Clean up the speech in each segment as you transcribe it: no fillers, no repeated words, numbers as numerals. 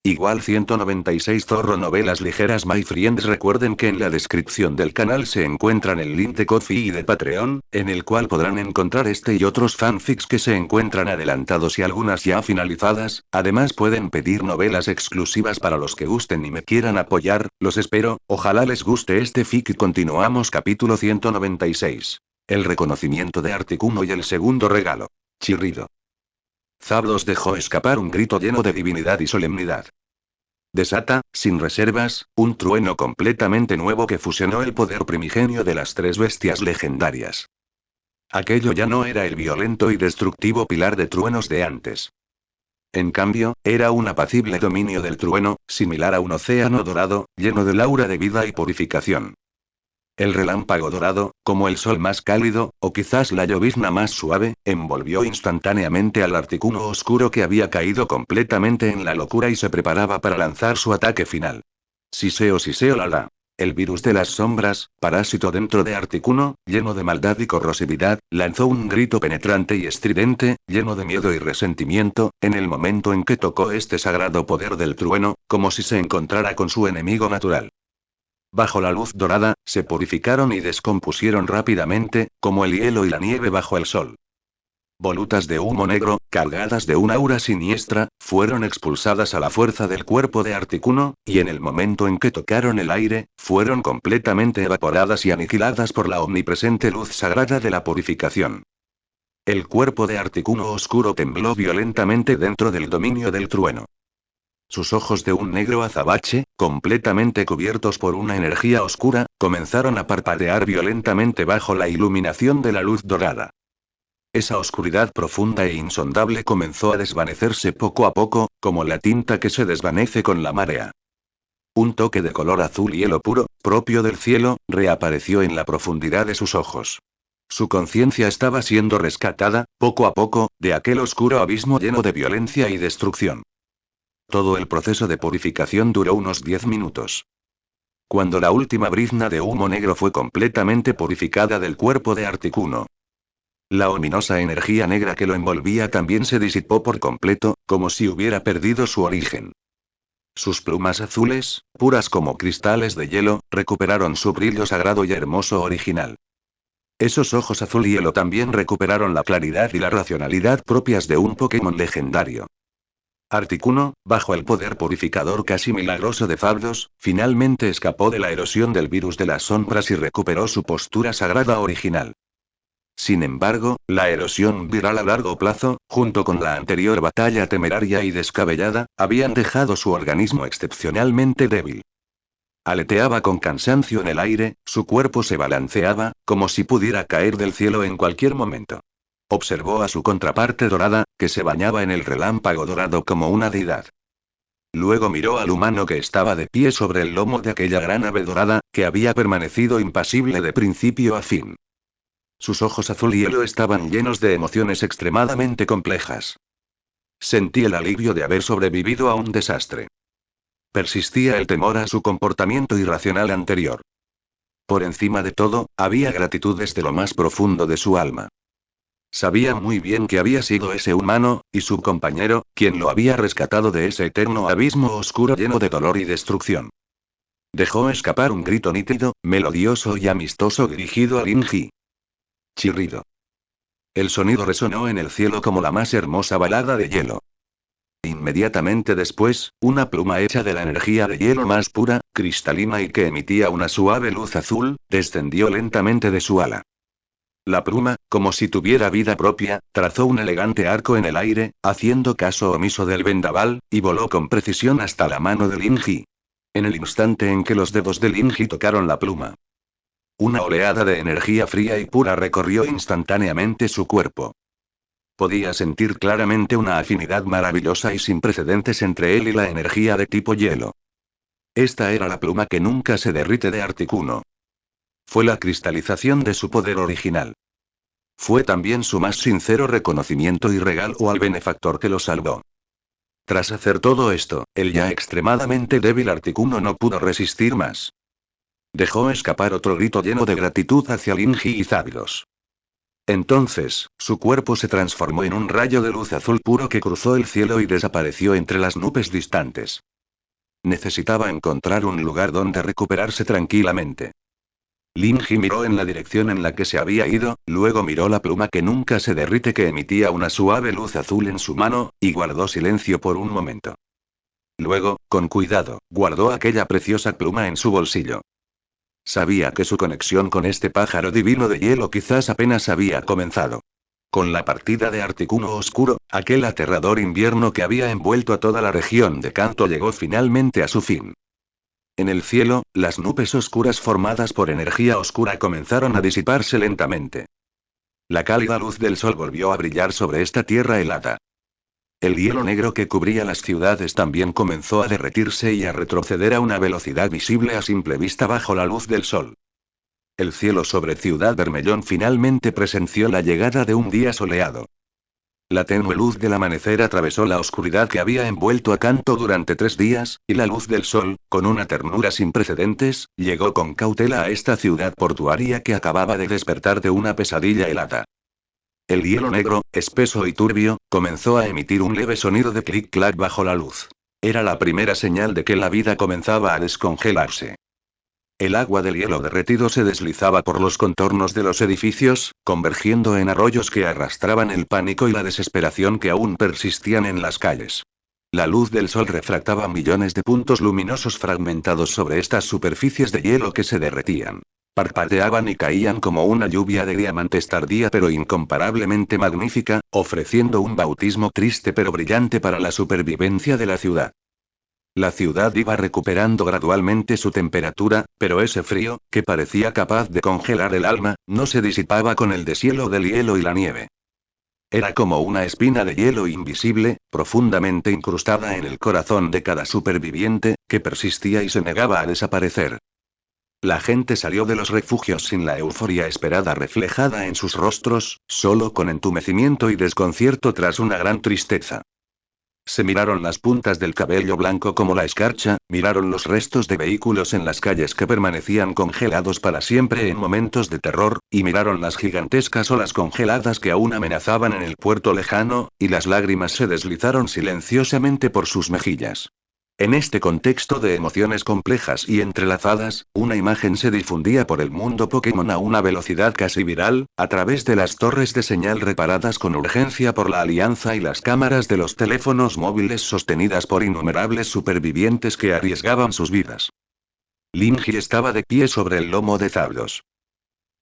Igual 196 Zorro Novelas Ligeras. My friends, recuerden que en la descripción del canal se encuentran el link de Ko-fi y de Patreon, en el cual podrán encontrar este y otros fanfics que se encuentran adelantados y algunas ya finalizadas. Además pueden pedir novelas exclusivas para los que gusten y me quieran apoyar. Los espero, ojalá les guste este fic y continuamos. Capítulo 196. El reconocimiento de Articuno y el segundo regalo. Chirrido. Zabdos dejó escapar un grito lleno de divinidad y solemnidad. Desata, sin reservas, un trueno completamente nuevo que fusionó el poder primigenio de las tres bestias legendarias. Aquello ya no era el violento y destructivo pilar de truenos de antes. En cambio, era un apacible dominio del trueno, similar a un océano dorado, lleno del aura de vida y purificación. El relámpago dorado, como el sol más cálido, o quizás la llovizna más suave, envolvió instantáneamente al Articuno oscuro que había caído completamente en la locura y se preparaba para lanzar su ataque final. Siseo lala. El virus de las sombras, parásito dentro de Articuno, lleno de maldad y corrosividad, lanzó un grito penetrante y estridente, lleno de miedo y resentimiento, en el momento en que tocó este sagrado poder del trueno, como si se encontrara con su enemigo natural. Bajo la luz dorada, se purificaron y descompusieron rápidamente, como el hielo y la nieve bajo el sol. Volutas de humo negro, cargadas de una aura siniestra, fueron expulsadas a la fuerza del cuerpo de Articuno, y en el momento en que tocaron el aire, fueron completamente evaporadas y aniquiladas por la omnipresente luz sagrada de la purificación. El cuerpo de Articuno oscuro tembló violentamente dentro del dominio del trueno. Sus ojos de un negro azabache, completamente cubiertos por una energía oscura, comenzaron a parpadear violentamente bajo la iluminación de la luz dorada. Esa oscuridad profunda e insondable comenzó a desvanecerse poco a poco, como la tinta que se desvanece con la marea. Un toque de color azul hielo puro, propio del cielo, reapareció en la profundidad de sus ojos. Su conciencia estaba siendo rescatada, poco a poco, de aquel oscuro abismo lleno de violencia y destrucción. Todo el proceso de purificación duró unos 10 minutos. Cuando la última brizna de humo negro fue completamente purificada del cuerpo de Articuno, la ominosa energía negra que lo envolvía también se disipó por completo, como si hubiera perdido su origen. Sus plumas azules, puras como cristales de hielo, recuperaron su brillo sagrado y hermoso original. Esos ojos azul hielo también recuperaron la claridad y la racionalidad propias de un Pokémon legendario. Articuno, bajo el poder purificador casi milagroso de Zabdos, finalmente escapó de la erosión del virus de las sombras y recuperó su postura sagrada original. Sin embargo, la erosión viral a largo plazo, junto con la anterior batalla temeraria y descabellada, habían dejado su organismo excepcionalmente débil. Aleteaba con cansancio en el aire, su cuerpo se balanceaba, como si pudiera caer del cielo en cualquier momento. Observó a su contraparte dorada, que se bañaba en el relámpago dorado como una deidad. Luego miró al humano que estaba de pie sobre el lomo de aquella gran ave dorada, que había permanecido impasible de principio a fin. Sus ojos azul hielo estaban llenos de emociones extremadamente complejas. Sentí el alivio de haber sobrevivido a un desastre. Persistía el temor a su comportamiento irracional anterior. Por encima de todo, había gratitud desde lo más profundo de su alma. Sabía muy bien que había sido ese humano, y su compañero, quien lo había rescatado de ese eterno abismo oscuro lleno de dolor y destrucción. Dejó escapar un grito nítido, melodioso y amistoso dirigido a Linji. Chirrido. El sonido resonó en el cielo como la más hermosa balada de hielo. Inmediatamente después, una pluma hecha de la energía de hielo más pura, cristalina y que emitía una suave luz azul, descendió lentamente de su ala. La pluma, como si tuviera vida propia, trazó un elegante arco en el aire, haciendo caso omiso del vendaval, y voló con precisión hasta la mano de Linji. En el instante en que los dedos de Linji tocaron la pluma, una oleada de energía fría y pura recorrió instantáneamente su cuerpo. Podía sentir claramente una afinidad maravillosa y sin precedentes entre él y la energía de tipo hielo. Esta era la pluma que nunca se derrite de Articuno. Fue la cristalización de su poder original. Fue también su más sincero reconocimiento y regalo al benefactor que lo salvó. Tras hacer todo esto, el ya extremadamente débil Articuno no pudo resistir más. Dejó escapar otro grito lleno de gratitud hacia Linji y Zabdos. Entonces, su cuerpo se transformó en un rayo de luz azul puro que cruzó el cielo y desapareció entre las nubes distantes. Necesitaba encontrar un lugar donde recuperarse tranquilamente. Lin Ji miró en la dirección en la que se había ido, luego miró la pluma que nunca se derrite que emitía una suave luz azul en su mano, y guardó silencio por un momento. Luego, con cuidado, guardó aquella preciosa pluma en su bolsillo. Sabía que su conexión con este pájaro divino de hielo quizás apenas había comenzado. Con la partida de Articuno Oscuro, aquel aterrador invierno que había envuelto a toda la región de Kanto llegó finalmente a su fin. En el cielo, las nubes oscuras formadas por energía oscura comenzaron a disiparse lentamente. La cálida luz del sol volvió a brillar sobre esta tierra helada. El hielo negro que cubría las ciudades también comenzó a derretirse y a retroceder a una velocidad visible a simple vista bajo la luz del sol. El cielo sobre Ciudad Bermellón finalmente presenció la llegada de un día soleado. La tenue luz del amanecer atravesó la oscuridad que había envuelto a Kanto durante 3 días, y la luz del sol, con una ternura sin precedentes, llegó con cautela a esta ciudad portuaria que acababa de despertar de una pesadilla helada. El hielo negro, espeso y turbio, comenzó a emitir un leve sonido de clic-clac bajo la luz. Era la primera señal de que la vida comenzaba a descongelarse. El agua del hielo derretido se deslizaba por los contornos de los edificios, convergiendo en arroyos que arrastraban el pánico y la desesperación que aún persistían en las calles. La luz del sol refractaba millones de puntos luminosos fragmentados sobre estas superficies de hielo que se derretían. Parpadeaban y caían como una lluvia de diamantes tardía pero incomparablemente magnífica, ofreciendo un bautismo triste pero brillante para la supervivencia de la ciudad. La ciudad iba recuperando gradualmente su temperatura, pero ese frío, que parecía capaz de congelar el alma, no se disipaba con el deshielo del hielo y la nieve. Era como una espina de hielo invisible, profundamente incrustada en el corazón de cada superviviente, que persistía y se negaba a desaparecer. La gente salió de los refugios sin la euforia esperada reflejada en sus rostros, solo con entumecimiento y desconcierto tras una gran tristeza. Se miraron las puntas del cabello blanco como la escarcha, miraron los restos de vehículos en las calles que permanecían congelados para siempre en momentos de terror, y miraron las gigantescas olas congeladas que aún amenazaban en el puerto lejano, y las lágrimas se deslizaron silenciosamente por sus mejillas. En este contexto de emociones complejas y entrelazadas, una imagen se difundía por el mundo Pokémon a una velocidad casi viral, a través de las torres de señal reparadas con urgencia por la Alianza y las cámaras de los teléfonos móviles sostenidas por innumerables supervivientes que arriesgaban sus vidas. Lin Ji estaba de pie sobre el lomo de Zapdos.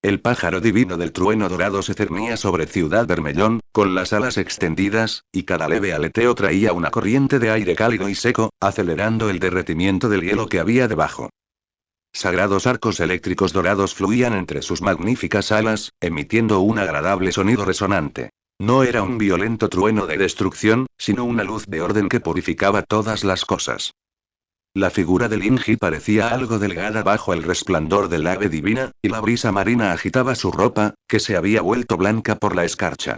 El pájaro divino del trueno dorado se cernía sobre Ciudad Bermellón, con las alas extendidas, y cada leve aleteo traía una corriente de aire cálido y seco, acelerando el derretimiento del hielo que había debajo. Sagrados arcos eléctricos dorados fluían entre sus magníficas alas, emitiendo un agradable sonido resonante. No era un violento trueno de destrucción, sino una luz de orden que purificaba todas las cosas. La figura de Lin Ji parecía algo delgada bajo el resplandor del ave divina, y la brisa marina agitaba su ropa, que se había vuelto blanca por la escarcha.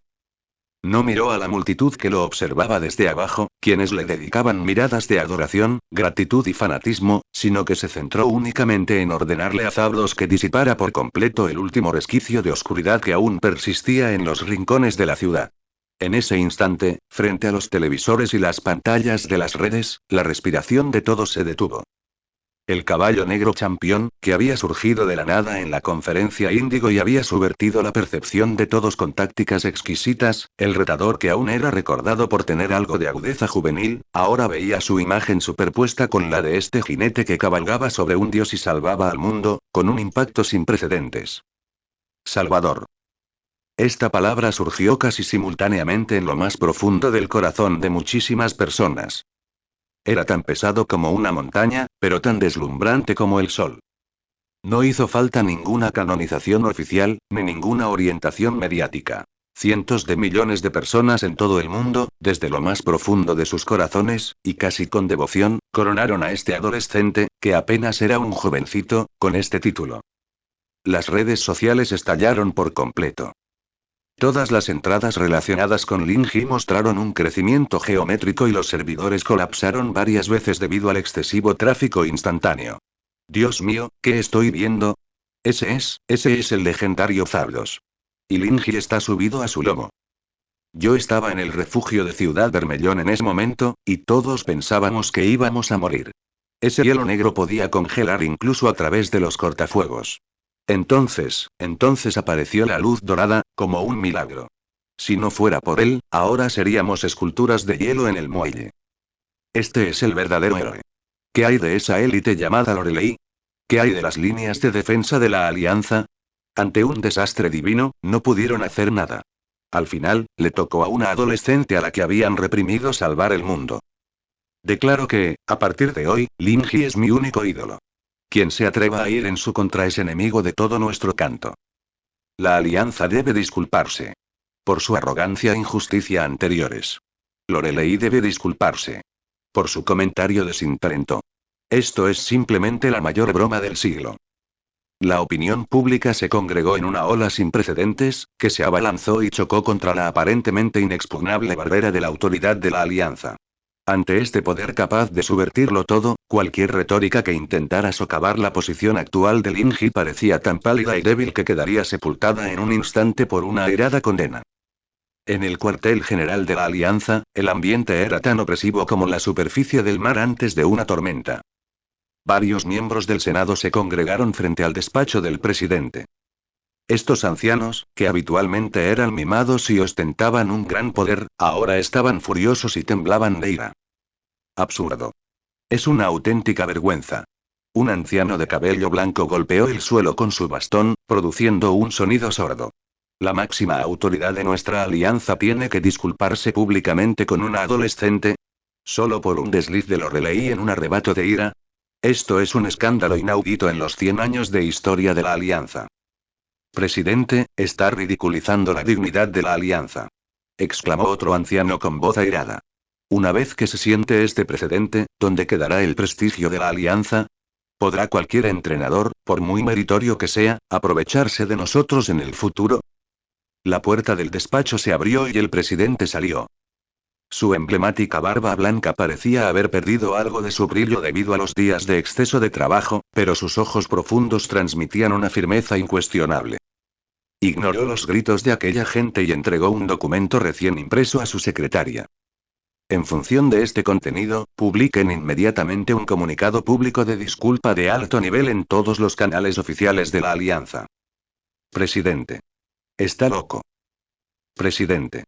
No miró a la multitud que lo observaba desde abajo, quienes le dedicaban miradas de adoración, gratitud y fanatismo, sino que se centró únicamente en ordenarle a Zapdos que disipara por completo el último resquicio de oscuridad que aún persistía en los rincones de la ciudad. En ese instante, frente a los televisores y las pantallas de las redes, la respiración de todos se detuvo. El caballo negro campeón, que había surgido de la nada en la conferencia Índigo y había subvertido la percepción de todos con tácticas exquisitas, el retador que aún era recordado por tener algo de agudeza juvenil, ahora veía su imagen superpuesta con la de este jinete que cabalgaba sobre un dios y salvaba al mundo, con un impacto sin precedentes. Salvador. Esta palabra surgió casi simultáneamente en lo más profundo del corazón de muchísimas personas. Era tan pesado como una montaña, pero tan deslumbrante como el sol. No hizo falta ninguna canonización oficial, ni ninguna orientación mediática. Cientos de millones de personas en todo el mundo, desde lo más profundo de sus corazones, y casi con devoción, coronaron a este adolescente, que apenas era un jovencito, con este título. Las redes sociales estallaron por completo. Todas las entradas relacionadas con Lin Ji mostraron un crecimiento geométrico y los servidores colapsaron varias veces debido al excesivo tráfico instantáneo. Dios mío, ¿qué estoy viendo? Ese es el legendario Zapdos. Y Linji está subido a su lomo. Yo estaba en el refugio de Ciudad Bermellón en ese momento, y todos pensábamos que íbamos a morir. Ese hielo negro podía congelar incluso a través de los cortafuegos. Entonces apareció la luz dorada, como un milagro. Si no fuera por él, ahora seríamos esculturas de hielo en el muelle. Este es el verdadero héroe. ¿Qué hay de esa élite llamada Lorelei? ¿Qué hay de las líneas de defensa de la Alianza? Ante un desastre divino, no pudieron hacer nada. Al final, le tocó a una adolescente a la que habían reprimido salvar el mundo. Declaro que, a partir de hoy, Linji es mi único ídolo. Quien se atreva a ir en su contra es enemigo de todo nuestro canto. La Alianza debe disculparse. Por su arrogancia e injusticia anteriores. Lorelei debe disculparse. Por su comentario desintalento. Esto es simplemente la mayor broma del siglo. La opinión pública se congregó en una ola sin precedentes, que se abalanzó y chocó contra la aparentemente inexpugnable barrera de la autoridad de la Alianza. Ante este poder capaz de subvertirlo todo, cualquier retórica que intentara socavar la posición actual de Linji parecía tan pálida y débil que quedaría sepultada en un instante por una airada condena. En el cuartel general de la Alianza, el ambiente era tan opresivo como la superficie del mar antes de una tormenta. Varios miembros del Senado se congregaron frente al despacho del presidente. Estos ancianos, que habitualmente eran mimados y ostentaban un gran poder, ahora estaban furiosos y temblaban de ira. Absurdo. Es una auténtica vergüenza. Un anciano de cabello blanco golpeó el suelo con su bastón, produciendo un sonido sordo. La máxima autoridad de nuestra alianza tiene que disculparse públicamente con una adolescente. ¿Solo por un desliz de Lorelei en un arrebato de ira? Esto es un escándalo inaudito en los 100 años de historia de la alianza. Presidente, está ridiculizando la dignidad de la alianza. Exclamó otro anciano con voz airada. Una vez que se siente este precedente, ¿dónde quedará el prestigio de la alianza? ¿Podrá cualquier entrenador, por muy meritorio que sea, aprovecharse de nosotros en el futuro? La puerta del despacho se abrió y el presidente salió. Su emblemática barba blanca parecía haber perdido algo de su brillo debido a los días de exceso de trabajo, pero sus ojos profundos transmitían una firmeza incuestionable. Ignoró los gritos de aquella gente y entregó un documento recién impreso a su secretaria. En función de este contenido, publiquen inmediatamente un comunicado público de disculpa de alto nivel en todos los canales oficiales de la Alianza. Presidente. Está loco. Presidente.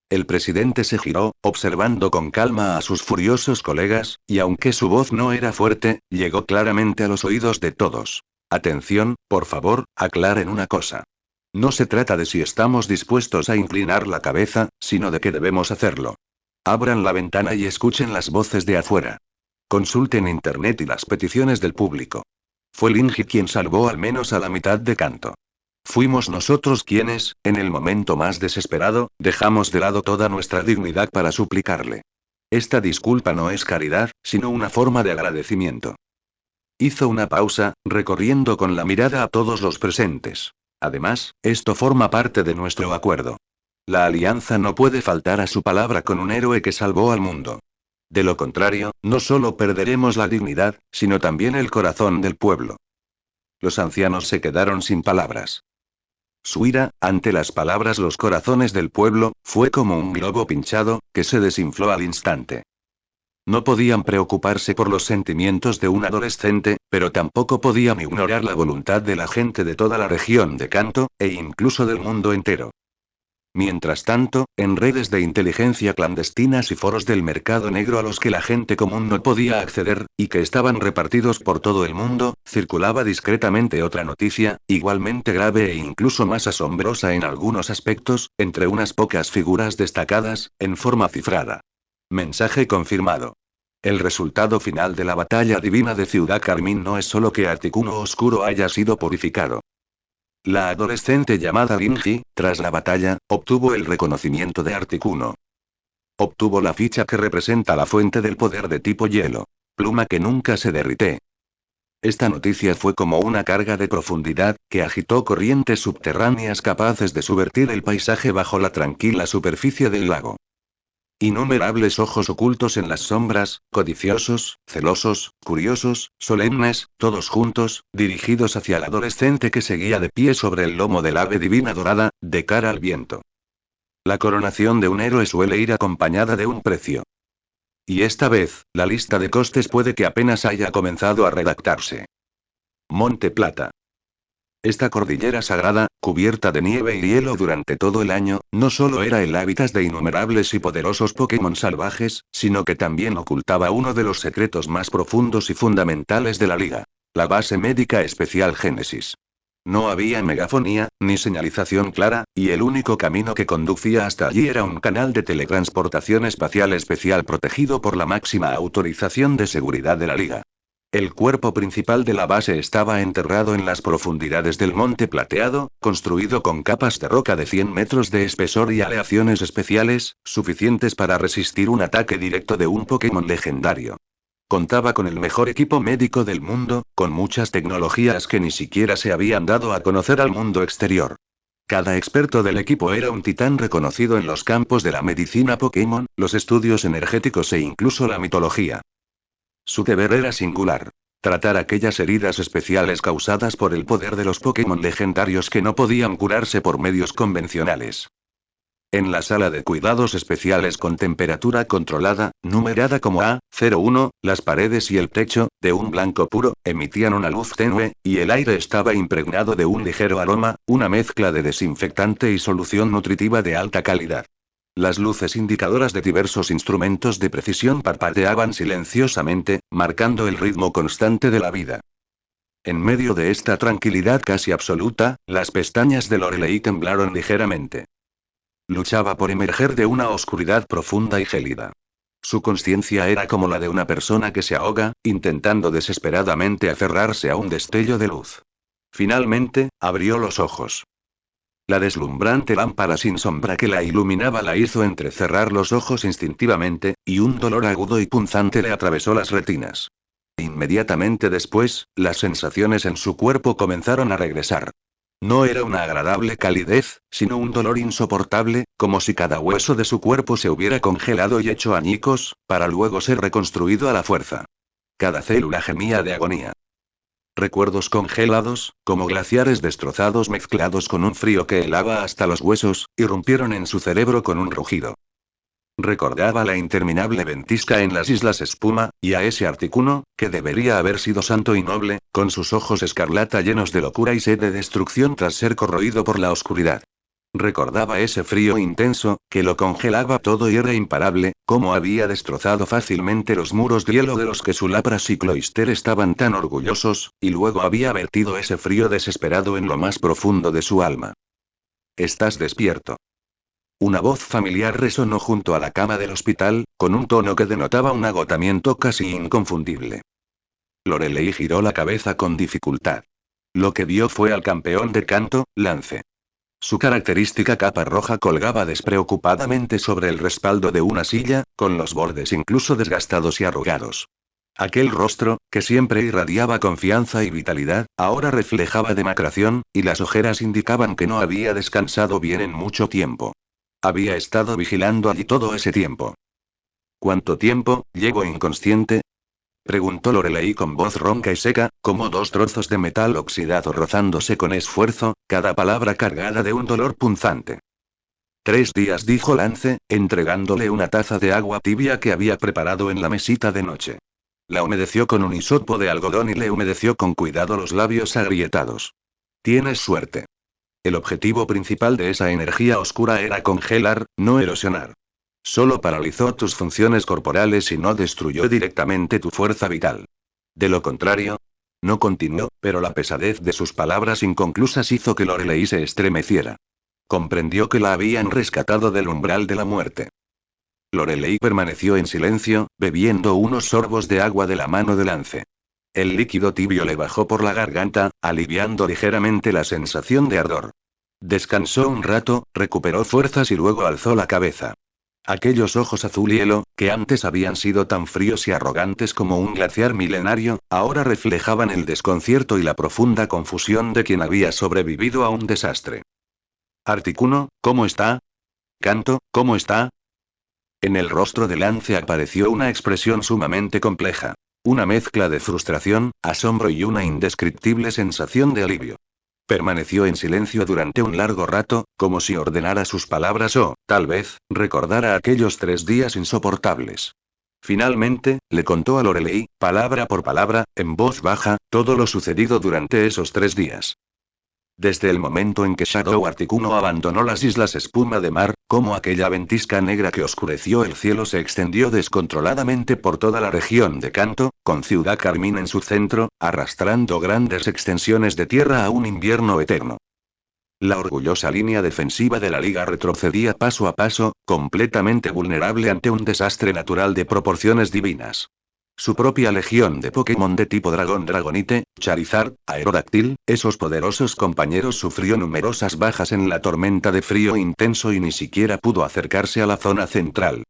El presidente se giró, observando con calma a sus furiosos colegas, y aunque su voz no era fuerte, llegó claramente a los oídos de todos. Atención, por favor, aclaren una cosa. No se trata de si estamos dispuestos a inclinar la cabeza, sino de que debemos hacerlo. Abran la ventana y escuchen las voces de afuera. Consulten internet y las peticiones del público. Fue Linji quien salvó al menos a la mitad de Kanto. Fuimos nosotros quienes, en el momento más desesperado, dejamos de lado toda nuestra dignidad para suplicarle. Esta disculpa no es caridad, sino una forma de agradecimiento. Hizo una pausa, recorriendo con la mirada a todos los presentes. Además, esto forma parte de nuestro acuerdo. La alianza no puede faltar a su palabra con un héroe que salvó al mundo. De lo contrario, no solo perderemos la dignidad, sino también el corazón del pueblo. Los ancianos se quedaron sin palabras. Su ira, ante las palabras los corazones del pueblo, fue como un globo pinchado, que se desinfló al instante. No podían preocuparse por los sentimientos de un adolescente, pero tampoco podían ignorar la voluntad de la gente de toda la región de Kanto, e incluso del mundo entero. Mientras tanto, en redes de inteligencia clandestinas y foros del mercado negro a los que la gente común no podía acceder, y que estaban repartidos por todo el mundo, circulaba discretamente otra noticia, igualmente grave e incluso más asombrosa en algunos aspectos, entre unas pocas figuras destacadas, en forma cifrada. Mensaje confirmado. El resultado final de la batalla divina de Ciudad Carmín no es solo que Articuno Oscuro haya sido purificado. La adolescente llamada Linji, tras la batalla, obtuvo el reconocimiento de Articuno. Obtuvo la ficha que representa la fuente del poder de tipo hielo. Pluma que nunca se derrite. Esta noticia fue como una carga de profundidad, que agitó corrientes subterráneas capaces de subvertir el paisaje bajo la tranquila superficie del lago. Innumerables ojos ocultos en las sombras, codiciosos, celosos, curiosos, solemnes, todos juntos, dirigidos hacia el adolescente que seguía de pie sobre el lomo del ave divina dorada, de cara al viento. La coronación de un héroe suele ir acompañada de un precio. Y esta vez, la lista de costes puede que apenas haya comenzado a redactarse. Monte Plata. Esta cordillera sagrada, cubierta de nieve y hielo durante todo el año, no solo era el hábitat de innumerables y poderosos Pokémon salvajes, sino que también ocultaba uno de los secretos más profundos y fundamentales de la liga. La base médica especial Génesis. No había megafonía, ni señalización clara, y el único camino que conducía hasta allí era un canal de teletransportación espacial especial protegido por la máxima autorización de seguridad de la liga. El cuerpo principal de la base estaba enterrado en las profundidades del Monte Plateado, construido con capas de roca de 100 metros de espesor y aleaciones especiales, suficientes para resistir un ataque directo de un Pokémon legendario. Contaba con el mejor equipo médico del mundo, con muchas tecnologías que ni siquiera se habían dado a conocer al mundo exterior. Cada experto del equipo era un titán reconocido en los campos de la medicina Pokémon, los estudios energéticos e incluso la mitología. Su deber era singular. Tratar aquellas heridas especiales causadas por el poder de los Pokémon legendarios que no podían curarse por medios convencionales. En la sala de cuidados especiales con temperatura controlada, numerada como A01, las paredes y el techo, de un blanco puro, emitían una luz tenue, y el aire estaba impregnado de un ligero aroma, una mezcla de desinfectante y solución nutritiva de alta calidad. Las luces indicadoras de diversos instrumentos de precisión parpadeaban silenciosamente, marcando el ritmo constante de la vida. En medio de esta tranquilidad casi absoluta, las pestañas de Lorelei temblaron ligeramente. Luchaba por emerger de una oscuridad profunda y gélida. Su conciencia era como la de una persona que se ahoga, intentando desesperadamente aferrarse a un destello de luz. Finalmente, abrió los ojos. La deslumbrante lámpara sin sombra que la iluminaba la hizo entrecerrar los ojos instintivamente, y un dolor agudo y punzante le atravesó las retinas. Inmediatamente después, las sensaciones en su cuerpo comenzaron a regresar. No era una agradable calidez, sino un dolor insoportable, como si cada hueso de su cuerpo se hubiera congelado y hecho añicos, para luego ser reconstruido a la fuerza. Cada célula gemía de agonía. Recuerdos congelados, como glaciares destrozados mezclados con un frío que helaba hasta los huesos, irrumpieron en su cerebro con un rugido. Recordaba la interminable ventisca en las Islas Espuma, y a ese Articuno, que debería haber sido santo y noble, con sus ojos escarlata llenos de locura y sed de destrucción tras ser corroído por la oscuridad. Recordaba ese frío intenso, que lo congelaba todo y era imparable, cómo había destrozado fácilmente los muros de hielo de los que su Lapras y Cloyster estaban tan orgullosos, y luego había vertido ese frío desesperado en lo más profundo de su alma. «Estás despierto». Una voz familiar resonó junto a la cama del hospital, con un tono que denotaba un agotamiento casi inconfundible. Lorelei giró la cabeza con dificultad. Lo que vio fue al campeón de canto, Lance. Su característica capa roja colgaba despreocupadamente sobre el respaldo de una silla, con los bordes incluso desgastados y arrugados. Aquel rostro, que siempre irradiaba confianza y vitalidad, ahora reflejaba demacración, y las ojeras indicaban que no había descansado bien en mucho tiempo. Había estado vigilando allí todo ese tiempo. ¿Cuánto tiempo llevo inconsciente?, preguntó Lorelei con voz ronca y seca, como dos trozos de metal oxidado rozándose con esfuerzo, cada palabra cargada de un dolor punzante. 3 días, dijo Lance, entregándole una taza de agua tibia que había preparado en la mesita de noche. La humedeció con un hisopo de algodón y le humedeció con cuidado los labios agrietados. Tienes suerte. El objetivo principal de esa energía oscura era congelar, no erosionar. Solo paralizó tus funciones corporales y no destruyó directamente tu fuerza vital. De lo contrario, no continuó, pero la pesadez de sus palabras inconclusas hizo que Lorelei se estremeciera. Comprendió que la habían rescatado del umbral de la muerte. Lorelei permaneció en silencio, bebiendo unos sorbos de agua de la mano de Lance. El líquido tibio le bajó por la garganta, aliviando ligeramente la sensación de ardor. Descansó un rato, recuperó fuerzas y luego alzó la cabeza. Aquellos ojos azul hielo, que antes habían sido tan fríos y arrogantes como un glaciar milenario, ahora reflejaban el desconcierto y la profunda confusión de quien había sobrevivido a un desastre. Articuno, ¿cómo está? Canto, ¿cómo está? En el rostro de Lance apareció una expresión sumamente compleja. Una mezcla de frustración, asombro y una indescriptible sensación de alivio. Permaneció en silencio durante un largo rato, como si ordenara sus palabras o, tal vez, recordara aquellos 3 días insoportables. Finalmente, le contó a Lorelei, palabra por palabra, en voz baja, todo lo sucedido durante esos 3 días. Desde el momento en que Shadow Articuno abandonó las Islas Espuma de Mar, como aquella ventisca negra que oscureció el cielo se extendió descontroladamente por toda la región de Kanto, con Ciudad Carmín en su centro, arrastrando grandes extensiones de tierra a un invierno eterno. La orgullosa línea defensiva de la Liga retrocedía paso a paso, completamente vulnerable ante un desastre natural de proporciones divinas. Su propia legión de Pokémon de tipo dragón Dragonite, Charizard, Aerodactyl, esos poderosos compañeros sufrió numerosas bajas en la tormenta de frío intenso y ni siquiera pudo acercarse a la zona central.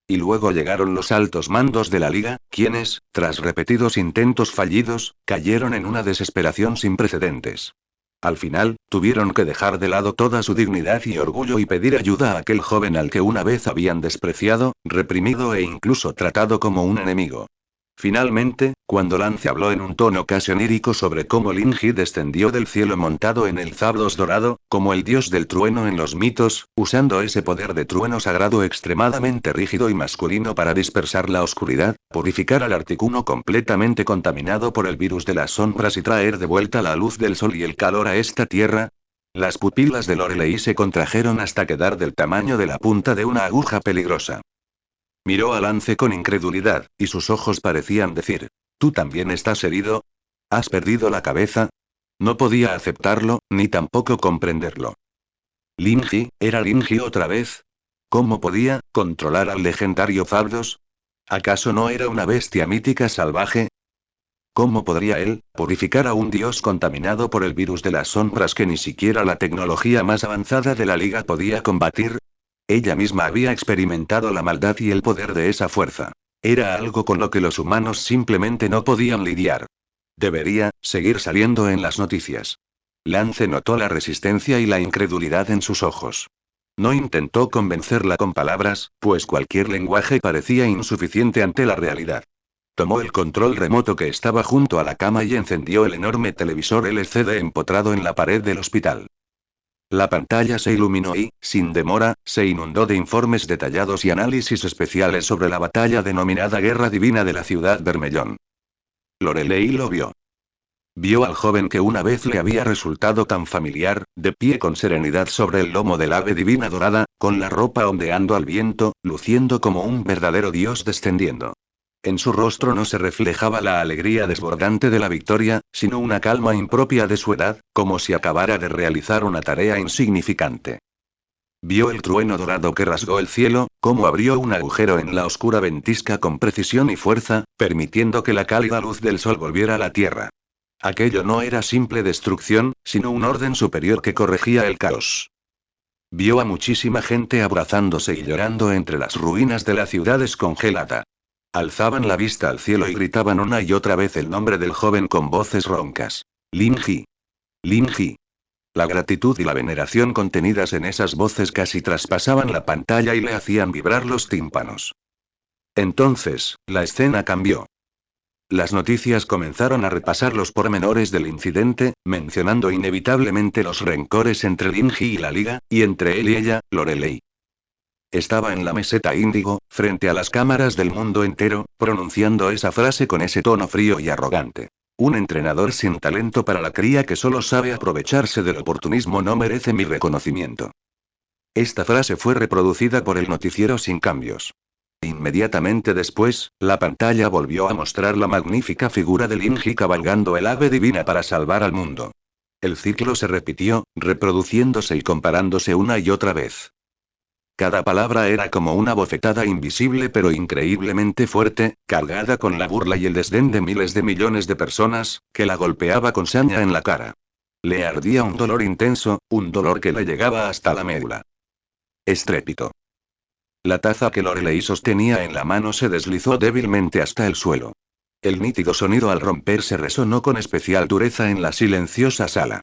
Y luego llegaron los altos mandos de la Liga, quienes, tras repetidos intentos fallidos, cayeron en una desesperación sin precedentes. Al final, tuvieron que dejar de lado toda su dignidad y orgullo y pedir ayuda a aquel joven al que una vez habían despreciado, reprimido e incluso tratado como un enemigo. Finalmente, cuando Lance habló en un tono casi onírico sobre cómo Linji descendió del cielo montado en el Zapdos dorado, como el dios del trueno en los mitos, usando ese poder de trueno sagrado extremadamente rígido y masculino para dispersar la oscuridad, purificar al Articuno completamente contaminado por el virus de las sombras y traer de vuelta la luz del sol y el calor a esta tierra, las pupilas de Lorelei se contrajeron hasta quedar del tamaño de la punta de una aguja peligrosa. Miró a Lance con incredulidad, y sus ojos parecían decir: ¿Tú también estás herido? ¿Has perdido la cabeza? No podía aceptarlo, ni tampoco comprenderlo. ¿Linji, era Linji otra vez? ¿Cómo podía controlar al legendario Zapdos? ¿Acaso no era una bestia mítica salvaje? ¿Cómo podría él purificar a un dios contaminado por el virus de las sombras que ni siquiera la tecnología más avanzada de la Liga podía combatir? Ella misma había experimentado la maldad y el poder de esa fuerza. Era algo con lo que los humanos simplemente no podían lidiar. Debería seguir saliendo en las noticias. Lance notó la resistencia y la incredulidad en sus ojos. No intentó convencerla con palabras, pues cualquier lenguaje parecía insuficiente ante la realidad. Tomó el control remoto que estaba junto a la cama y encendió el enorme televisor LCD empotrado en la pared del hospital. La pantalla se iluminó y, sin demora, se inundó de informes detallados y análisis especiales sobre la batalla denominada Guerra Divina de la Ciudad Vermellón. Lorelei lo vio. Vio al joven que una vez le había resultado tan familiar, de pie con serenidad sobre el lomo del ave divina dorada, con la ropa ondeando al viento, luciendo como un verdadero dios descendiendo. En su rostro no se reflejaba la alegría desbordante de la victoria, sino una calma impropia de su edad, como si acabara de realizar una tarea insignificante. Vio el trueno dorado que rasgó el cielo, cómo abrió un agujero en la oscura ventisca con precisión y fuerza, permitiendo que la cálida luz del sol volviera a la tierra. Aquello no era simple destrucción, sino un orden superior que corregía el caos. Vio a muchísima gente abrazándose y llorando entre las ruinas de la ciudad descongelada. Alzaban la vista al cielo y gritaban una y otra vez el nombre del joven con voces roncas. Linji. Linji. La gratitud y la veneración contenidas en esas voces casi traspasaban la pantalla y le hacían vibrar los tímpanos. Entonces, la escena cambió. Las noticias comenzaron a repasar los pormenores del incidente, mencionando inevitablemente los rencores entre Linji y la Liga, y entre él y ella, Lorelei. Estaba en la meseta índigo, frente a las cámaras del mundo entero, pronunciando esa frase con ese tono frío y arrogante. Un entrenador sin talento para la cría que solo sabe aprovecharse del oportunismo no merece mi reconocimiento. Esta frase fue reproducida por el noticiero sin cambios. Inmediatamente después, la pantalla volvió a mostrar la magnífica figura de Linji cabalgando el ave divina para salvar al mundo. El ciclo se repitió, reproduciéndose y comparándose una y otra vez. Cada palabra era como una bofetada invisible pero increíblemente fuerte, cargada con la burla y el desdén de miles de millones de personas, que la golpeaba con saña en la cara. Le ardía un dolor intenso, un dolor que le llegaba hasta la médula. Estrépito. La taza que Lorelei sostenía en la mano se deslizó débilmente hasta el suelo. El nítido sonido al romperse resonó con especial dureza en la silenciosa sala.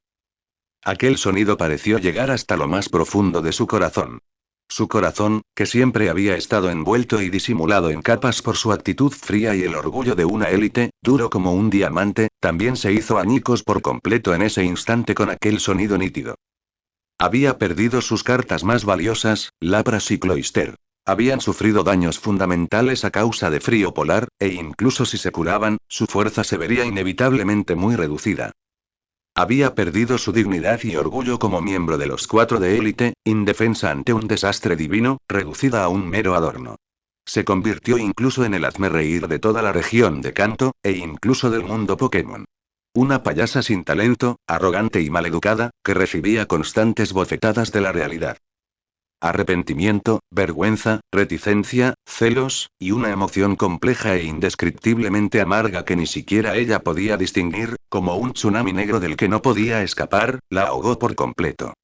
Aquel sonido pareció llegar hasta lo más profundo de su corazón. Su corazón, que siempre había estado envuelto y disimulado en capas por su actitud fría y el orgullo de una élite, duro como un diamante, también se hizo añicos por completo en ese instante con aquel sonido nítido. Había perdido sus cartas más valiosas, Lapras y Cloyster. Habían sufrido daños fundamentales a causa de frío polar, e incluso si se curaban, su fuerza se vería inevitablemente muy reducida. Había perdido su dignidad y orgullo como miembro de los cuatro de élite, indefensa ante un desastre divino, reducida a un mero adorno. Se convirtió incluso en el hazmerreír de toda la región de Kanto, e incluso del mundo Pokémon. Una payasa sin talento, arrogante y maleducada, que recibía constantes bofetadas de la realidad. Arrepentimiento, vergüenza, reticencia, celos, y una emoción compleja e indescriptiblemente amarga que ni siquiera ella podía distinguir, como un tsunami negro del que no podía escapar, la ahogó por completo.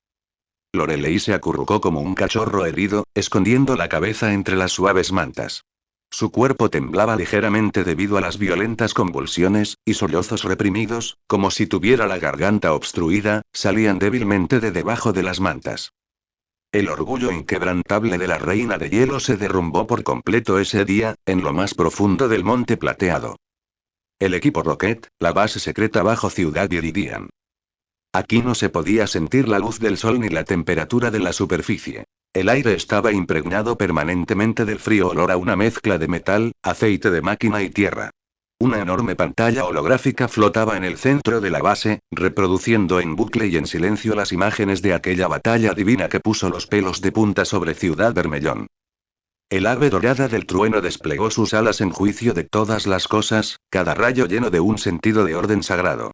Lorelei se acurrucó como un cachorro herido, escondiendo la cabeza entre las suaves mantas. Su cuerpo temblaba ligeramente debido a las violentas convulsiones, y sollozos reprimidos, como si tuviera la garganta obstruida, salían débilmente de debajo de las mantas. El orgullo inquebrantable de la reina de hielo se derrumbó por completo ese día, en lo más profundo del monte plateado. El equipo Rocket, la base secreta bajo Ciudad Viridian. Aquí no se podía sentir la luz del sol ni la temperatura de la superficie. El aire estaba impregnado permanentemente del frío olor a una mezcla de metal, aceite de máquina y tierra. Una enorme pantalla holográfica flotaba en el centro de la base, reproduciendo en bucle y en silencio las imágenes de aquella batalla divina que puso los pelos de punta sobre Ciudad Bermellón. El ave dorada del trueno desplegó sus alas en juicio de todas las cosas, cada rayo lleno de un sentido de orden sagrado.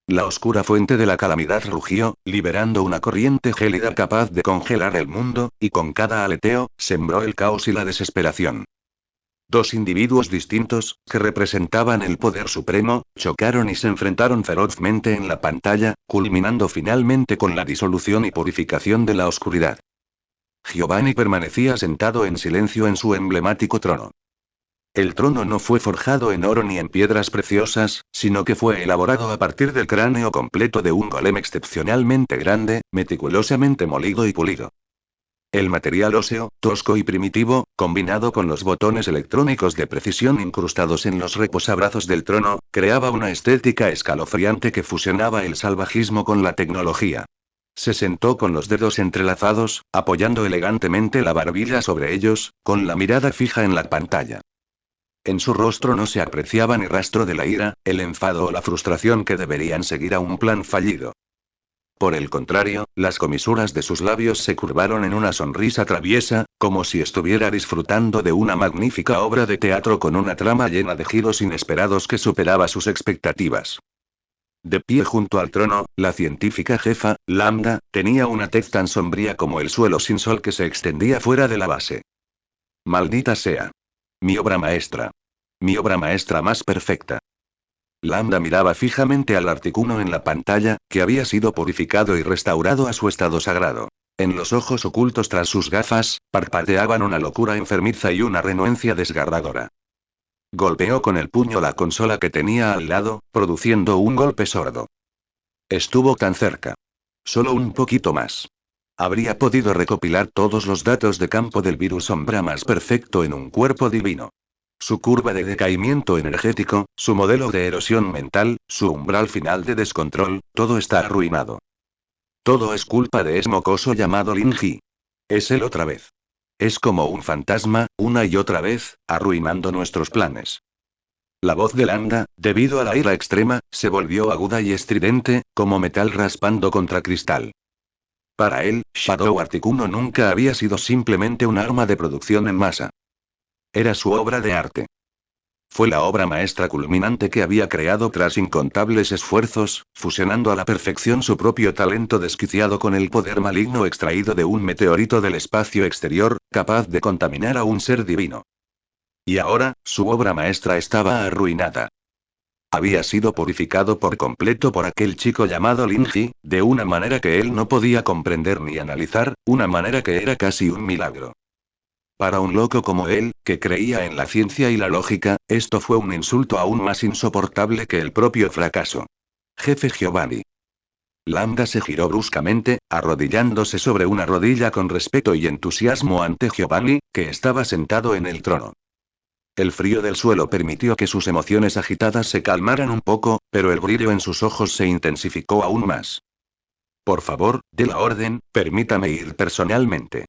La oscura fuente de la calamidad rugió, liberando una corriente gélida capaz de congelar el mundo, y con cada aleteo, sembró el caos y la desesperación. Dos individuos distintos, que representaban el poder supremo, chocaron y se enfrentaron ferozmente en la pantalla, culminando finalmente con la disolución y purificación de la oscuridad. Giovanni permanecía sentado en silencio en su emblemático trono. El trono no fue forjado en oro ni en piedras preciosas, sino que fue elaborado a partir del cráneo completo de un golem excepcionalmente grande, meticulosamente molido y pulido. El material óseo, tosco y primitivo, combinado con los botones electrónicos de precisión incrustados en los reposabrazos del trono, creaba una estética escalofriante que fusionaba el salvajismo con la tecnología. Se sentó con los dedos entrelazados, apoyando elegantemente la barbilla sobre ellos, con la mirada fija en la pantalla. En su rostro no se apreciaba ni rastro de la ira, el enfado o la frustración que deberían seguir a un plan fallido. Por el contrario, las comisuras de sus labios se curvaron en una sonrisa traviesa, como si estuviera disfrutando de una magnífica obra de teatro con una trama llena de giros inesperados que superaba sus expectativas. De pie junto al trono, la científica jefa, Lambda, tenía una tez tan sombría como el suelo sin sol que se extendía fuera de la base. Maldita sea. Mi obra maestra. Mi obra maestra más perfecta. Lambda miraba fijamente al Articuno en la pantalla, que había sido purificado y restaurado a su estado sagrado. En los ojos ocultos tras sus gafas, parpadeaban una locura enfermiza y una renuencia desgarradora. Golpeó con el puño la consola que tenía al lado, produciendo un golpe sordo. Estuvo tan cerca. Solo un poquito más. Habría podido recopilar todos los datos de campo del virus sombra más perfecto en un cuerpo divino. Su curva de decaimiento energético, su modelo de erosión mental, su umbral final de descontrol, todo está arruinado. Todo es culpa de ese mocoso llamado Lin-Ji. Es él otra vez. Es como un fantasma, una y otra vez, arruinando nuestros planes. La voz de Lambda, debido a la ira extrema, se volvió aguda y estridente, como metal raspando contra cristal. Para él, Shadow Articuno nunca había sido simplemente un arma de producción en masa. Era su obra de arte. Fue la obra maestra culminante que había creado tras incontables esfuerzos, fusionando a la perfección su propio talento desquiciado con el poder maligno extraído de un meteorito del espacio exterior, capaz de contaminar a un ser divino. Y ahora, su obra maestra estaba arruinada. Había sido purificado por completo por aquel chico llamado Lin-Ji, de una manera que él no podía comprender ni analizar, una manera que era casi un milagro. Para un loco como él, que creía en la ciencia y la lógica, esto fue un insulto aún más insoportable que el propio fracaso. Jefe Giovanni. Lambda se giró bruscamente, arrodillándose sobre una rodilla con respeto y entusiasmo ante Giovanni, que estaba sentado en el trono. El frío del suelo permitió que sus emociones agitadas se calmaran un poco, pero el brillo en sus ojos se intensificó aún más. Por favor, dé la orden, permítame ir personalmente.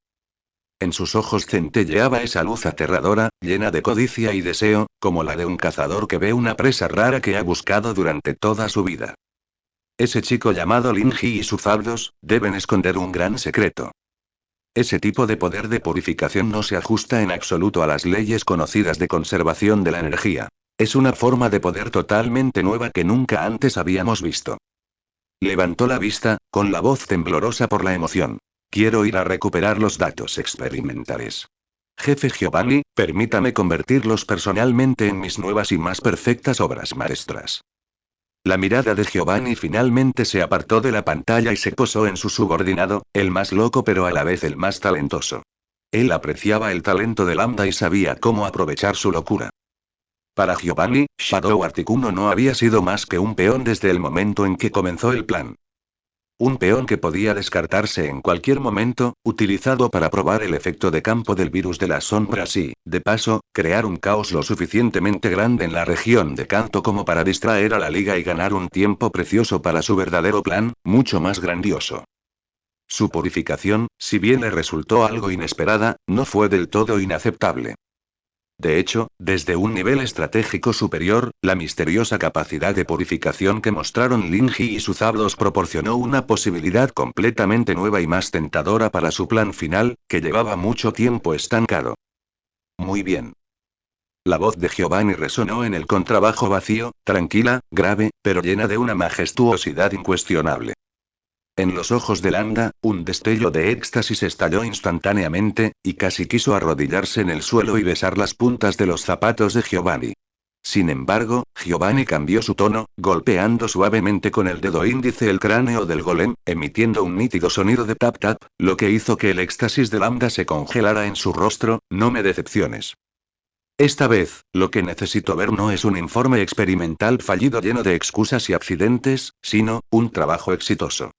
En sus ojos centelleaba esa luz aterradora, llena de codicia y deseo, como la de un cazador que ve una presa rara que ha buscado durante toda su vida. Ese chico llamado Linji y sus fardos, deben esconder un gran secreto. Ese tipo de poder de purificación no se ajusta en absoluto a las leyes conocidas de conservación de la energía. Es una forma de poder totalmente nueva que nunca antes habíamos visto. Levantó la vista, con la voz temblorosa por la emoción. Quiero ir a recuperar los datos experimentales. Jefe Giovanni, permítame convertirlos personalmente en mis nuevas y más perfectas obras maestras. La mirada de Giovanni finalmente se apartó de la pantalla y se posó en su subordinado, el más loco pero a la vez el más talentoso. Él apreciaba el talento de Lambda y sabía cómo aprovechar su locura. Para Giovanni, Shadow Articuno no había sido más que un peón desde el momento en que comenzó el plan. Un peón que podía descartarse en cualquier momento, utilizado para probar el efecto de campo del virus de las sombras y, de paso, crear un caos lo suficientemente grande en la región de Kanto como para distraer a la liga y ganar un tiempo precioso para su verdadero plan, mucho más grandioso. Su purificación, si bien le resultó algo inesperada, no fue del todo inaceptable. De hecho, desde un nivel estratégico superior, la misteriosa capacidad de purificación que mostraron Linji y sus habdos proporcionó una posibilidad completamente nueva y más tentadora para su plan final, que llevaba mucho tiempo estancado. Muy bien. La voz de Giovanni resonó en el contrabajo vacío, tranquila, grave, pero llena de una majestuosidad incuestionable. En los ojos de Lambda, un destello de éxtasis estalló instantáneamente, y casi quiso arrodillarse en el suelo y besar las puntas de los zapatos de Giovanni. Sin embargo, Giovanni cambió su tono, golpeando suavemente con el dedo índice el cráneo del golem, emitiendo un nítido sonido de tap tap, lo que hizo que el éxtasis de Lambda se congelara en su rostro. No me decepciones. Esta vez, lo que necesito ver no es un informe experimental fallido lleno de excusas y accidentes, sino, un trabajo exitoso.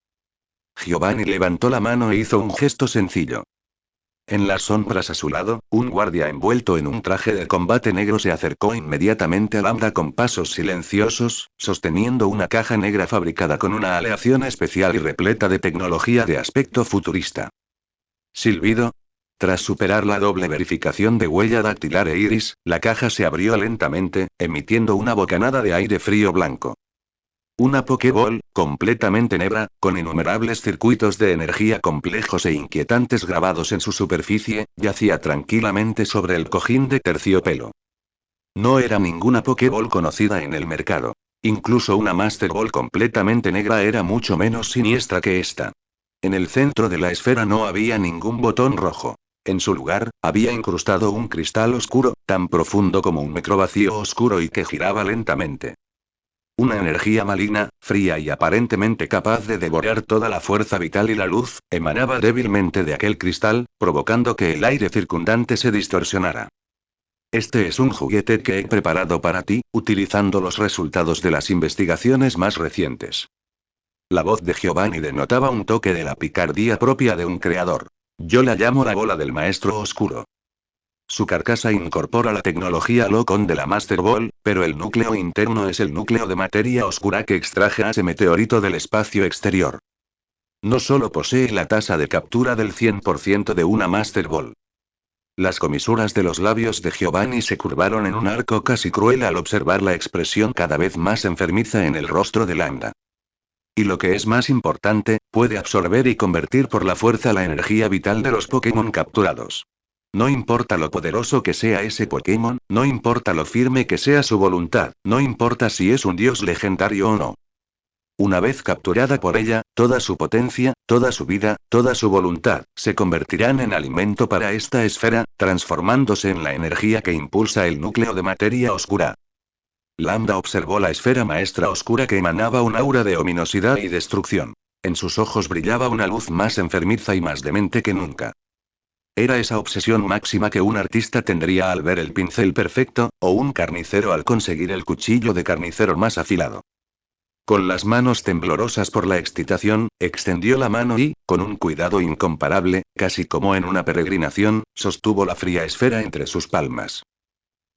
Giovanni levantó la mano e hizo un gesto sencillo. En las sombras a su lado, un guardia envuelto en un traje de combate negro se acercó inmediatamente a Lambda con pasos silenciosos, sosteniendo una caja negra fabricada con una aleación especial y repleta de tecnología de aspecto futurista. Silbido. Tras superar la doble verificación de huella dactilar e iris, la caja se abrió lentamente, emitiendo una bocanada de aire frío blanco. Una Pokéball, completamente negra, con innumerables circuitos de energía complejos e inquietantes grabados en su superficie, yacía tranquilamente sobre el cojín de terciopelo. No era ninguna Pokéball conocida en el mercado. Incluso una Master Ball completamente negra era mucho menos siniestra que esta. En el centro de la esfera no había ningún botón rojo. En su lugar, había incrustado un cristal oscuro, tan profundo como un microvacío oscuro y que giraba lentamente. Una energía maligna, fría y aparentemente capaz de devorar toda la fuerza vital y la luz, emanaba débilmente de aquel cristal, provocando que el aire circundante se distorsionara. Este es un juguete que he preparado para ti, utilizando los resultados de las investigaciones más recientes. La voz de Giovanni denotaba un toque de la picardía propia de un creador. Yo la llamo la bola del maestro oscuro. Su carcasa incorpora la tecnología Locon de la Master Ball, pero el núcleo interno es el núcleo de materia oscura que extraje a ese meteorito del espacio exterior. No solo posee la tasa de captura del 100% de una Master Ball. Las comisuras de los labios de Giovanni se curvaron en un arco casi cruel al observar la expresión cada vez más enfermiza en el rostro de Lambda. Y lo que es más importante, puede absorber y convertir por la fuerza la energía vital de los Pokémon capturados. No importa lo poderoso que sea ese Pokémon, no importa lo firme que sea su voluntad, no importa si es un dios legendario o no. Una vez capturada por ella, toda su potencia, toda su vida, toda su voluntad, se convertirán en alimento para esta esfera, transformándose en la energía que impulsa el núcleo de materia oscura. Lambda observó la esfera maestra oscura que emanaba un aura de ominosidad y destrucción. En sus ojos brillaba una luz más enfermiza y más demente que nunca. Era esa obsesión máxima que un artista tendría al ver el pincel perfecto, o un carnicero al conseguir el cuchillo de carnicero más afilado. Con las manos temblorosas por la excitación, extendió la mano y, con un cuidado incomparable, casi como en una peregrinación, sostuvo la fría esfera entre sus palmas.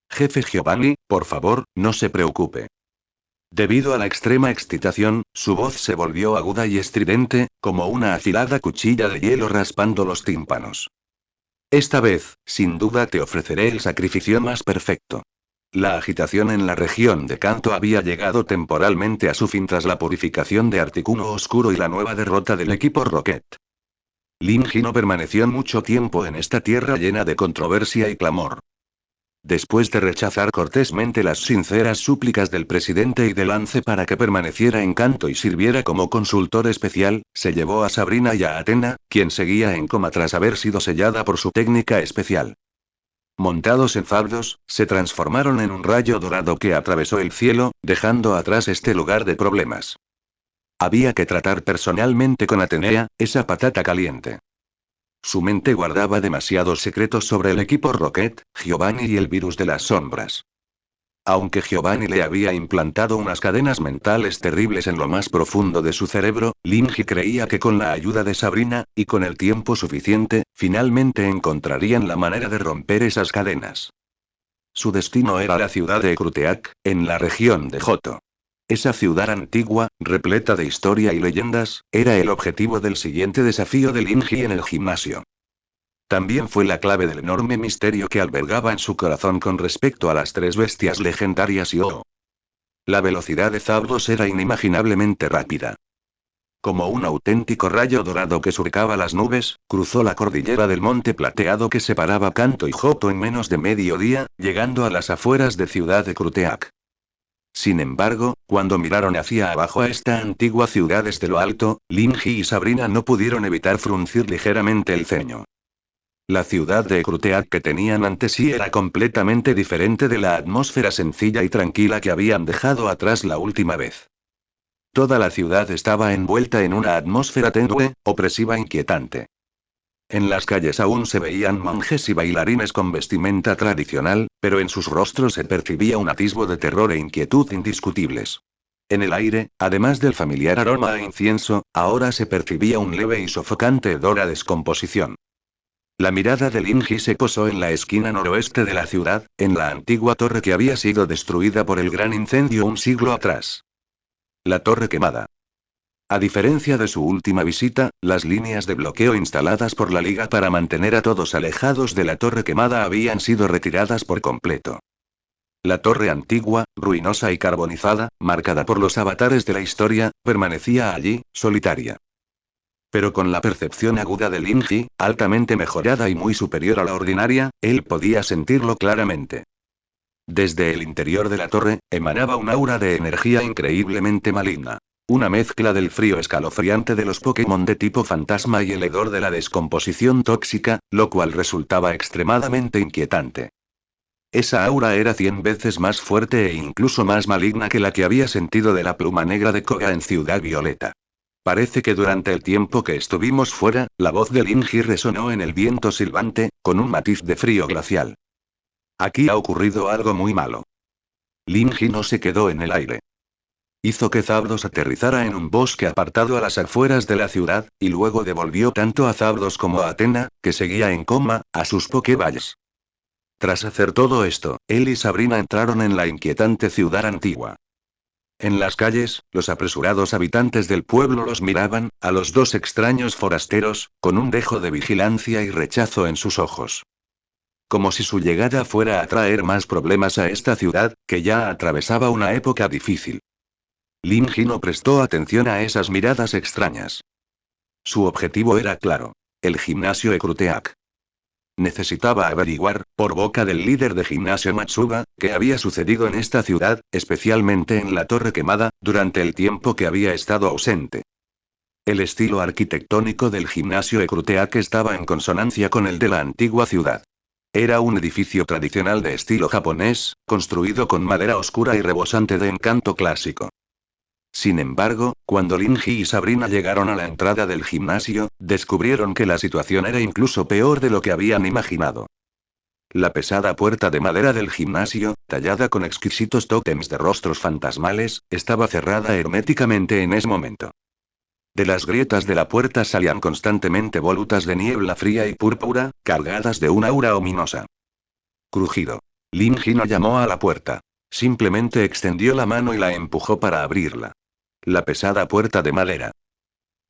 Jefe Giovanni, por favor, no se preocupe. Debido a la extrema excitación, su voz se volvió aguda y estridente, como una afilada cuchilla de hielo raspando los tímpanos. Esta vez, sin duda te ofreceré el sacrificio más perfecto. La agitación en la región de Kanto había llegado temporalmente a su fin tras la purificación de Articuno Oscuro y la nueva derrota del equipo Rocket. Lin Ji no permaneció mucho tiempo en esta tierra llena de controversia y clamor. Después de rechazar cortésmente las sinceras súplicas del presidente y de Lance para que permaneciera en Kanto y sirviera como consultor especial, se llevó a Sabrina y a Athena, quien seguía en coma tras haber sido sellada por su técnica especial. Montados en fardos, se transformaron en un rayo dorado que atravesó el cielo, dejando atrás este lugar de problemas. Había que tratar personalmente con Atenea, esa patata caliente. Su mente guardaba demasiados secretos sobre el equipo Rocket, Giovanni y el virus de las sombras. Aunque Giovanni le había implantado unas cadenas mentales terribles en lo más profundo de su cerebro, Lin Ji creía que con la ayuda de Sabrina, y con el tiempo suficiente, finalmente encontrarían la manera de romper esas cadenas. Su destino era la ciudad de Kruteak, en la región de Johto. Esa ciudad antigua, repleta de historia y leyendas, era el objetivo del siguiente desafío de Lin Ji en el gimnasio. También fue la clave del enorme misterio que albergaba en su corazón con respecto a las tres bestias legendarias y La velocidad de Zapdos era inimaginablemente rápida. Como un auténtico rayo dorado que surcaba las nubes, cruzó la cordillera del monte plateado que separaba Kanto y Johto en menos de medio día, llegando a las afueras de ciudad de Kruteak. Sin embargo, cuando miraron hacia abajo a esta antigua ciudad desde lo alto, Lin Ji y Sabrina no pudieron evitar fruncir ligeramente el ceño. La ciudad de Kruteak que tenían ante sí era completamente diferente de la atmósfera sencilla y tranquila que habían dejado atrás la última vez. Toda la ciudad estaba envuelta en una atmósfera tenue, opresiva e inquietante. En las calles aún se veían monjes y bailarines con vestimenta tradicional, pero en sus rostros se percibía un atisbo de terror e inquietud indiscutibles. En el aire, además del familiar aroma a incienso, ahora se percibía un leve y sofocante hedor a descomposición. La mirada de Lin Ji se posó en la esquina noroeste de la ciudad, en la antigua torre que había sido destruida por el gran incendio un siglo atrás. La torre quemada. A diferencia de su última visita, las líneas de bloqueo instaladas por la Liga para mantener a todos alejados de la torre quemada habían sido retiradas por completo. La torre antigua, ruinosa y carbonizada, marcada por los avatares de la historia, permanecía allí, solitaria. Pero con la percepción aguda de Lin Ji, altamente mejorada y muy superior a la ordinaria, él podía sentirlo claramente. Desde el interior de la torre, emanaba un aura de energía increíblemente maligna. Una mezcla del frío escalofriante de los Pokémon de tipo fantasma y el hedor de la descomposición tóxica, lo cual resultaba extremadamente inquietante. Esa aura era 100 veces más fuerte e incluso más maligna que la que había sentido de la pluma negra de Koga en Ciudad Violeta. Parece que durante el tiempo que estuvimos fuera, la voz de Lin Ji resonó en el viento silbante, con un matiz de frío glacial. Aquí ha ocurrido algo muy malo. Lin Ji no se quedó en el aire. Hizo que Zapdos aterrizara en un bosque apartado a las afueras de la ciudad, y luego devolvió tanto a Zapdos como a Athena, que seguía en coma, a sus Pokéballs. Tras hacer todo esto, él y Sabrina entraron en la inquietante ciudad antigua. En las calles, los apresurados habitantes del pueblo los miraban, a los dos extraños forasteros, con un dejo de vigilancia y rechazo en sus ojos. Como si su llegada fuera a traer más problemas a esta ciudad, que ya atravesaba una época difícil. Lin Ji no prestó atención a esas miradas extrañas. Su objetivo era claro: el gimnasio de Kruteak. Necesitaba averiguar, por boca del líder de gimnasio Matsuba, qué había sucedido en esta ciudad, especialmente en la torre quemada, durante el tiempo que había estado ausente. El estilo arquitectónico del gimnasio de Kruteak estaba en consonancia con el de la antigua ciudad. Era un edificio tradicional de estilo japonés, construido con madera oscura y rebosante de encanto clásico. Sin embargo, cuando Lin Ji y Sabrina llegaron a la entrada del gimnasio, descubrieron que la situación era incluso peor de lo que habían imaginado. La pesada puerta de madera del gimnasio, tallada con exquisitos tótems de rostros fantasmales, estaba cerrada herméticamente en ese momento. De las grietas de la puerta salían constantemente volutas de niebla fría y púrpura, cargadas de un aura ominosa. Crujido. Lin Ji no llamó a la puerta. Simplemente extendió la mano y la empujó para abrirla. La pesada puerta de madera.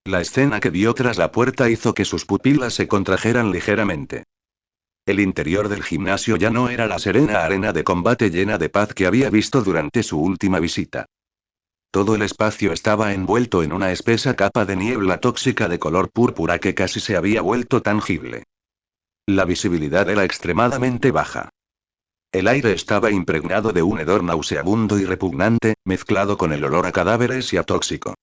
La escena que vio tras la puerta hizo que sus pupilas se contrajeran ligeramente. El interior del gimnasio ya no era la serena arena de combate llena de paz que había visto durante su última visita. Todo el espacio estaba envuelto en una espesa capa de niebla tóxica de color púrpura que casi se había vuelto tangible. La visibilidad era extremadamente baja. El aire estaba impregnado de un hedor nauseabundo y repugnante, mezclado con el olor a cadáveres y a tóxico.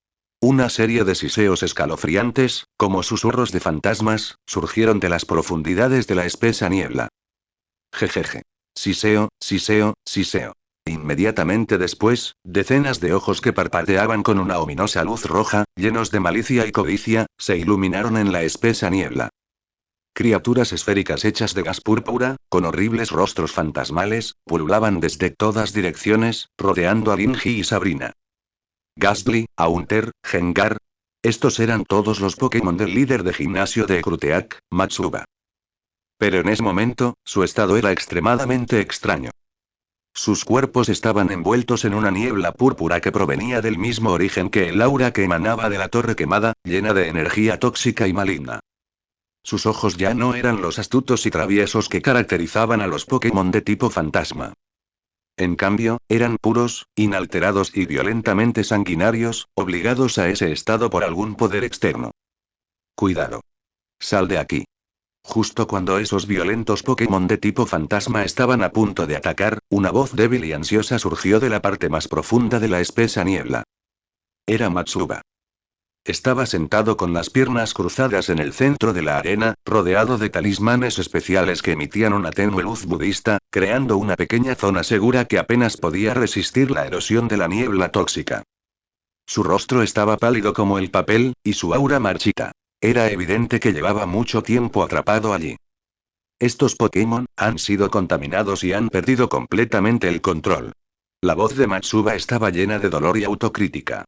Una serie de siseos escalofriantes, como susurros de fantasmas, surgieron de las profundidades de la espesa niebla. Jejeje. Siseo, siseo, siseo. Inmediatamente después, decenas de ojos que parpadeaban con una ominosa luz roja, llenos de malicia y codicia, se iluminaron en la espesa niebla. Criaturas esféricas hechas de gas púrpura, con horribles rostros fantasmales, pululaban desde todas direcciones, rodeando a Linji y Sabrina. Gastly, Haunter, Gengar. Estos eran todos los Pokémon del líder de gimnasio de Ekruteak, Matsuba. Pero en ese momento, su estado era extremadamente extraño. Sus cuerpos estaban envueltos en una niebla púrpura que provenía del mismo origen que el aura que emanaba de la torre quemada, llena de energía tóxica y maligna. Sus ojos ya no eran los astutos y traviesos que caracterizaban a los Pokémon de tipo fantasma. En cambio, eran puros, inalterados y violentamente sanguinarios, obligados a ese estado por algún poder externo. Cuidado. Sal de aquí. Justo cuando esos violentos Pokémon de tipo fantasma estaban a punto de atacar, una voz débil y ansiosa surgió de la parte más profunda de la espesa niebla. Era Matsuba. Estaba sentado con las piernas cruzadas en el centro de la arena, rodeado de talismanes especiales que emitían una tenue luz budista, creando una pequeña zona segura que apenas podía resistir la erosión de la niebla tóxica. Su rostro estaba pálido como el papel, y su aura marchita. Era evidente que llevaba mucho tiempo atrapado allí. Estos Pokémon han sido contaminados y han perdido completamente el control. La voz de Matsuba estaba llena de dolor y autocrítica.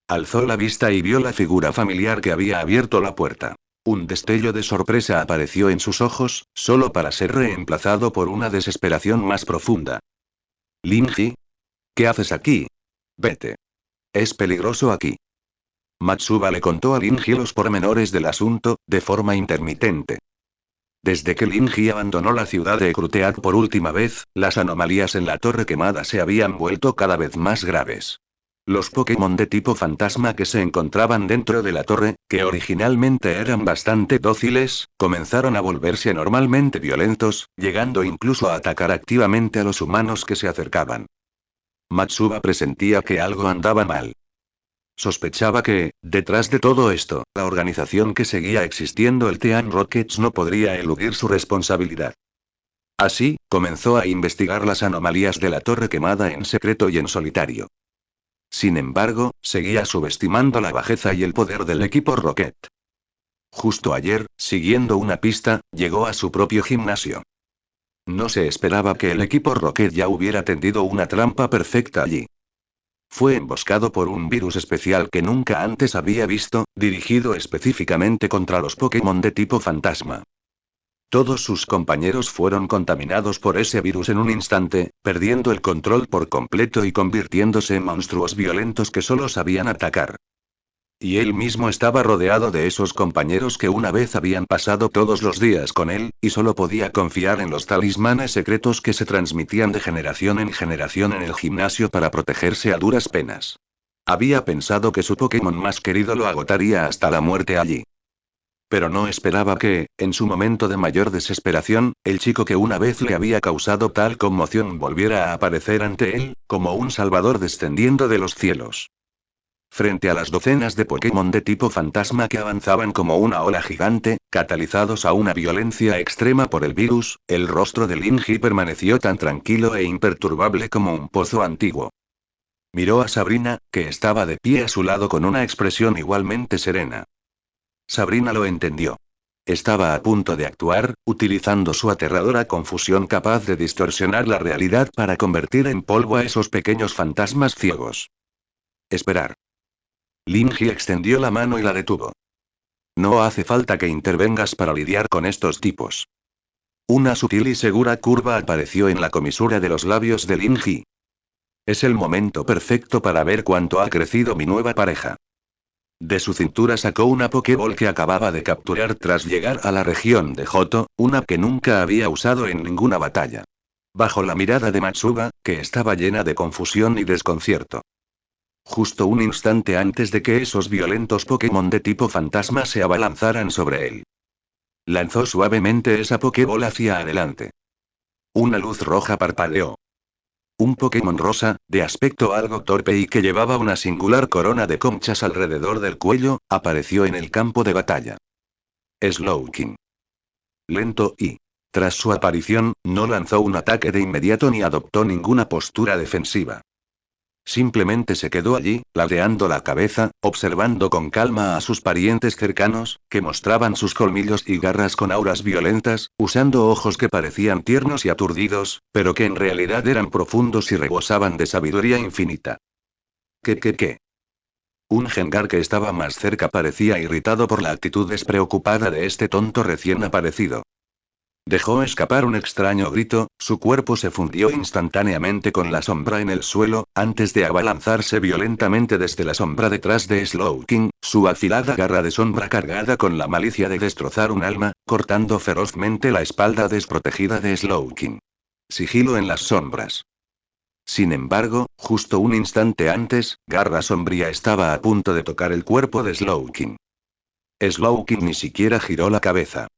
Alzó la vista y vio la figura familiar que había abierto la puerta. Un destello de sorpresa apareció en sus ojos, solo para ser reemplazado por una desesperación más profunda. Linji, ¿qué haces aquí? Vete. Es peligroso aquí. Matsuba le contó a Linji los pormenores del asunto, de forma intermitente. Desde que Linji abandonó la ciudad de Ekruteak por última vez, las anomalías en la torre quemada se habían vuelto cada vez más graves. Los Pokémon de tipo fantasma que se encontraban dentro de la torre, que originalmente eran bastante dóciles, comenzaron a volverse anormalmente violentos, llegando incluso a atacar activamente a los humanos que se acercaban. Matsuba presentía que algo andaba mal. Sospechaba que, detrás de todo esto, la organización que seguía existiendo, el Team Rockets, no podría eludir su responsabilidad. Así, comenzó a investigar las anomalías de la torre quemada en secreto y en solitario. Sin embargo, seguía subestimando la bajeza y el poder del equipo Rocket. Justo ayer, siguiendo una pista, llegó a su propio gimnasio. No se esperaba que el equipo Rocket ya hubiera tendido una trampa perfecta allí. Fue emboscado por un virus especial que nunca antes había visto, dirigido específicamente contra los Pokémon de tipo fantasma. Todos sus compañeros fueron contaminados por ese virus en un instante, perdiendo el control por completo y convirtiéndose en monstruos violentos que solo sabían atacar. Y él mismo estaba rodeado de esos compañeros que una vez habían pasado todos los días con él, y solo podía confiar en los talismanes secretos que se transmitían de generación en generación en el gimnasio para protegerse a duras penas. Había pensado que su Pokémon más querido lo agotaría hasta la muerte allí. Pero no esperaba que, en su momento de mayor desesperación, el chico que una vez le había causado tal conmoción volviera a aparecer ante él, como un salvador descendiendo de los cielos. Frente a las docenas de Pokémon de tipo fantasma que avanzaban como una ola gigante, catalizados a una violencia extrema por el virus, el rostro de Linji permaneció tan tranquilo e imperturbable como un pozo antiguo. Miró a Sabrina, que estaba de pie a su lado con una expresión igualmente serena. Sabrina lo entendió. Estaba a punto de actuar, utilizando su aterradora confusión capaz de distorsionar la realidad para convertir en polvo a esos pequeños fantasmas ciegos. Esperar. Lin Ji extendió la mano y la detuvo. No hace falta que intervengas para lidiar con estos tipos. Una sutil y segura curva apareció en la comisura de los labios de Lin Ji. Es el momento perfecto para ver cuánto ha crecido mi nueva pareja. De su cintura sacó una Pokéball que acababa de capturar tras llegar a la región de Johto, una que nunca había usado en ninguna batalla. Bajo la mirada de Matsuba, que estaba llena de confusión y desconcierto. Justo un instante antes de que esos violentos Pokémon de tipo fantasma se abalanzaran sobre él. Lanzó suavemente esa Pokéball hacia adelante. Una luz roja parpadeó. Un Pokémon rosa, de aspecto algo torpe y que llevaba una singular corona de conchas alrededor del cuello, apareció en el campo de batalla. Slowking. Lento y, tras su aparición, no lanzó un ataque de inmediato ni adoptó ninguna postura defensiva. Simplemente se quedó allí, ladeando la cabeza, observando con calma a sus parientes cercanos, que mostraban sus colmillos y garras con auras violentas, usando ojos que parecían tiernos y aturdidos, pero que en realidad eran profundos y rebosaban de sabiduría infinita. ¿Qué? Un Gengar que estaba más cerca parecía irritado por la actitud despreocupada de este tonto recién aparecido. Dejó escapar un extraño grito, su cuerpo se fundió instantáneamente con la sombra en el suelo, antes de abalanzarse violentamente desde la sombra detrás de Slowking, su afilada garra de sombra cargada con la malicia de destrozar un alma, cortando ferozmente la espalda desprotegida de Slowking. Sigilo en las sombras. Sin embargo, justo un instante antes, Garra Sombría estaba a punto de tocar el cuerpo de Slowking. Slowking ni siquiera giró la cabeza.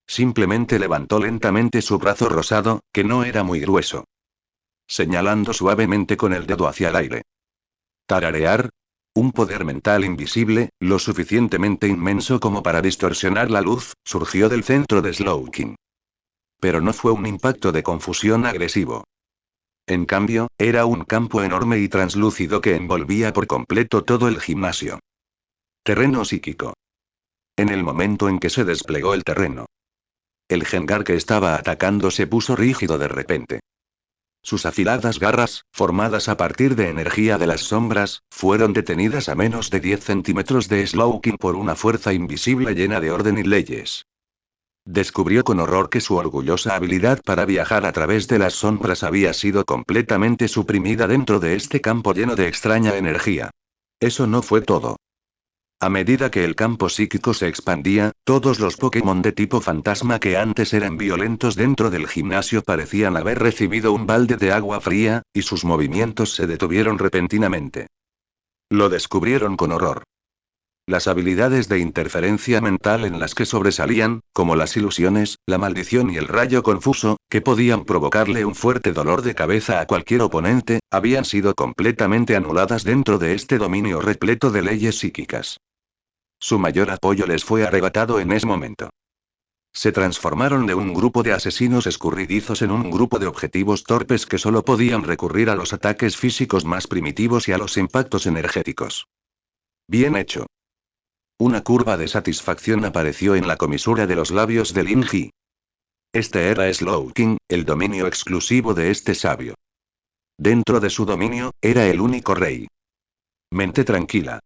Simplemente levantó lentamente su brazo rosado, que no era muy grueso. Señalando suavemente con el dedo hacia el aire. Tararear. Un poder mental invisible, lo suficientemente inmenso como para distorsionar la luz, surgió del centro de Slowking. Pero no fue un impacto de confusión agresivo. En cambio, era un campo enorme y translúcido que envolvía por completo todo el gimnasio. Terreno psíquico. En el momento en que se desplegó el terreno, el Gengar que estaba atacando se puso rígido de repente. Sus afiladas garras, formadas a partir de energía de las sombras, fueron detenidas a menos de 10 centímetros de Slowking por una fuerza invisible llena de orden y leyes. Descubrió con horror que su orgullosa habilidad para viajar a través de las sombras había sido completamente suprimida dentro de este campo lleno de extraña energía. Eso no fue todo. A medida que el campo psíquico se expandía, todos los Pokémon de tipo fantasma que antes eran violentos dentro del gimnasio parecían haber recibido un balde de agua fría, y sus movimientos se detuvieron repentinamente. Lo descubrieron con horror. Las habilidades de interferencia mental en las que sobresalían, como las ilusiones, la maldición y el rayo confuso, que podían provocarle un fuerte dolor de cabeza a cualquier oponente, habían sido completamente anuladas dentro de este dominio repleto de leyes psíquicas. Su mayor apoyo les fue arrebatado en ese momento. Se transformaron de un grupo de asesinos escurridizos en un grupo de objetivos torpes que solo podían recurrir a los ataques físicos más primitivos y a los impactos energéticos. Bien hecho. Una curva de satisfacción apareció en la comisura de los labios de Lin Ji. Este era Slowking, el dominio exclusivo de este sabio. Dentro de su dominio, era el único rey. Mente tranquila.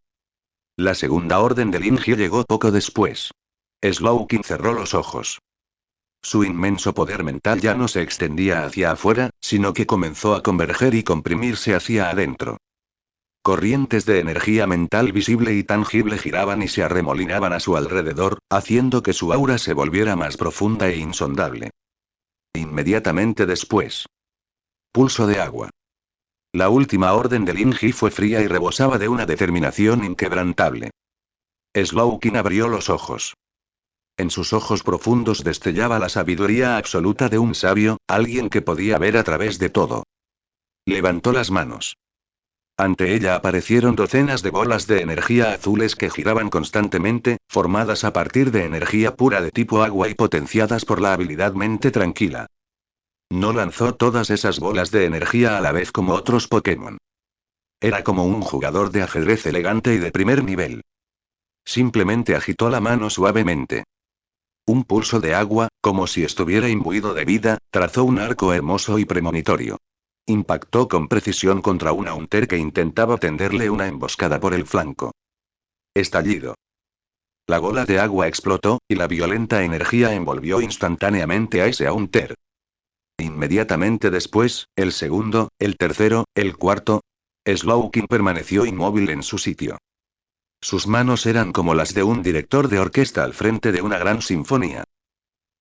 La segunda orden de Lin Ji llegó poco después. Slowking cerró los ojos. Su inmenso poder mental ya no se extendía hacia afuera, sino que comenzó a converger y comprimirse hacia adentro. Corrientes de energía mental visible y tangible giraban y se arremolinaban a su alrededor, haciendo que su aura se volviera más profunda e insondable. Inmediatamente después. Pulso de agua. La última orden de Lin Ji fue fría y rebosaba de una determinación inquebrantable. Slowking abrió los ojos. En sus ojos profundos destellaba la sabiduría absoluta de un sabio, alguien que podía ver a través de todo. Levantó las manos. Ante ella aparecieron docenas de bolas de energía azules que giraban constantemente, formadas a partir de energía pura de tipo agua y potenciadas por la habilidad mente tranquila. No lanzó todas esas bolas de energía a la vez como otros Pokémon. Era como un jugador de ajedrez elegante y de primer nivel. Simplemente agitó la mano suavemente. Un pulso de agua, como si estuviera imbuido de vida, trazó un arco hermoso y premonitorio. Impactó con precisión contra un Haunter que intentaba tenderle una emboscada por el flanco. Estallido. La bola de agua explotó, y la violenta energía envolvió instantáneamente a ese Haunter. Inmediatamente después, el segundo, el tercero, el cuarto. Slowking permaneció inmóvil en su sitio. Sus manos eran como las de un director de orquesta al frente de una gran sinfonía.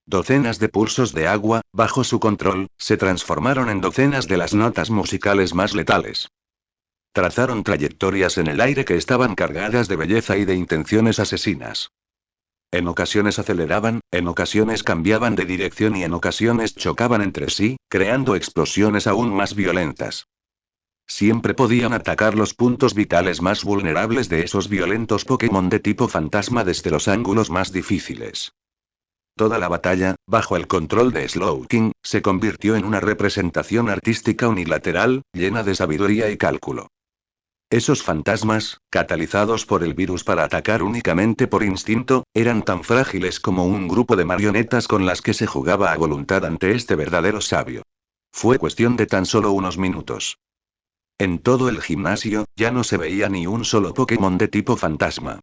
Docenas de pulsos de agua, bajo su control, se transformaron en docenas de las notas musicales más letales. Trazaron trayectorias en el aire que estaban cargadas de belleza y de intenciones asesinas. En ocasiones aceleraban, en ocasiones cambiaban de dirección y en ocasiones chocaban entre sí, creando explosiones aún más violentas. Siempre podían atacar los puntos vitales más vulnerables de esos violentos Pokémon de tipo fantasma desde los ángulos más difíciles. Toda la batalla, bajo el control de Slowking, se convirtió en una representación artística unilateral, llena de sabiduría y cálculo. Esos fantasmas, catalizados por el virus para atacar únicamente por instinto, eran tan frágiles como un grupo de marionetas con las que se jugaba a voluntad ante este verdadero sabio. Fue cuestión de tan solo unos minutos. En todo el gimnasio, ya no se veía ni un solo Pokémon de tipo fantasma.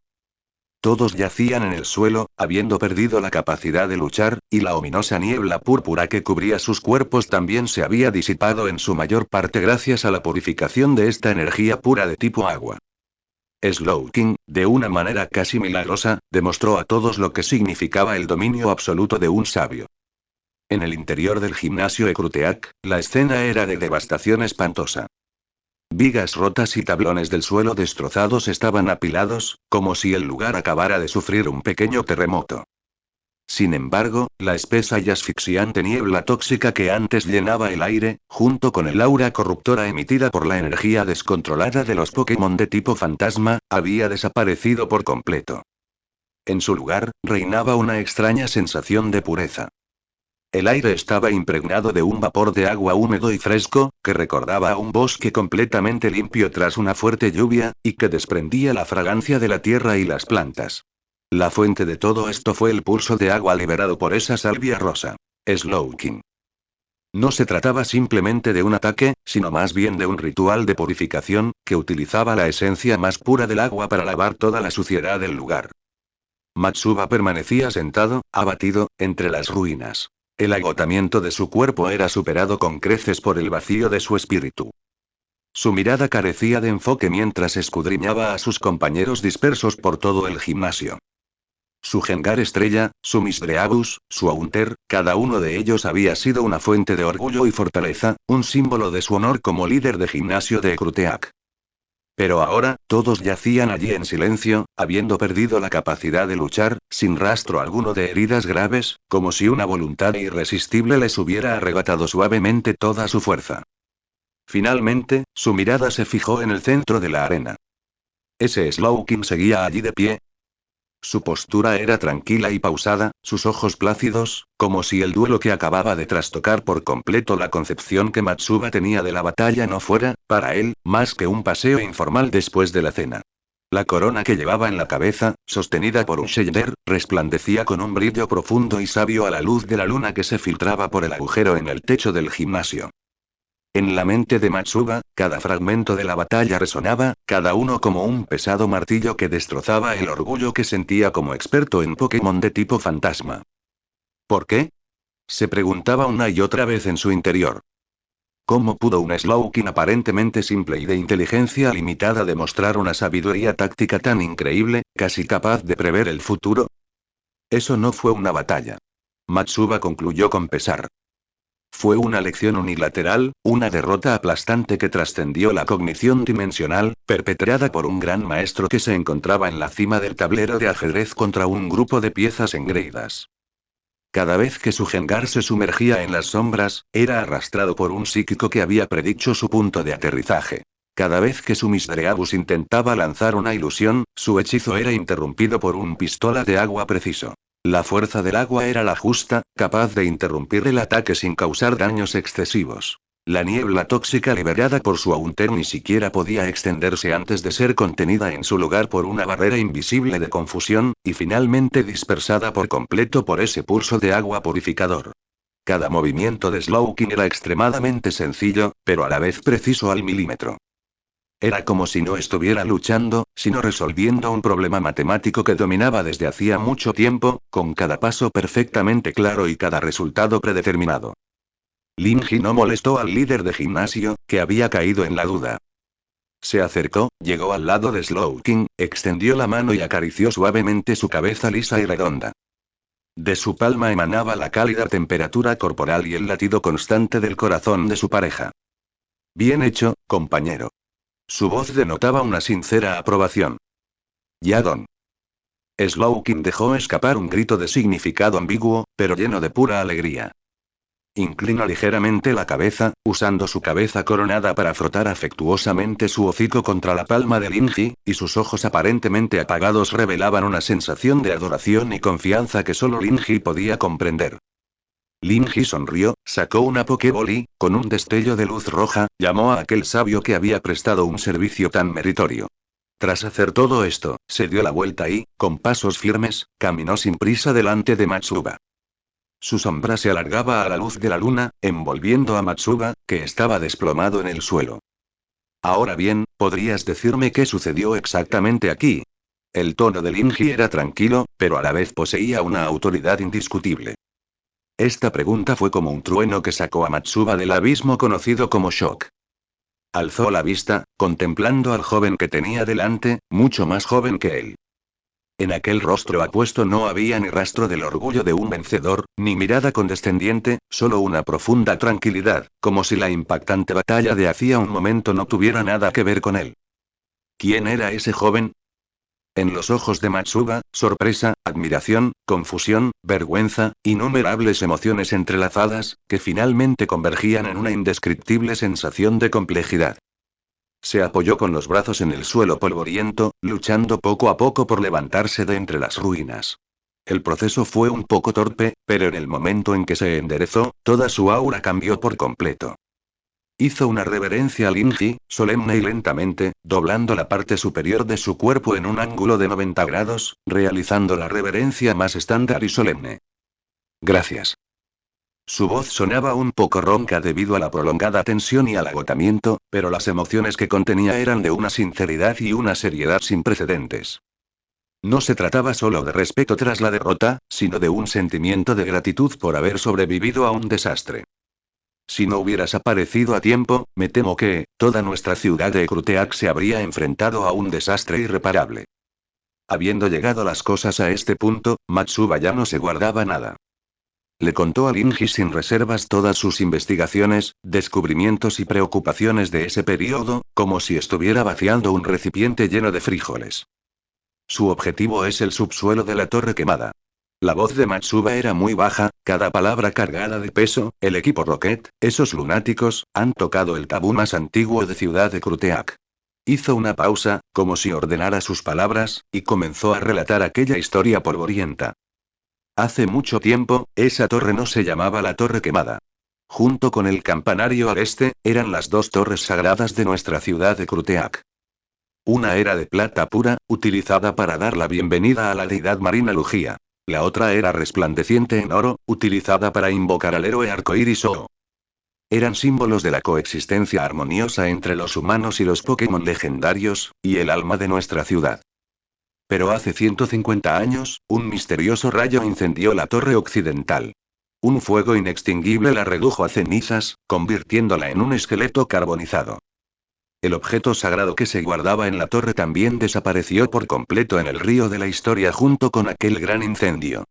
Todos yacían en el suelo, habiendo perdido la capacidad de luchar, y la ominosa niebla púrpura que cubría sus cuerpos también se había disipado en su mayor parte gracias a la purificación de esta energía pura de tipo agua. Slowking, de una manera casi milagrosa, demostró a todos lo que significaba el dominio absoluto de un sabio. En el interior del gimnasio Ecruteak, la escena era de devastación espantosa. Vigas rotas y tablones del suelo destrozados estaban apilados, como si el lugar acabara de sufrir un pequeño terremoto. Sin embargo, la espesa y asfixiante niebla tóxica que antes llenaba el aire, junto con el aura corruptora emitida por la energía descontrolada de los Pokémon de tipo fantasma, había desaparecido por completo. En su lugar, reinaba una extraña sensación de pureza. El aire estaba impregnado de un vapor de agua húmedo y fresco, que recordaba a un bosque completamente limpio tras una fuerte lluvia, y que desprendía la fragancia de la tierra y las plantas. La fuente de todo esto fue el pulso de agua liberado por esa salvia rosa. Slowking. No se trataba simplemente de un ataque, sino más bien de un ritual de purificación, que utilizaba la esencia más pura del agua para lavar toda la suciedad del lugar. Matsuba permanecía sentado, abatido, entre las ruinas. El agotamiento de su cuerpo era superado con creces por el vacío de su espíritu. Su mirada carecía de enfoque mientras escudriñaba a sus compañeros dispersos por todo el gimnasio. Su Gengar estrella, su Misdreavus, su Haunter, cada uno de ellos había sido una fuente de orgullo y fortaleza, un símbolo de su honor como líder de gimnasio de Ecruteak. Pero ahora, todos yacían allí en silencio, habiendo perdido la capacidad de luchar, sin rastro alguno de heridas graves, como si una voluntad irresistible les hubiera arrebatado suavemente toda su fuerza. Finalmente, su mirada se fijó en el centro de la arena. Ese Slowking seguía allí de pie. Su postura era tranquila y pausada, sus ojos plácidos, como si el duelo que acababa de trastocar por completo la concepción que Matsuba tenía de la batalla no fuera, para él, más que un paseo informal después de la cena. La corona que llevaba en la cabeza, sostenida por un shader, resplandecía con un brillo profundo y sabio a la luz de la luna que se filtraba por el agujero en el techo del gimnasio. En la mente de Matsuba, cada fragmento de la batalla resonaba, cada uno como un pesado martillo que destrozaba el orgullo que sentía como experto en Pokémon de tipo fantasma. ¿Por qué? Se preguntaba una y otra vez en su interior. ¿Cómo pudo un Slowking aparentemente simple y de inteligencia limitada demostrar una sabiduría táctica tan increíble, casi capaz de prever el futuro? Eso no fue una batalla. Matsuba concluyó con pesar. Fue una lección unilateral, una derrota aplastante que trascendió la cognición dimensional, perpetrada por un gran maestro que se encontraba en la cima del tablero de ajedrez contra un grupo de piezas engreídas. Cada vez que su Gengar se sumergía en las sombras, era arrastrado por un psíquico que había predicho su punto de aterrizaje. Cada vez que su Misdreavus intentaba lanzar una ilusión, su hechizo era interrumpido por un pistola de agua preciso. La fuerza del agua era la justa, capaz de interrumpir el ataque sin causar daños excesivos. La niebla tóxica liberada por su Haunter ni siquiera podía extenderse antes de ser contenida en su lugar por una barrera invisible de confusión, y finalmente dispersada por completo por ese pulso de agua purificador. Cada movimiento de Slowking era extremadamente sencillo, pero a la vez preciso al milímetro. Era como si no estuviera luchando, sino resolviendo un problema matemático que dominaba desde hacía mucho tiempo, con cada paso perfectamente claro y cada resultado predeterminado. Lin Ji no molestó al líder de gimnasio, que había caído en la duda. Se acercó, llegó al lado de Slowking, extendió la mano y acarició suavemente su cabeza lisa y redonda. De su palma emanaba la cálida temperatura corporal y el latido constante del corazón de su pareja. Bien hecho, compañero. Su voz denotaba una sincera aprobación. Yadon. Slowking dejó escapar un grito de significado ambiguo, pero lleno de pura alegría. Inclinó ligeramente la cabeza, usando su cabeza coronada para frotar afectuosamente su hocico contra la palma de Lin Ji, y sus ojos aparentemente apagados revelaban una sensación de adoración y confianza que solo Lin Ji podía comprender. Lin Ji sonrió, sacó una Pokéball y, con un destello de luz roja, llamó a aquel sabio que había prestado un servicio tan meritorio. Tras hacer todo esto, se dio la vuelta y, con pasos firmes, caminó sin prisa delante de Matsuba. Su sombra se alargaba a la luz de la luna, envolviendo a Matsuba, que estaba desplomado en el suelo. Ahora bien, ¿podrías decirme qué sucedió exactamente aquí? El tono de Lin Ji era tranquilo, pero a la vez poseía una autoridad indiscutible. Esta pregunta fue como un trueno que sacó a Matsuba del abismo conocido como shock. Alzó la vista, contemplando al joven que tenía delante, mucho más joven que él. En aquel rostro apuesto no había ni rastro del orgullo de un vencedor, ni mirada condescendiente, solo una profunda tranquilidad, como si la impactante batalla de hacía un momento no tuviera nada que ver con él. ¿Quién era ese joven? En los ojos de Matsuba, sorpresa, admiración, confusión, vergüenza, innumerables emociones entrelazadas, que finalmente convergían en una indescriptible sensación de complejidad. Se apoyó con los brazos en el suelo polvoriento, luchando poco a poco por levantarse de entre las ruinas. El proceso fue un poco torpe, pero en el momento en que se enderezó, toda su aura cambió por completo. Hizo una reverencia a Lin Ji, solemne y lentamente, doblando la parte superior de su cuerpo en un ángulo de 90 grados, realizando la reverencia más estándar y solemne. Gracias. Su voz sonaba un poco ronca debido a la prolongada tensión y al agotamiento, pero las emociones que contenía eran de una sinceridad y una seriedad sin precedentes. No se trataba solo de respeto tras la derrota, sino de un sentimiento de gratitud por haber sobrevivido a un desastre. Si no hubieras aparecido a tiempo, me temo que, toda nuestra ciudad de Ekruteak se habría enfrentado a un desastre irreparable. Habiendo llegado las cosas a este punto, Matsuba ya no se guardaba nada. Le contó a Lin Ji sin reservas todas sus investigaciones, descubrimientos y preocupaciones de ese periodo, como si estuviera vaciando un recipiente lleno de frijoles. Su objetivo es el subsuelo de la Torre Quemada. La voz de Matsuba era muy baja, cada palabra cargada de peso. El equipo Rocket, esos lunáticos, han tocado el tabú más antiguo de Ciudad de Ekruteak. Hizo una pausa, como si ordenara sus palabras, y comenzó a relatar aquella historia polvorienta. Hace mucho tiempo, esa torre no se llamaba la Torre Quemada. Junto con el campanario al este, eran las dos torres sagradas de nuestra ciudad de Ekruteak. Una era de plata pura, utilizada para dar la bienvenida a la deidad marina Lugia. La otra era resplandeciente en oro, utilizada para invocar al héroe arcoíris O. Eran símbolos de la coexistencia armoniosa entre los humanos y los Pokémon legendarios, y el alma de nuestra ciudad. Pero hace 150 años, un misterioso rayo incendió la torre occidental. Un fuego inextinguible la redujo a cenizas, convirtiéndola en un esqueleto carbonizado. El objeto sagrado que se guardaba en la torre también desapareció por completo en el río de la historia junto con aquel gran incendio.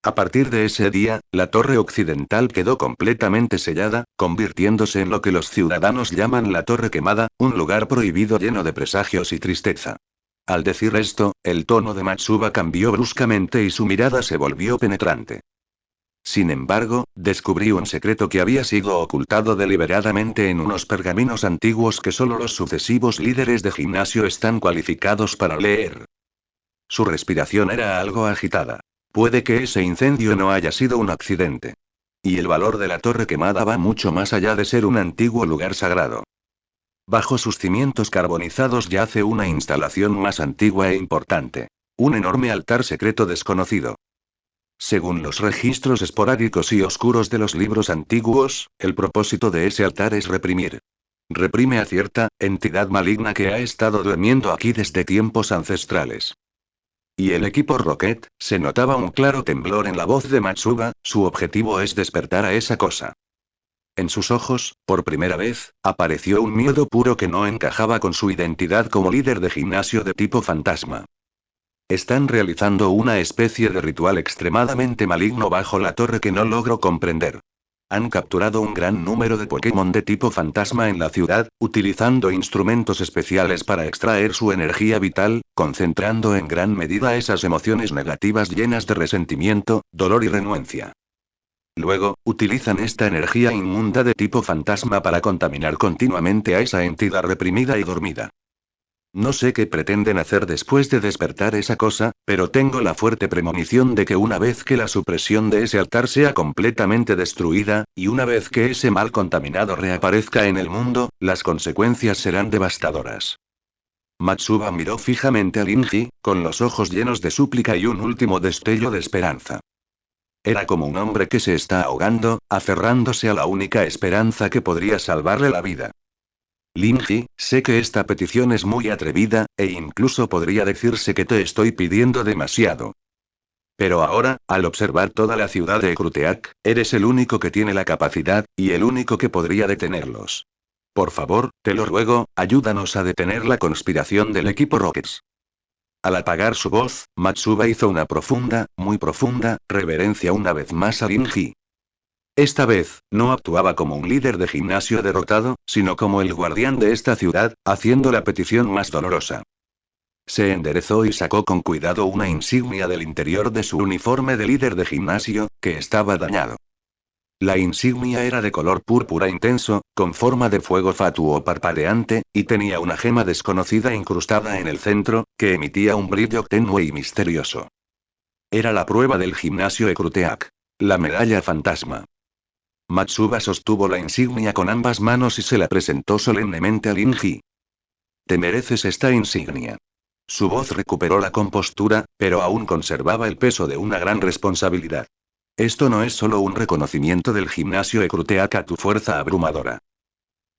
A partir de ese día, la torre occidental quedó completamente sellada, convirtiéndose en lo que los ciudadanos llaman la Torre Quemada, un lugar prohibido lleno de presagios y tristeza. Al decir esto, el tono de Matsuba cambió bruscamente y su mirada se volvió penetrante. Sin embargo, descubrí un secreto que había sido ocultado deliberadamente en unos pergaminos antiguos que solo los sucesivos líderes de gimnasio están cualificados para leer. Su respiración era algo agitada. Puede que ese incendio no haya sido un accidente. Y el valor de la torre quemada va mucho más allá de ser un antiguo lugar sagrado. Bajo sus cimientos carbonizados yace una instalación más antigua e importante. Un enorme altar secreto desconocido. Según los registros esporádicos y oscuros de los libros antiguos, el propósito de ese altar es reprimir. Reprime a cierta entidad maligna que ha estado durmiendo aquí desde tiempos ancestrales. Y el equipo Rocket, se notaba un claro temblor en la voz de Matsuba, su objetivo es despertar a esa cosa. En sus ojos, por primera vez, apareció un miedo puro que no encajaba con su identidad como líder de gimnasio de tipo fantasma. Están realizando una especie de ritual extremadamente maligno bajo la torre que no logro comprender. Han capturado un gran número de Pokémon de tipo fantasma en la ciudad, utilizando instrumentos especiales para extraer su energía vital, concentrando en gran medida esas emociones negativas llenas de resentimiento, dolor y renuencia. Luego, utilizan esta energía inmunda de tipo fantasma para contaminar continuamente a esa entidad reprimida y dormida. No sé qué pretenden hacer después de despertar esa cosa, pero tengo la fuerte premonición de que una vez que la supresión de ese altar sea completamente destruida, y una vez que ese mal contaminado reaparezca en el mundo, las consecuencias serán devastadoras. Matsuba miró fijamente a Linji, con los ojos llenos de súplica y un último destello de esperanza. Era como un hombre que se está ahogando, aferrándose a la única esperanza que podría salvarle la vida. Linji, sé que esta petición es muy atrevida, e incluso podría decirse que te estoy pidiendo demasiado. Pero ahora, al observar toda la ciudad de Kruteak, eres el único que tiene la capacidad, y el único que podría detenerlos. Por favor, te lo ruego, ayúdanos a detener la conspiración del equipo Rockets. Al apagar su voz, Matsuba hizo una profunda, muy profunda, reverencia una vez más a Linji. Esta vez, no actuaba como un líder de gimnasio derrotado, sino como el guardián de esta ciudad, haciendo la petición más dolorosa. Se enderezó y sacó con cuidado una insignia del interior de su uniforme de líder de gimnasio, que estaba dañado. La insignia era de color púrpura intenso, con forma de fuego fatuo parpadeante, y tenía una gema desconocida incrustada en el centro, que emitía un brillo tenue y misterioso. Era la prueba del gimnasio Ekruteak. La medalla fantasma. Matsuba sostuvo la insignia con ambas manos y se la presentó solemnemente a Linji. Te mereces esta insignia. Su voz recuperó la compostura, pero aún conservaba el peso de una gran responsabilidad. Esto no es solo un reconocimiento del gimnasio Ekruteak a tu fuerza abrumadora.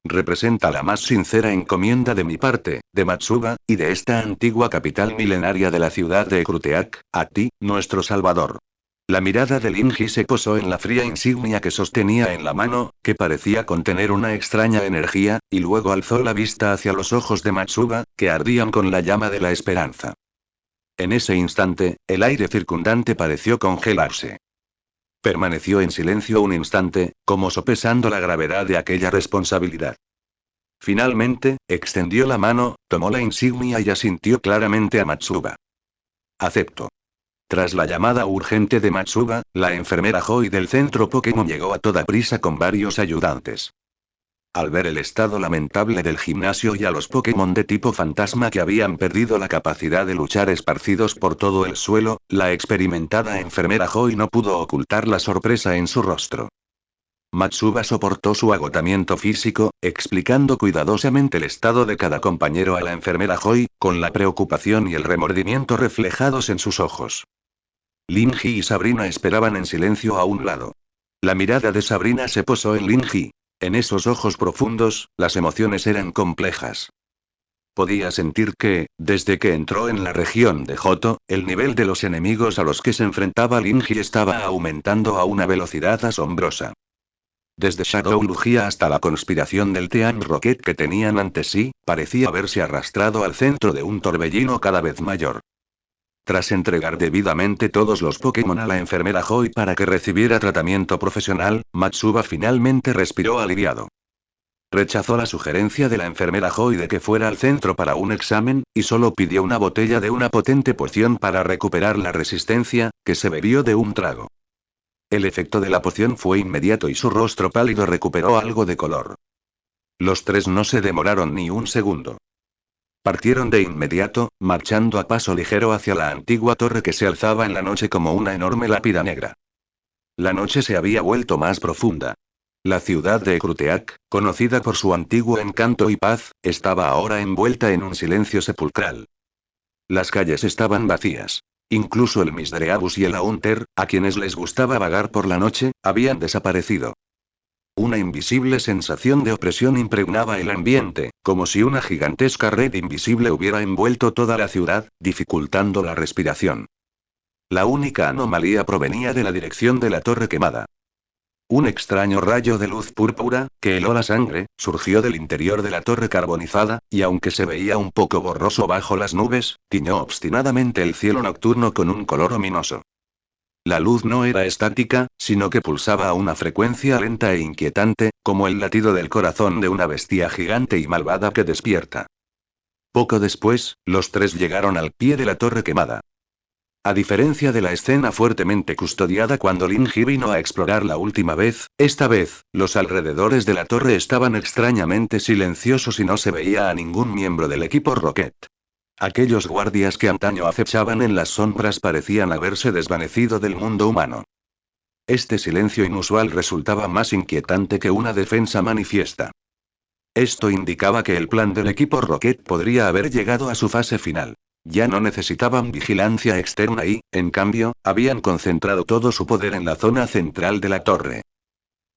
Representa la más sincera encomienda de mi parte, de Matsuba, y de esta antigua capital milenaria de la ciudad de Ekruteak, a ti, nuestro salvador. La mirada de Linji se posó en la fría insignia que sostenía en la mano, que parecía contener una extraña energía, y luego alzó la vista hacia los ojos de Matsuba, que ardían con la llama de la esperanza. En ese instante, el aire circundante pareció congelarse. Permaneció en silencio un instante, como sopesando la gravedad de aquella responsabilidad. Finalmente, extendió la mano, tomó la insignia y asintió claramente a Matsuba. Acepto. Tras la llamada urgente de Matsuba, la enfermera Joy del centro Pokémon llegó a toda prisa con varios ayudantes. Al ver el estado lamentable del gimnasio y a los Pokémon de tipo fantasma que habían perdido la capacidad de luchar esparcidos por todo el suelo, la experimentada enfermera Joy no pudo ocultar la sorpresa en su rostro. Matsuba soportó su agotamiento físico, explicando cuidadosamente el estado de cada compañero a la enfermera Joy, con la preocupación y el remordimiento reflejados en sus ojos. Linji y Sabrina esperaban en silencio a un lado. La mirada de Sabrina se posó en Linji. En esos ojos profundos, las emociones eran complejas. Podía sentir que, desde que entró en la región de Johto, el nivel de los enemigos a los que se enfrentaba Linji estaba aumentando a una velocidad asombrosa. Desde Shadow Lugia hasta la conspiración del Team Rocket que tenían ante sí, parecía haberse arrastrado al centro de un torbellino cada vez mayor. Tras entregar debidamente todos los Pokémon a la enfermera Joy para que recibiera tratamiento profesional, Matsuba finalmente respiró aliviado. Rechazó la sugerencia de la enfermera Joy de que fuera al centro para un examen, y solo pidió una botella de una potente poción para recuperar la resistencia, que se bebió de un trago. El efecto de la poción fue inmediato y su rostro pálido recuperó algo de color. Los tres no se demoraron ni un segundo. Partieron de inmediato, marchando a paso ligero hacia la antigua torre que se alzaba en la noche como una enorme lápida negra. La noche se había vuelto más profunda. La ciudad de Ekruteak, conocida por su antiguo encanto y paz, estaba ahora envuelta en un silencio sepulcral. Las calles estaban vacías. Incluso el Misdreavus y el Aunter, a quienes les gustaba vagar por la noche, habían desaparecido. Una invisible sensación de opresión impregnaba el ambiente, como si una gigantesca red invisible hubiera envuelto toda la ciudad, dificultando la respiración. La única anomalía provenía de la dirección de la torre quemada. Un extraño rayo de luz púrpura, que heló la sangre, surgió del interior de la torre carbonizada, y aunque se veía un poco borroso bajo las nubes, tiñó obstinadamente el cielo nocturno con un color ominoso. La luz no era estática, sino que pulsaba a una frecuencia lenta e inquietante, como el latido del corazón de una bestia gigante y malvada que despierta. Poco después, los tres llegaron al pie de la torre quemada. A diferencia de la escena fuertemente custodiada cuando Lin-Ji vino a explorar la última vez, esta vez, los alrededores de la torre estaban extrañamente silenciosos y no se veía a ningún miembro del equipo Rocket. Aquellos guardias que antaño acechaban en las sombras parecían haberse desvanecido del mundo humano. Este silencio inusual resultaba más inquietante que una defensa manifiesta. Esto indicaba que el plan del equipo Rocket podría haber llegado a su fase final. Ya no necesitaban vigilancia externa y, en cambio, habían concentrado todo su poder en la zona central de la torre.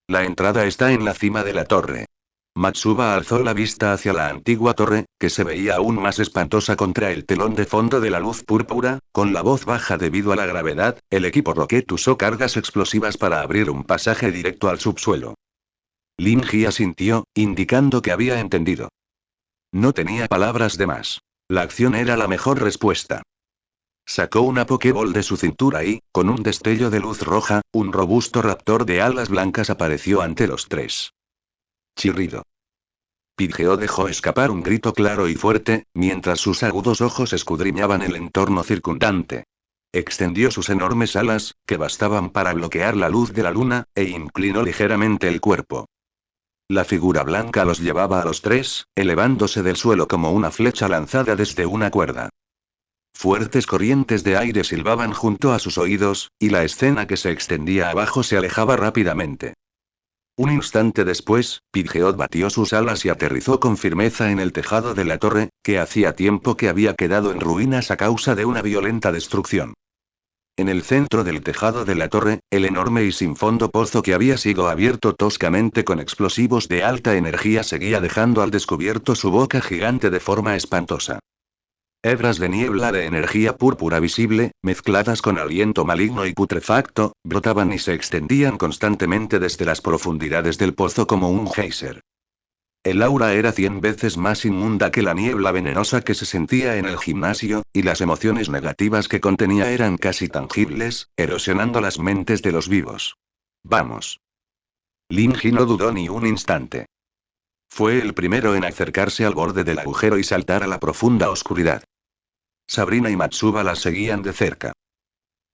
La entrada está en la cima de la torre. Matsuba alzó la vista hacia la antigua torre, que se veía aún más espantosa contra el telón de fondo de la luz púrpura, con la voz baja debido a la gravedad. El equipo Rocket usó cargas explosivas para abrir un pasaje directo al subsuelo. Lin-Ji asintió, indicando que había entendido. No tenía palabras de más. La acción era la mejor respuesta. Sacó una Pokéball de su cintura y, con un destello de luz roja, un robusto raptor de alas blancas apareció ante los tres. Chirrido. Pidgeo dejó escapar un grito claro y fuerte, mientras sus agudos ojos escudriñaban el entorno circundante. Extendió sus enormes alas, que bastaban para bloquear la luz de la luna, e inclinó ligeramente el cuerpo. La figura blanca los llevaba a los tres, elevándose del suelo como una flecha lanzada desde una cuerda. Fuertes corrientes de aire silbaban junto a sus oídos, y la escena que se extendía abajo se alejaba rápidamente. Un instante después, Pidgeot batió sus alas y aterrizó con firmeza en el tejado de la torre, que hacía tiempo que había quedado en ruinas a causa de una violenta destrucción. En el centro del tejado de la torre, el enorme y sin fondo pozo que había sido abierto toscamente con explosivos de alta energía seguía dejando al descubierto su boca gigante de forma espantosa. Hebras de niebla de energía púrpura visible, mezcladas con aliento maligno y putrefacto, brotaban y se extendían constantemente desde las profundidades del pozo como un geyser. El aura era 100 veces más inmunda que la niebla venenosa que se sentía en el gimnasio, y las emociones negativas que contenía eran casi tangibles, erosionando las mentes de los vivos. Vamos. Lin-Ji no dudó ni un instante. Fue el primero en acercarse al borde del agujero y saltar a la profunda oscuridad. Sabrina y Matsuba las seguían de cerca.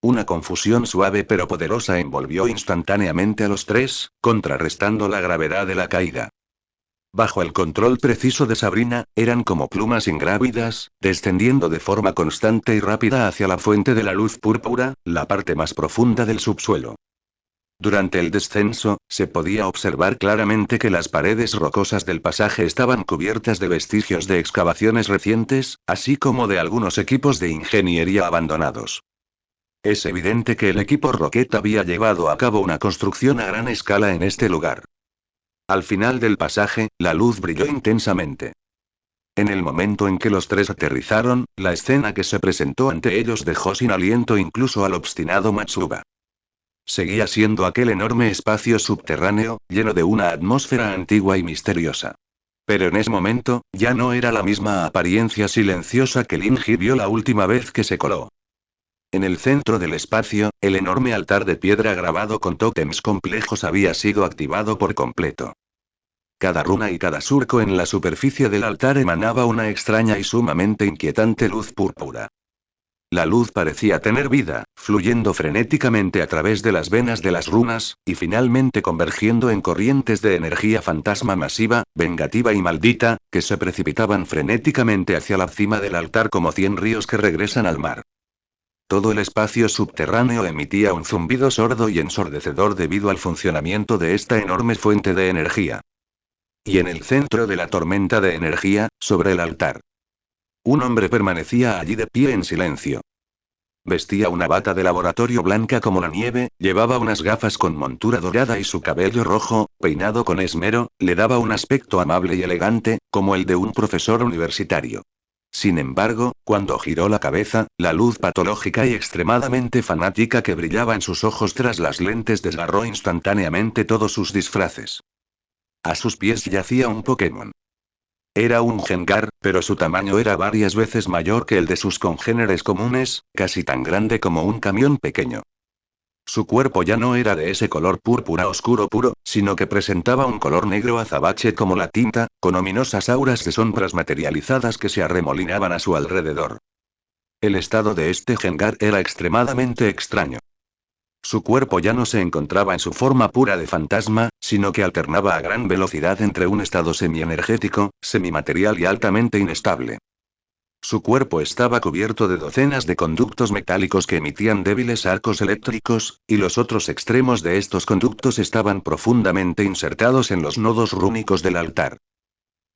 Una confusión suave pero poderosa envolvió instantáneamente a los tres, contrarrestando la gravedad de la caída. Bajo el control preciso de Sabrina, eran como plumas ingrávidas, descendiendo de forma constante y rápida hacia la fuente de la luz púrpura, la parte más profunda del subsuelo. Durante el descenso, se podía observar claramente que las paredes rocosas del pasaje estaban cubiertas de vestigios de excavaciones recientes, así como de algunos equipos de ingeniería abandonados. Es evidente que el equipo Rocket había llevado a cabo una construcción a gran escala en este lugar. Al final del pasaje, la luz brilló intensamente. En el momento en que los tres aterrizaron, la escena que se presentó ante ellos dejó sin aliento incluso al obstinado Matsuba. Seguía siendo aquel enorme espacio subterráneo, lleno de una atmósfera antigua y misteriosa. Pero en ese momento, ya no era la misma apariencia silenciosa que Lin-Ji vio la última vez que se coló. En el centro del espacio, el enorme altar de piedra grabado con tótems complejos había sido activado por completo. Cada runa y cada surco en la superficie del altar emanaba una extraña y sumamente inquietante luz púrpura. La luz parecía tener vida, fluyendo frenéticamente a través de las venas de las runas, y finalmente convergiendo en corrientes de energía fantasma masiva, vengativa y maldita, que se precipitaban frenéticamente hacia la cima del altar como 100 ríos que regresan al mar. Todo el espacio subterráneo emitía un zumbido sordo y ensordecedor debido al funcionamiento de esta enorme fuente de energía. Y en el centro de la tormenta de energía, sobre el altar, un hombre permanecía allí de pie en silencio. Vestía una bata de laboratorio blanca como la nieve, llevaba unas gafas con montura dorada y su cabello rojo, peinado con esmero, le daba un aspecto amable y elegante, como el de un profesor universitario. Sin embargo, cuando giró la cabeza, la luz patológica y extremadamente fanática que brillaba en sus ojos tras las lentes desgarró instantáneamente todos sus disfraces. A sus pies yacía un Pokémon. Era un Gengar, pero su tamaño era varias veces mayor que el de sus congéneres comunes, casi tan grande como un camión pequeño. Su cuerpo ya no era de ese color púrpura oscuro puro, sino que presentaba un color negro azabache como la tinta, con ominosas auras de sombras materializadas que se arremolinaban a su alrededor. El estado de este Gengar era extremadamente extraño. Su cuerpo ya no se encontraba en su forma pura de fantasma, sino que alternaba a gran velocidad entre un estado semienergético, semimaterial y altamente inestable. Su cuerpo estaba cubierto de docenas de conductos metálicos que emitían débiles arcos eléctricos, y los otros extremos de estos conductos estaban profundamente insertados en los nodos rúnicos del altar.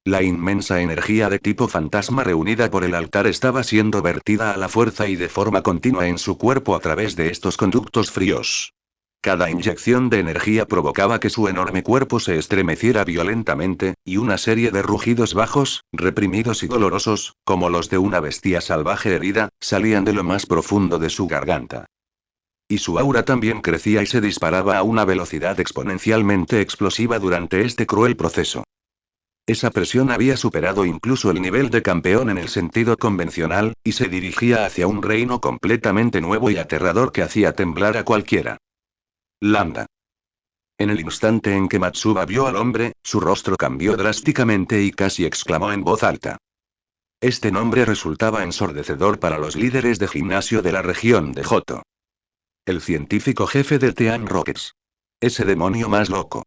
La inmensa energía de tipo fantasma reunida por el altar estaba siendo vertida a la fuerza y de forma continua en su cuerpo a través de estos conductos fríos. Cada inyección de energía provocaba que su enorme cuerpo se estremeciera violentamente, y una serie de rugidos bajos, reprimidos y dolorosos, como los de una bestia salvaje herida, salían de lo más profundo de su garganta. Y su aura también crecía y se disparaba a una velocidad exponencialmente explosiva durante este cruel proceso. Esa presión había superado incluso el nivel de campeón en el sentido convencional, y se dirigía hacia un reino completamente nuevo y aterrador que hacía temblar a cualquiera. Lambda. En el instante en que Matsuba vio al hombre, su rostro cambió drásticamente y casi exclamó en voz alta. Este nombre resultaba ensordecedor para los líderes de gimnasio de la región de Johto. El científico jefe del Team Rockets. Ese demonio más loco.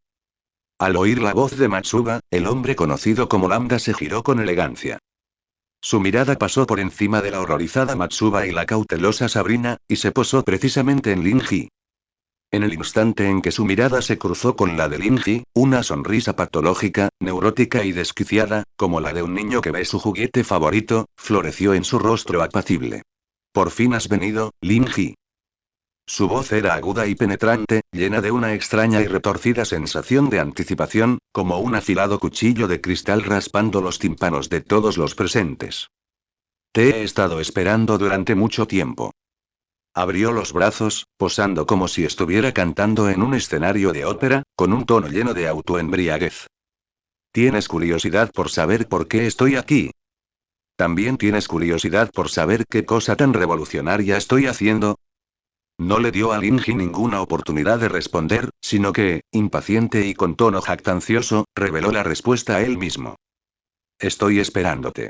Al oír la voz de Matsuba, el hombre conocido como Lambda se giró con elegancia. Su mirada pasó por encima de la horrorizada Matsuba y la cautelosa Sabrina, y se posó precisamente en Lin-Ji. En el instante en que su mirada se cruzó con la de Lin-Ji, una sonrisa patológica, neurótica y desquiciada, como la de un niño que ve su juguete favorito, floreció en su rostro apacible. Por fin has venido, Lin-Ji. Su voz era aguda y penetrante, llena de una extraña y retorcida sensación de anticipación, como un afilado cuchillo de cristal raspando los tímpanos de todos los presentes. Te he estado esperando durante mucho tiempo. Abrió los brazos, posando como si estuviera cantando en un escenario de ópera, con un tono lleno de autoembriaguez. ¿Tienes curiosidad por saber por qué estoy aquí? ¿También tienes curiosidad por saber qué cosa tan revolucionaria estoy haciendo? No le dio a Lin-Ji ninguna oportunidad de responder, sino que, impaciente y con tono jactancioso, reveló la respuesta a él mismo. Estoy esperándote.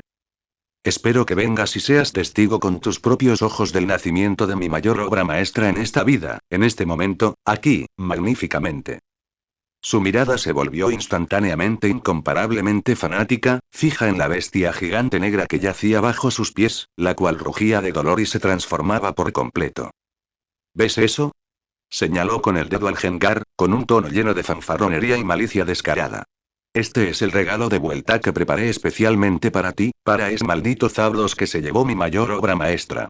Espero que vengas y seas testigo con tus propios ojos del nacimiento de mi mayor obra maestra en esta vida, en este momento, aquí, magníficamente. Su mirada se volvió instantáneamente incomparablemente fanática, fija en la bestia gigante negra que yacía bajo sus pies, la cual rugía de dolor y se transformaba por completo. ¿Ves eso? Señaló con el dedo al Gengar, con un tono lleno de fanfarronería y malicia descarada. Este es el regalo de vuelta que preparé especialmente para ti, para ese maldito Zapdos que se llevó mi mayor obra maestra.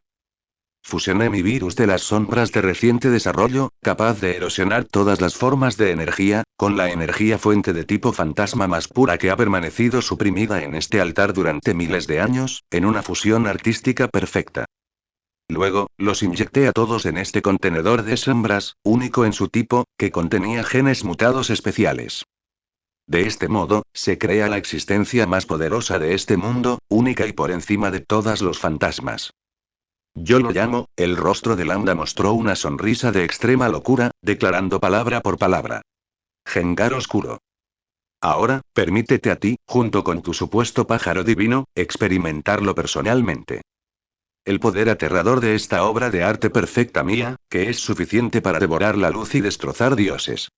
Fusioné mi virus de las sombras de reciente desarrollo, capaz de erosionar todas las formas de energía, con la energía fuente de tipo fantasma más pura que ha permanecido suprimida en este altar durante miles de años, en una fusión artística perfecta. Luego, los inyecté a todos en este contenedor de sombras, único en su tipo, que contenía genes mutados especiales. De este modo, se crea la existencia más poderosa de este mundo, única y por encima de todos los fantasmas. Yo lo llamo, el rostro de Lambda mostró una sonrisa de extrema locura, declarando palabra por palabra. Gengar oscuro. Ahora, permítete a ti, junto con tu supuesto pájaro divino, experimentarlo personalmente. El poder aterrador de esta obra de arte perfecta mía, que es suficiente para devorar la luz y destrozar dioses.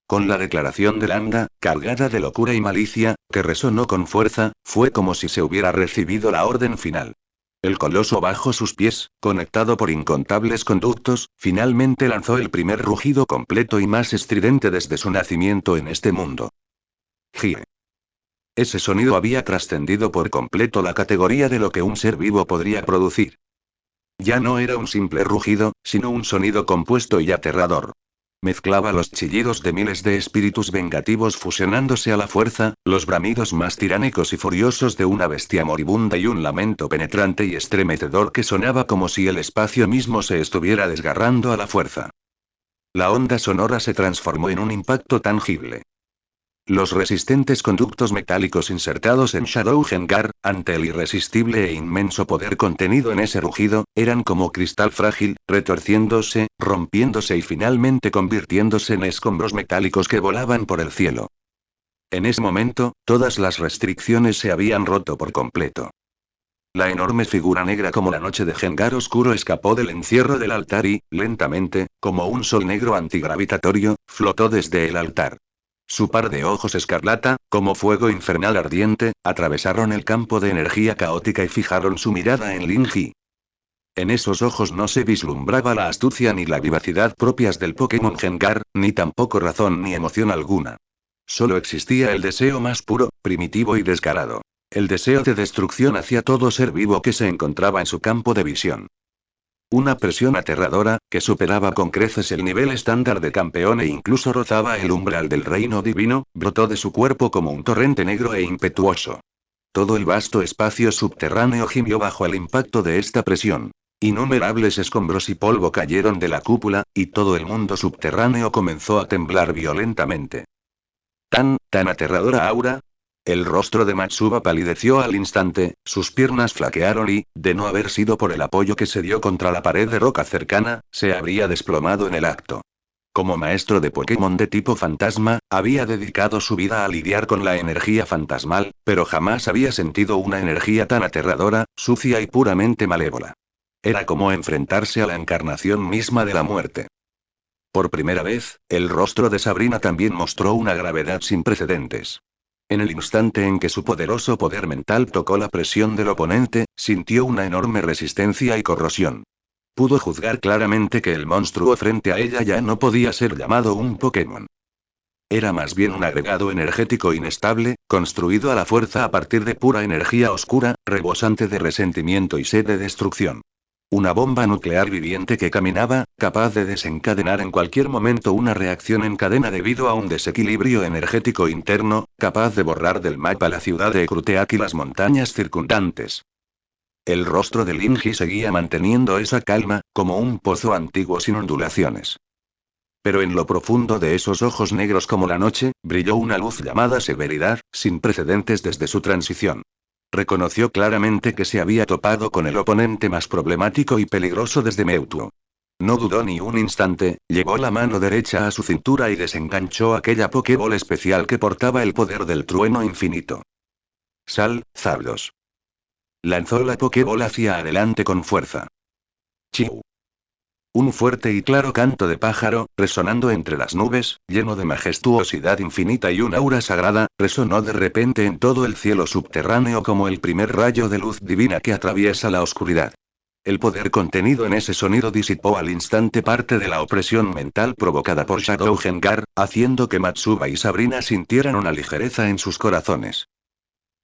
Con la declaración de Lambda, cargada de locura y malicia, que resonó con fuerza, fue como si se hubiera recibido la orden final. El coloso bajo sus pies, conectado por incontables conductos, finalmente lanzó el primer rugido completo y más estridente desde su nacimiento en este mundo. Gie. Ese sonido había trascendido por completo la categoría de lo que un ser vivo podría producir. Ya no era un simple rugido, sino un sonido compuesto y aterrador. Mezclaba los chillidos de miles de espíritus vengativos fusionándose a la fuerza, los bramidos más tiránicos y furiosos de una bestia moribunda y un lamento penetrante y estremecedor que sonaba como si el espacio mismo se estuviera desgarrando a la fuerza. La onda sonora se transformó en un impacto tangible. Los resistentes conductos metálicos insertados en Shadowhengar, ante el irresistible e inmenso poder contenido en ese rugido, eran como cristal frágil, retorciéndose, rompiéndose y finalmente convirtiéndose en escombros metálicos que volaban por el cielo. En ese momento, todas las restricciones se habían roto por completo. La enorme figura negra como la noche de Hengar oscuro escapó del encierro del altar y, lentamente, como un sol negro antigravitatorio, flotó desde el altar. Su par de ojos escarlata, como fuego infernal ardiente, atravesaron el campo de energía caótica y fijaron su mirada en Lin Ji. En esos ojos no se vislumbraba la astucia ni la vivacidad propias del Pokémon Gengar, ni tampoco razón ni emoción alguna. Solo existía el deseo más puro, primitivo y descarado. El deseo de destrucción hacia todo ser vivo que se encontraba en su campo de visión. Una presión aterradora, que superaba con creces el nivel estándar de campeón e incluso rozaba el umbral del reino divino, brotó de su cuerpo como un torrente negro e impetuoso. Todo el vasto espacio subterráneo gimió bajo el impacto de esta presión. Innumerables escombros y polvo cayeron de la cúpula, y todo el mundo subterráneo comenzó a temblar violentamente. Tan aterradora aura. El rostro de Matsuba palideció al instante, sus piernas flaquearon y, de no haber sido por el apoyo que se dio contra la pared de roca cercana, se habría desplomado en el acto. Como maestro de Pokémon de tipo fantasma, había dedicado su vida a lidiar con la energía fantasmal, pero jamás había sentido una energía tan aterradora, sucia y puramente malévola. Era como enfrentarse a la encarnación misma de la muerte. Por primera vez, el rostro de Sabrina también mostró una gravedad sin precedentes. En el instante en que su poderoso poder mental tocó la presión del oponente, sintió una enorme resistencia y corrosión. Pudo juzgar claramente que el monstruo frente a ella ya no podía ser llamado un Pokémon. Era más bien un agregado energético inestable, construido a la fuerza a partir de pura energía oscura, rebosante de resentimiento y sed de destrucción. Una bomba nuclear viviente que caminaba, capaz de desencadenar en cualquier momento una reacción en cadena debido a un desequilibrio energético interno, capaz de borrar del mapa la ciudad de Ekruteak y las montañas circundantes. El rostro de Lin Ji seguía manteniendo esa calma, como un pozo antiguo sin ondulaciones. Pero en lo profundo de esos ojos negros como la noche, brilló una luz llamada severidad, sin precedentes desde su transición. Reconoció claramente que se había topado con el oponente más problemático y peligroso desde Mewtwo. No dudó ni un instante, llevó la mano derecha a su cintura y desenganchó aquella Pokéball especial que portaba el poder del trueno infinito. Sal, Zapdos. Lanzó la Pokéball hacia adelante con fuerza. Chiu. Un fuerte y claro canto de pájaro, resonando entre las nubes, lleno de majestuosidad infinita y un aura sagrada, resonó de repente en todo el cielo subterráneo como el primer rayo de luz divina que atraviesa la oscuridad. El poder contenido en ese sonido disipó al instante parte de la opresión mental provocada por Shadowhengar, haciendo que Matsuba y Sabrina sintieran una ligereza en sus corazones.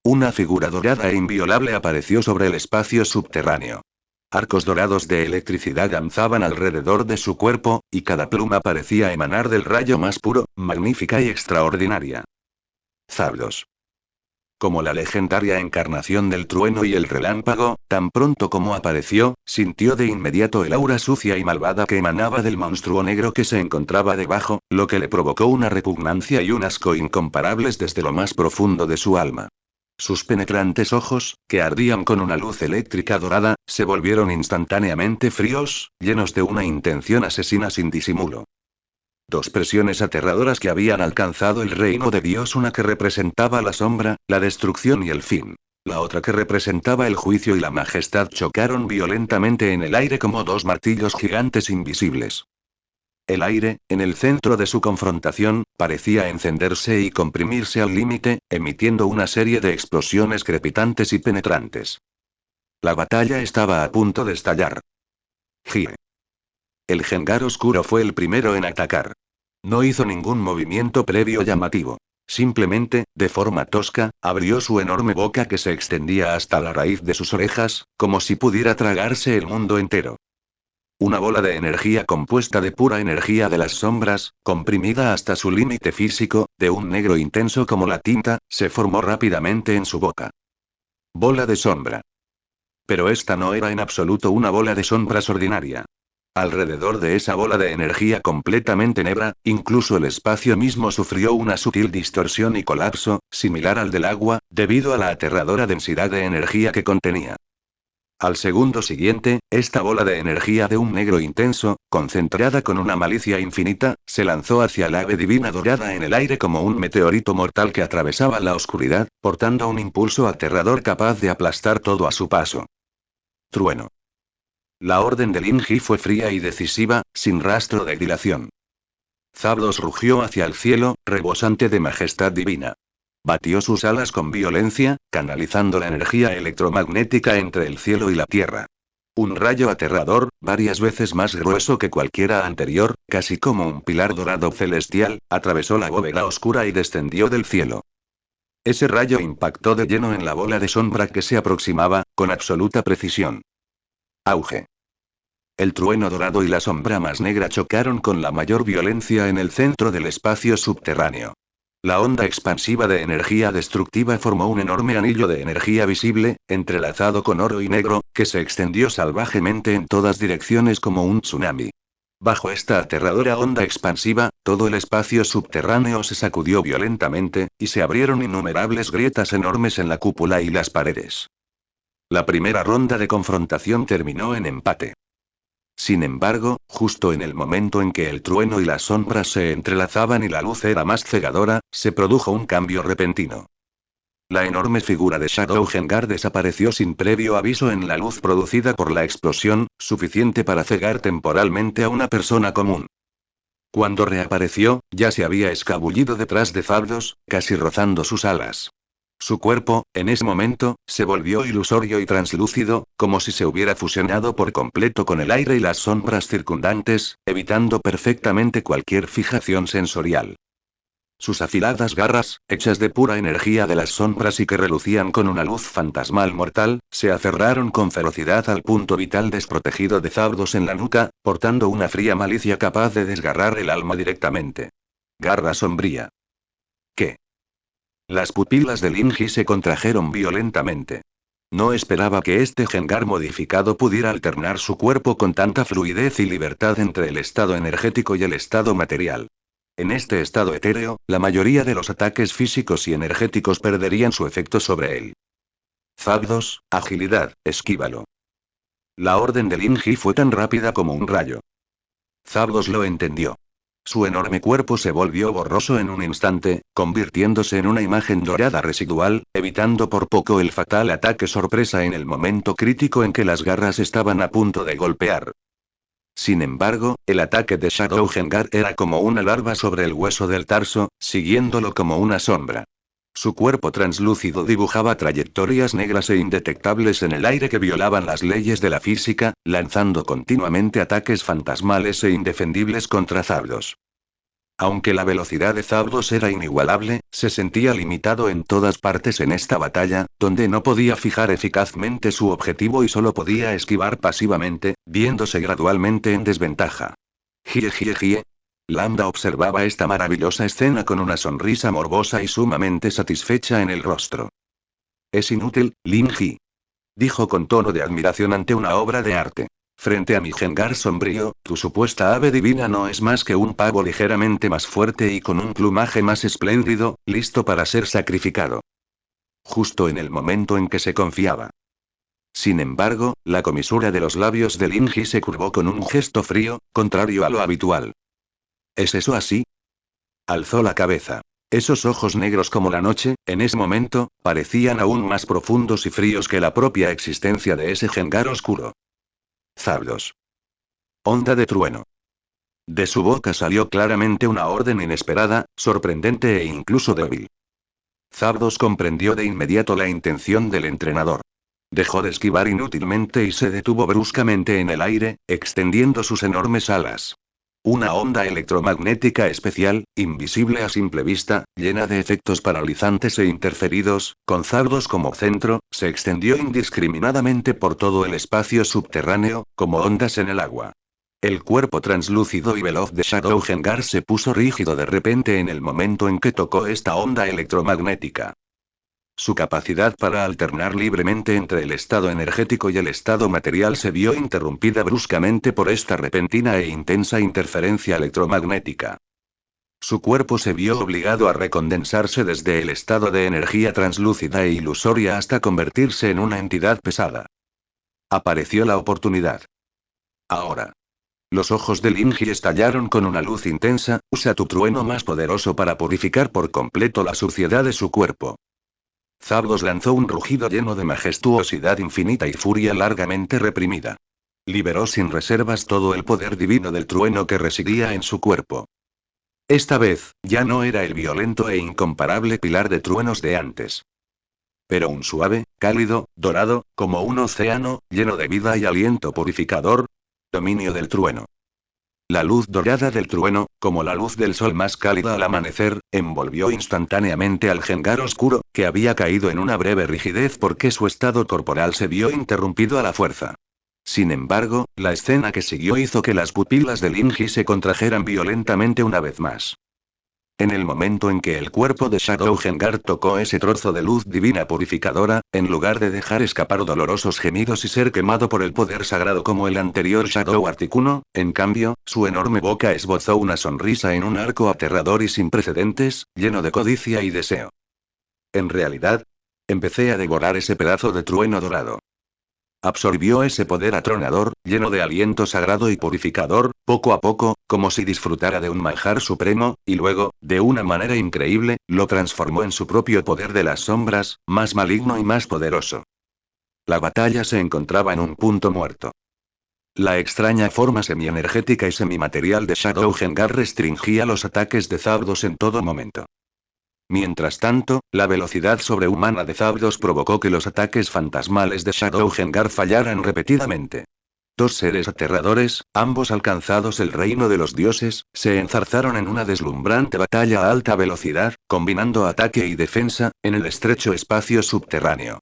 Una figura dorada e inviolable apareció sobre el espacio subterráneo. Arcos dorados de electricidad danzaban alrededor de su cuerpo, y cada pluma parecía emanar del rayo más puro, magnífica y extraordinaria. Zapdos. Como la legendaria encarnación del trueno y el relámpago, tan pronto como apareció, sintió de inmediato el aura sucia y malvada que emanaba del monstruo negro que se encontraba debajo, lo que le provocó una repugnancia y un asco incomparables desde lo más profundo de su alma. Sus penetrantes ojos, que ardían con una luz eléctrica dorada, se volvieron instantáneamente fríos, llenos de una intención asesina sin disimulo. Dos presiones aterradoras que habían alcanzado el reino de Dios, una que representaba la sombra, la destrucción y el fin. La otra que representaba el juicio y la majestad chocaron violentamente en el aire como dos martillos gigantes invisibles. El aire, en el centro de su confrontación, parecía encenderse y comprimirse al límite, emitiendo una serie de explosiones crepitantes y penetrantes. La batalla estaba a punto de estallar. Jie. El Gengar oscuro fue el primero en atacar. No hizo ningún movimiento previo llamativo. Simplemente, de forma tosca, abrió su enorme boca que se extendía hasta la raíz de sus orejas, como si pudiera tragarse el mundo entero. Una bola de energía compuesta de pura energía de las sombras, comprimida hasta su límite físico, de un negro intenso como la tinta, se formó rápidamente en su boca. Bola de sombra. Pero esta no era en absoluto una bola de sombras ordinaria. Alrededor de esa bola de energía completamente negra, incluso el espacio mismo sufrió una sutil distorsión y colapso, similar al del agua, debido a la aterradora densidad de energía que contenía. Al segundo siguiente, esta bola de energía de un negro intenso, concentrada con una malicia infinita, se lanzó hacia la ave divina dorada en el aire como un meteorito mortal que atravesaba la oscuridad, portando un impulso aterrador capaz de aplastar todo a su paso. Trueno. La orden de Lin Ji fue fría y decisiva, sin rastro de dilación. Zapdos rugió hacia el cielo, rebosante de majestad divina. Batió sus alas con violencia, canalizando la energía electromagnética entre el cielo y la tierra. Un rayo aterrador, varias veces más grueso que cualquiera anterior, casi como un pilar dorado celestial, atravesó la bóveda oscura y descendió del cielo. Ese rayo impactó de lleno en la bola de sombra que se aproximaba, con absoluta precisión. Auge. El trueno dorado y la sombra más negra chocaron con la mayor violencia en el centro del espacio subterráneo. La onda expansiva de energía destructiva formó un enorme anillo de energía visible, entrelazado con oro y negro, que se extendió salvajemente en todas direcciones como un tsunami. Bajo esta aterradora onda expansiva, todo el espacio subterráneo se sacudió violentamente, y se abrieron innumerables grietas enormes en la cúpula y las paredes. La primera ronda de confrontación terminó en empate. Sin embargo, justo en el momento en que el trueno y las sombras se entrelazaban y la luz era más cegadora, se produjo un cambio repentino. La enorme figura de Shadow Gengar desapareció sin previo aviso en la luz producida por la explosión, suficiente para cegar temporalmente a una persona común. Cuando reapareció, ya se había escabullido detrás de Zapdos, casi rozando sus alas. Su cuerpo, en ese momento, se volvió ilusorio y translúcido, como si se hubiera fusionado por completo con el aire y las sombras circundantes, evitando perfectamente cualquier fijación sensorial. Sus afiladas garras, hechas de pura energía de las sombras y que relucían con una luz fantasmal mortal, se aferraron con ferocidad al punto vital desprotegido de Zapdos en la nuca, portando una fría malicia capaz de desgarrar el alma directamente. Garra sombría. ¿Qué? Las pupilas de Lin Ji se contrajeron violentamente. No esperaba que este Gengar modificado pudiera alternar su cuerpo con tanta fluidez y libertad entre el estado energético y el estado material. En este estado etéreo, la mayoría de los ataques físicos y energéticos perderían su efecto sobre él. Zapdos, agilidad, esquívalo. La orden de Lin Ji fue tan rápida como un rayo. Zapdos lo entendió. Su enorme cuerpo se volvió borroso en un instante, convirtiéndose en una imagen dorada residual, evitando por poco el fatal ataque sorpresa en el momento crítico en que las garras estaban a punto de golpear. Sin embargo, el ataque de Shadow Gengar era como una larva sobre el hueso del tarso, siguiéndolo como una sombra. Su cuerpo translúcido dibujaba trayectorias negras e indetectables en el aire que violaban las leyes de la física, lanzando continuamente ataques fantasmales e indefendibles contra Zapdos. Aunque la velocidad de Zapdos era inigualable, se sentía limitado en todas partes en esta batalla, donde no podía fijar eficazmente su objetivo y solo podía esquivar pasivamente, viéndose gradualmente en desventaja. Jie jie jie. Lambda observaba esta maravillosa escena con una sonrisa morbosa y sumamente satisfecha en el rostro. Es inútil, Lin Ji. Dijo con tono de admiración ante una obra de arte. Frente a mi Gengar sombrío, tu supuesta ave divina no es más que un pavo ligeramente más fuerte y con un plumaje más espléndido, listo para ser sacrificado. Justo en el momento en que se confiaba. Sin embargo, la comisura de los labios de Lin Ji se curvó con un gesto frío, contrario a lo habitual. ¿Es eso así? Alzó la cabeza. Esos ojos negros como la noche, en ese momento, parecían aún más profundos y fríos que la propia existencia de ese Gengar oscuro. Zapdos. Onda de trueno. De su boca salió claramente una orden inesperada, sorprendente e incluso débil. Zapdos comprendió de inmediato la intención del entrenador. Dejó de esquivar inútilmente y se detuvo bruscamente en el aire, extendiendo sus enormes alas. Una onda electromagnética especial, invisible a simple vista, llena de efectos paralizantes e interferidos, con Zardos como centro, se extendió indiscriminadamente por todo el espacio subterráneo, como ondas en el agua. El cuerpo translúcido y veloz de Shadowhengar se puso rígido de repente en el momento en que tocó esta onda electromagnética. Su capacidad para alternar libremente entre el estado energético y el estado material se vio interrumpida bruscamente por esta repentina e intensa interferencia electromagnética. Su cuerpo se vio obligado a recondensarse desde el estado de energía translúcida e ilusoria hasta convertirse en una entidad pesada. Apareció la oportunidad. Ahora. Los ojos de Linji estallaron con una luz intensa. Usa tu trueno más poderoso para purificar por completo la suciedad de su cuerpo. Zapdos lanzó un rugido lleno de majestuosidad infinita y furia largamente reprimida. Liberó sin reservas todo el poder divino del trueno que residía en su cuerpo. Esta vez, ya no era el violento e incomparable pilar de truenos de antes. Pero un suave, cálido, dorado, como un océano, lleno de vida y aliento purificador. Dominio del trueno. La luz dorada del trueno, como la luz del sol más cálida al amanecer, envolvió instantáneamente al Jengar oscuro, que había caído en una breve rigidez porque su estado corporal se vio interrumpido a la fuerza. Sin embargo, la escena que siguió hizo que las pupilas de Linji se contrajeran violentamente una vez más. En el momento en que el cuerpo de Shadowhengar tocó ese trozo de luz divina purificadora, en lugar de dejar escapar dolorosos gemidos y ser quemado por el poder sagrado como el anterior Shadow Articuno, en cambio, su enorme boca esbozó una sonrisa en un arco aterrador y sin precedentes, lleno de codicia y deseo. En realidad, empecé a devorar ese pedazo de trueno dorado. Absorbió ese poder atronador, lleno de aliento sagrado y purificador, poco a poco, como si disfrutara de un manjar supremo, y luego, de una manera increíble, lo transformó en su propio poder de las sombras, más maligno y más poderoso. La batalla se encontraba en un punto muerto. La extraña forma semienergética y semimaterial de Shadowhengar restringía los ataques de Zapdos en todo momento. Mientras tanto, la velocidad sobrehumana de Zapdos provocó que los ataques fantasmales de Shadowhengar fallaran repetidamente. Dos seres aterradores, ambos alcanzados el reino de los dioses, se enzarzaron en una deslumbrante batalla a alta velocidad, combinando ataque y defensa, en el estrecho espacio subterráneo.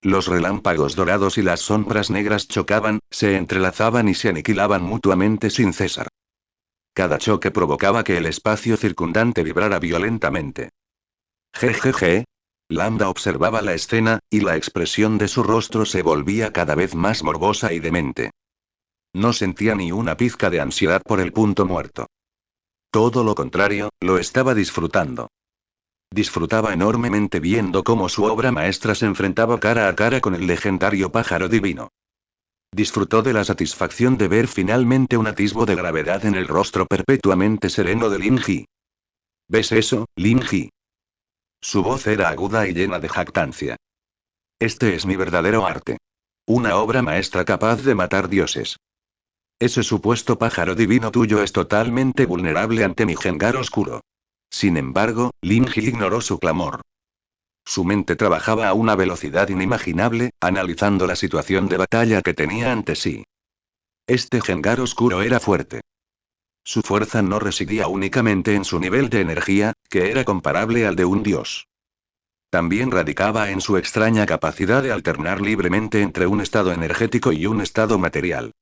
Los relámpagos dorados y las sombras negras chocaban, se entrelazaban y se aniquilaban mutuamente sin cesar. Cada choque provocaba que el espacio circundante vibrara violentamente. Jejeje. Lambda observaba la escena, y la expresión de su rostro se volvía cada vez más morbosa y demente. No sentía ni una pizca de ansiedad por el punto muerto. Todo lo contrario, lo estaba disfrutando. Disfrutaba enormemente viendo cómo su obra maestra se enfrentaba cara a cara con el legendario pájaro divino. Disfrutó de la satisfacción de ver finalmente un atisbo de gravedad en el rostro perpetuamente sereno de Linji. ¿Ves eso, Linji? Su voz era aguda y llena de jactancia. Este es mi verdadero arte. Una obra maestra capaz de matar dioses. Ese supuesto pájaro divino tuyo es totalmente vulnerable ante mi Jengar oscuro. Sin embargo, Linji ignoró su clamor. Su mente trabajaba a una velocidad inimaginable, analizando la situación de batalla que tenía ante sí. Este Jengar oscuro era fuerte. Su fuerza no residía únicamente en su nivel de energía, que era comparable al de un dios. También radicaba en su extraña capacidad de alternar libremente entre un estado energético y un estado material.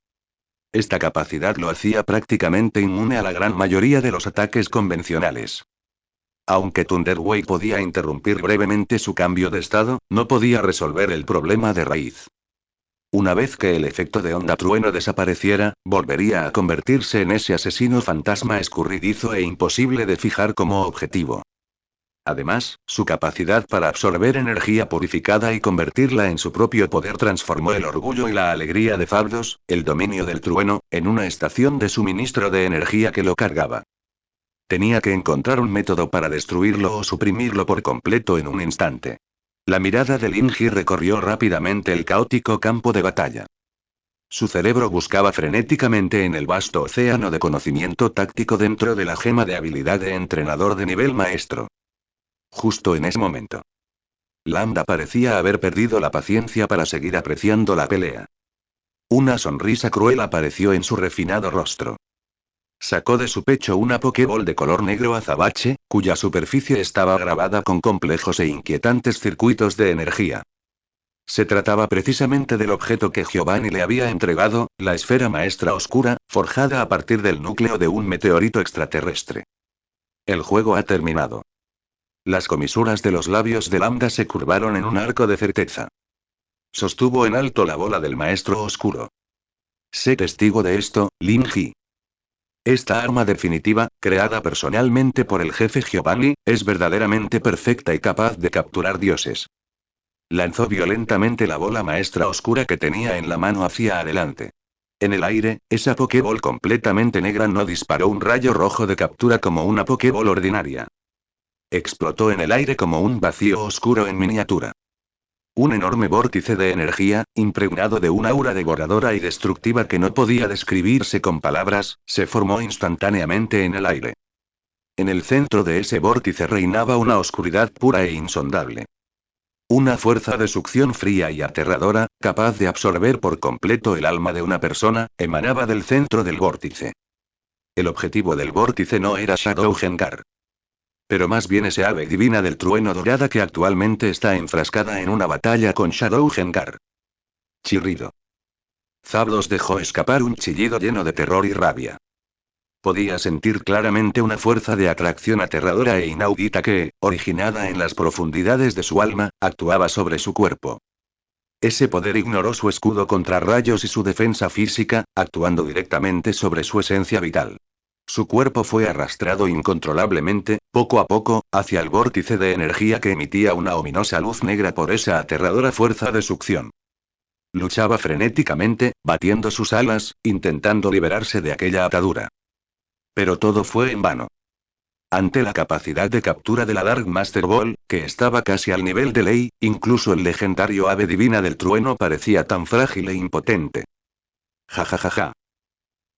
Esta capacidad lo hacía prácticamente inmune a la gran mayoría de los ataques convencionales. Aunque Thunderwave podía interrumpir brevemente su cambio de estado, no podía resolver el problema de raíz. Una vez que el efecto de onda trueno desapareciera, volvería a convertirse en ese asesino fantasma escurridizo e imposible de fijar como objetivo. Además, su capacidad para absorber energía purificada y convertirla en su propio poder transformó el orgullo y la alegría de Zapdos, el dominio del trueno, en una estación de suministro de energía que lo cargaba. Tenía que encontrar un método para destruirlo o suprimirlo por completo en un instante. La mirada de Linji recorrió rápidamente el caótico campo de batalla. Su cerebro buscaba frenéticamente en el vasto océano de conocimiento táctico dentro de la gema de habilidad de entrenador de nivel maestro. Justo en ese momento. Lambda parecía haber perdido la paciencia para seguir apreciando la pelea. Una sonrisa cruel apareció en su refinado rostro. Sacó de su pecho una Pokéball de color negro azabache, cuya superficie estaba grabada con complejos e inquietantes circuitos de energía. Se trataba precisamente del objeto que Giovanni le había entregado, la esfera maestra oscura, forjada a partir del núcleo de un meteorito extraterrestre. El juego ha terminado. Las comisuras de los labios de Lambda se curvaron en un arco de certeza. Sostuvo en alto la bola del maestro oscuro. Sé testigo de esto, Lin Ji. Esta arma definitiva, creada personalmente por el jefe Giovanni, es verdaderamente perfecta y capaz de capturar dioses. Lanzó violentamente la bola maestra oscura que tenía en la mano hacia adelante. En el aire, esa Pokéball completamente negra no disparó un rayo rojo de captura como una Pokéball ordinaria. Explotó en el aire como un vacío oscuro en miniatura. Un enorme vórtice de energía, impregnado de un aura devoradora y destructiva que no podía describirse con palabras, se formó instantáneamente en el aire. En el centro de ese vórtice reinaba una oscuridad pura e insondable. Una fuerza de succión fría y aterradora, capaz de absorber por completo el alma de una persona, emanaba del centro del vórtice. El objetivo del vórtice no era Shadow Gengar. Pero más bien ese ave divina del trueno dorada que actualmente está enfrascada en una batalla con Shadow Gengar. Chirrido. Zapdos dejó escapar un chillido lleno de terror y rabia. Podía sentir claramente una fuerza de atracción aterradora e inaudita que, originada en las profundidades de su alma, actuaba sobre su cuerpo. Ese poder ignoró su escudo contra rayos y su defensa física, actuando directamente sobre su esencia vital. Su cuerpo fue arrastrado incontrolablemente, poco a poco, hacia el vórtice de energía que emitía una ominosa luz negra por esa aterradora fuerza de succión. Luchaba frenéticamente, batiendo sus alas, intentando liberarse de aquella atadura. Pero todo fue en vano. Ante la capacidad de captura de la Dark Master Ball, que estaba casi al nivel de Lei, incluso el legendario ave divina del trueno parecía tan frágil e impotente. Ja ja ja ja.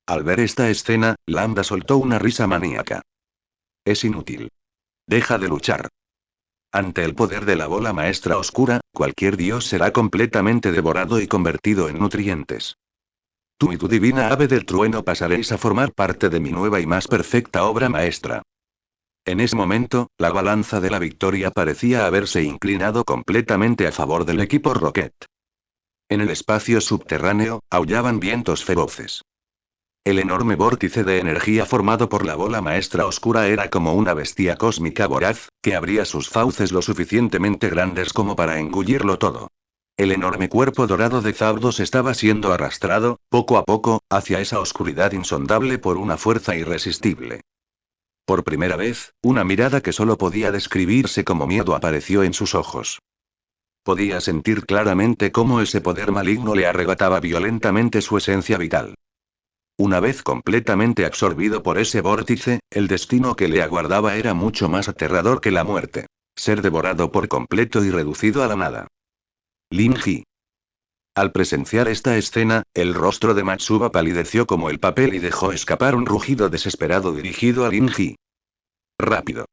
Al ver esta escena, Lambda soltó una risa maníaca. Es inútil. Deja de luchar. Ante el poder de la bola maestra oscura, cualquier dios será completamente devorado y convertido en nutrientes. Tú y tu divina ave del trueno pasaréis a formar parte de mi nueva y más perfecta obra maestra. En ese momento, la balanza de la victoria parecía haberse inclinado completamente a favor del equipo Rocket. En el espacio subterráneo, aullaban vientos feroces. El enorme vórtice de energía formado por la bola maestra oscura era como una bestia cósmica voraz, que abría sus fauces lo suficientemente grandes como para engullirlo todo. El enorme cuerpo dorado de Zapdos estaba siendo arrastrado, poco a poco, hacia esa oscuridad insondable por una fuerza irresistible. Por primera vez, una mirada que solo podía describirse como miedo apareció en sus ojos. Podía sentir claramente cómo ese poder maligno le arrebataba violentamente su esencia vital. Una vez completamente absorbido por ese vórtice, el destino que le aguardaba era mucho más aterrador que la muerte. Ser devorado por completo y reducido a la nada. Lin Ji. Al presenciar esta escena, el rostro de Matsuba palideció como el papel y dejó escapar un rugido desesperado dirigido a Lin Ji. Rápido.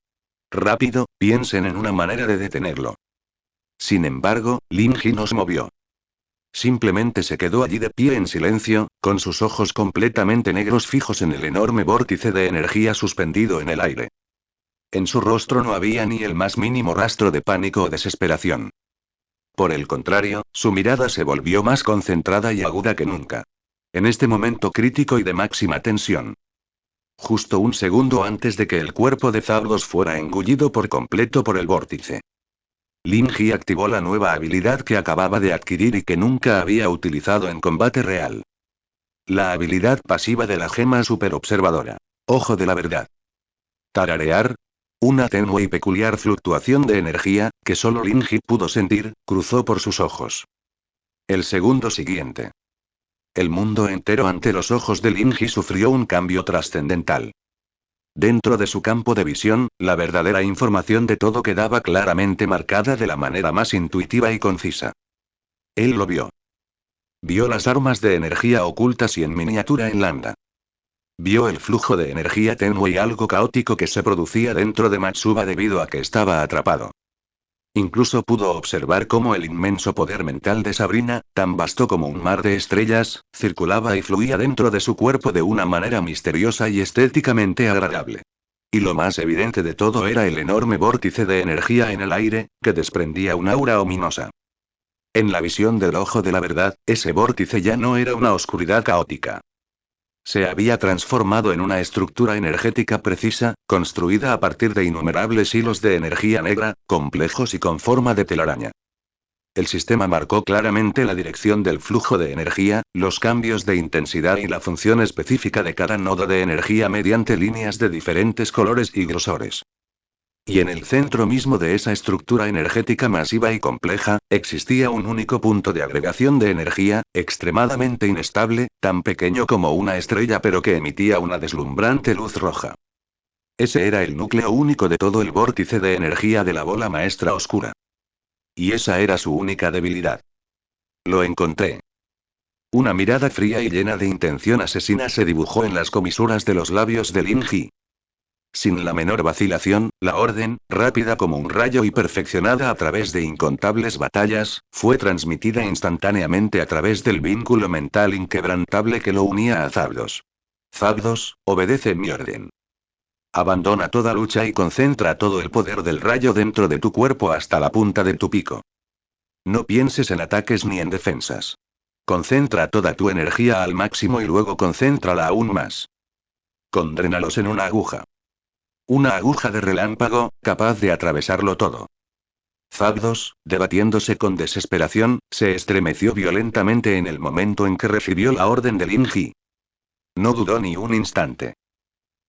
Rápido, piensen en una manera de detenerlo. Sin embargo, Lin Ji no se movió. Simplemente se quedó allí de pie en silencio, con sus ojos completamente negros fijos en el enorme vórtice de energía suspendido en el aire. En su rostro no había ni el más mínimo rastro de pánico o desesperación. Por el contrario, su mirada se volvió más concentrada y aguda que nunca. En este momento crítico y de máxima tensión. Justo un segundo antes de que el cuerpo de Zapdos fuera engullido por completo por el vórtice. Lin Ji activó la nueva habilidad que acababa de adquirir y que nunca había utilizado en combate real. La habilidad pasiva de la gema superobservadora. Ojo de la verdad. Tararear. Una tenue y peculiar fluctuación de energía, que solo Lin Ji pudo sentir, cruzó por sus ojos. El segundo siguiente. El mundo entero ante los ojos de Lin Ji sufrió un cambio trascendental. Dentro de su campo de visión, la verdadera información de todo quedaba claramente marcada de la manera más intuitiva y concisa. Él lo vio. Vio las armas de energía ocultas y en miniatura en Lambda. Vio el flujo de energía tenue y algo caótico que se producía dentro de Matsuba debido a que estaba atrapado. Incluso pudo observar cómo el inmenso poder mental de Sabrina, tan vasto como un mar de estrellas, circulaba y fluía dentro de su cuerpo de una manera misteriosa y estéticamente agradable. Y lo más evidente de todo era el enorme vórtice de energía en el aire, que desprendía un aura ominosa. En la visión del ojo de la verdad, ese vórtice ya no era una oscuridad caótica. Se había transformado en una estructura energética precisa, construida a partir de innumerables hilos de energía negra, complejos y con forma de telaraña. El sistema marcó claramente la dirección del flujo de energía, los cambios de intensidad y la función específica de cada nodo de energía mediante líneas de diferentes colores y grosores. Y en el centro mismo de esa estructura energética masiva y compleja, existía un único punto de agregación de energía, extremadamente inestable, tan pequeño como una estrella pero que emitía una deslumbrante luz roja. Ese era el núcleo único de todo el vórtice de energía de la bola maestra oscura. Y esa era su única debilidad. Lo encontré. Una mirada fría y llena de intención asesina se dibujó en las comisuras de los labios de Lin Ji. Sin la menor vacilación, la orden, rápida como un rayo y perfeccionada a través de incontables batallas, fue transmitida instantáneamente a través del vínculo mental inquebrantable que lo unía a Zapdos. Zapdos, obedece mi orden. Abandona toda lucha y concentra todo el poder del rayo dentro de tu cuerpo hasta la punta de tu pico. No pienses en ataques ni en defensas. Concentra toda tu energía al máximo y luego concéntrala aún más. Condrénalos en una aguja. Una aguja de relámpago, capaz de atravesarlo todo. Zapdos, debatiéndose con desesperación, se estremeció violentamente en el momento en que recibió la orden de Lin Ji. No dudó ni un instante.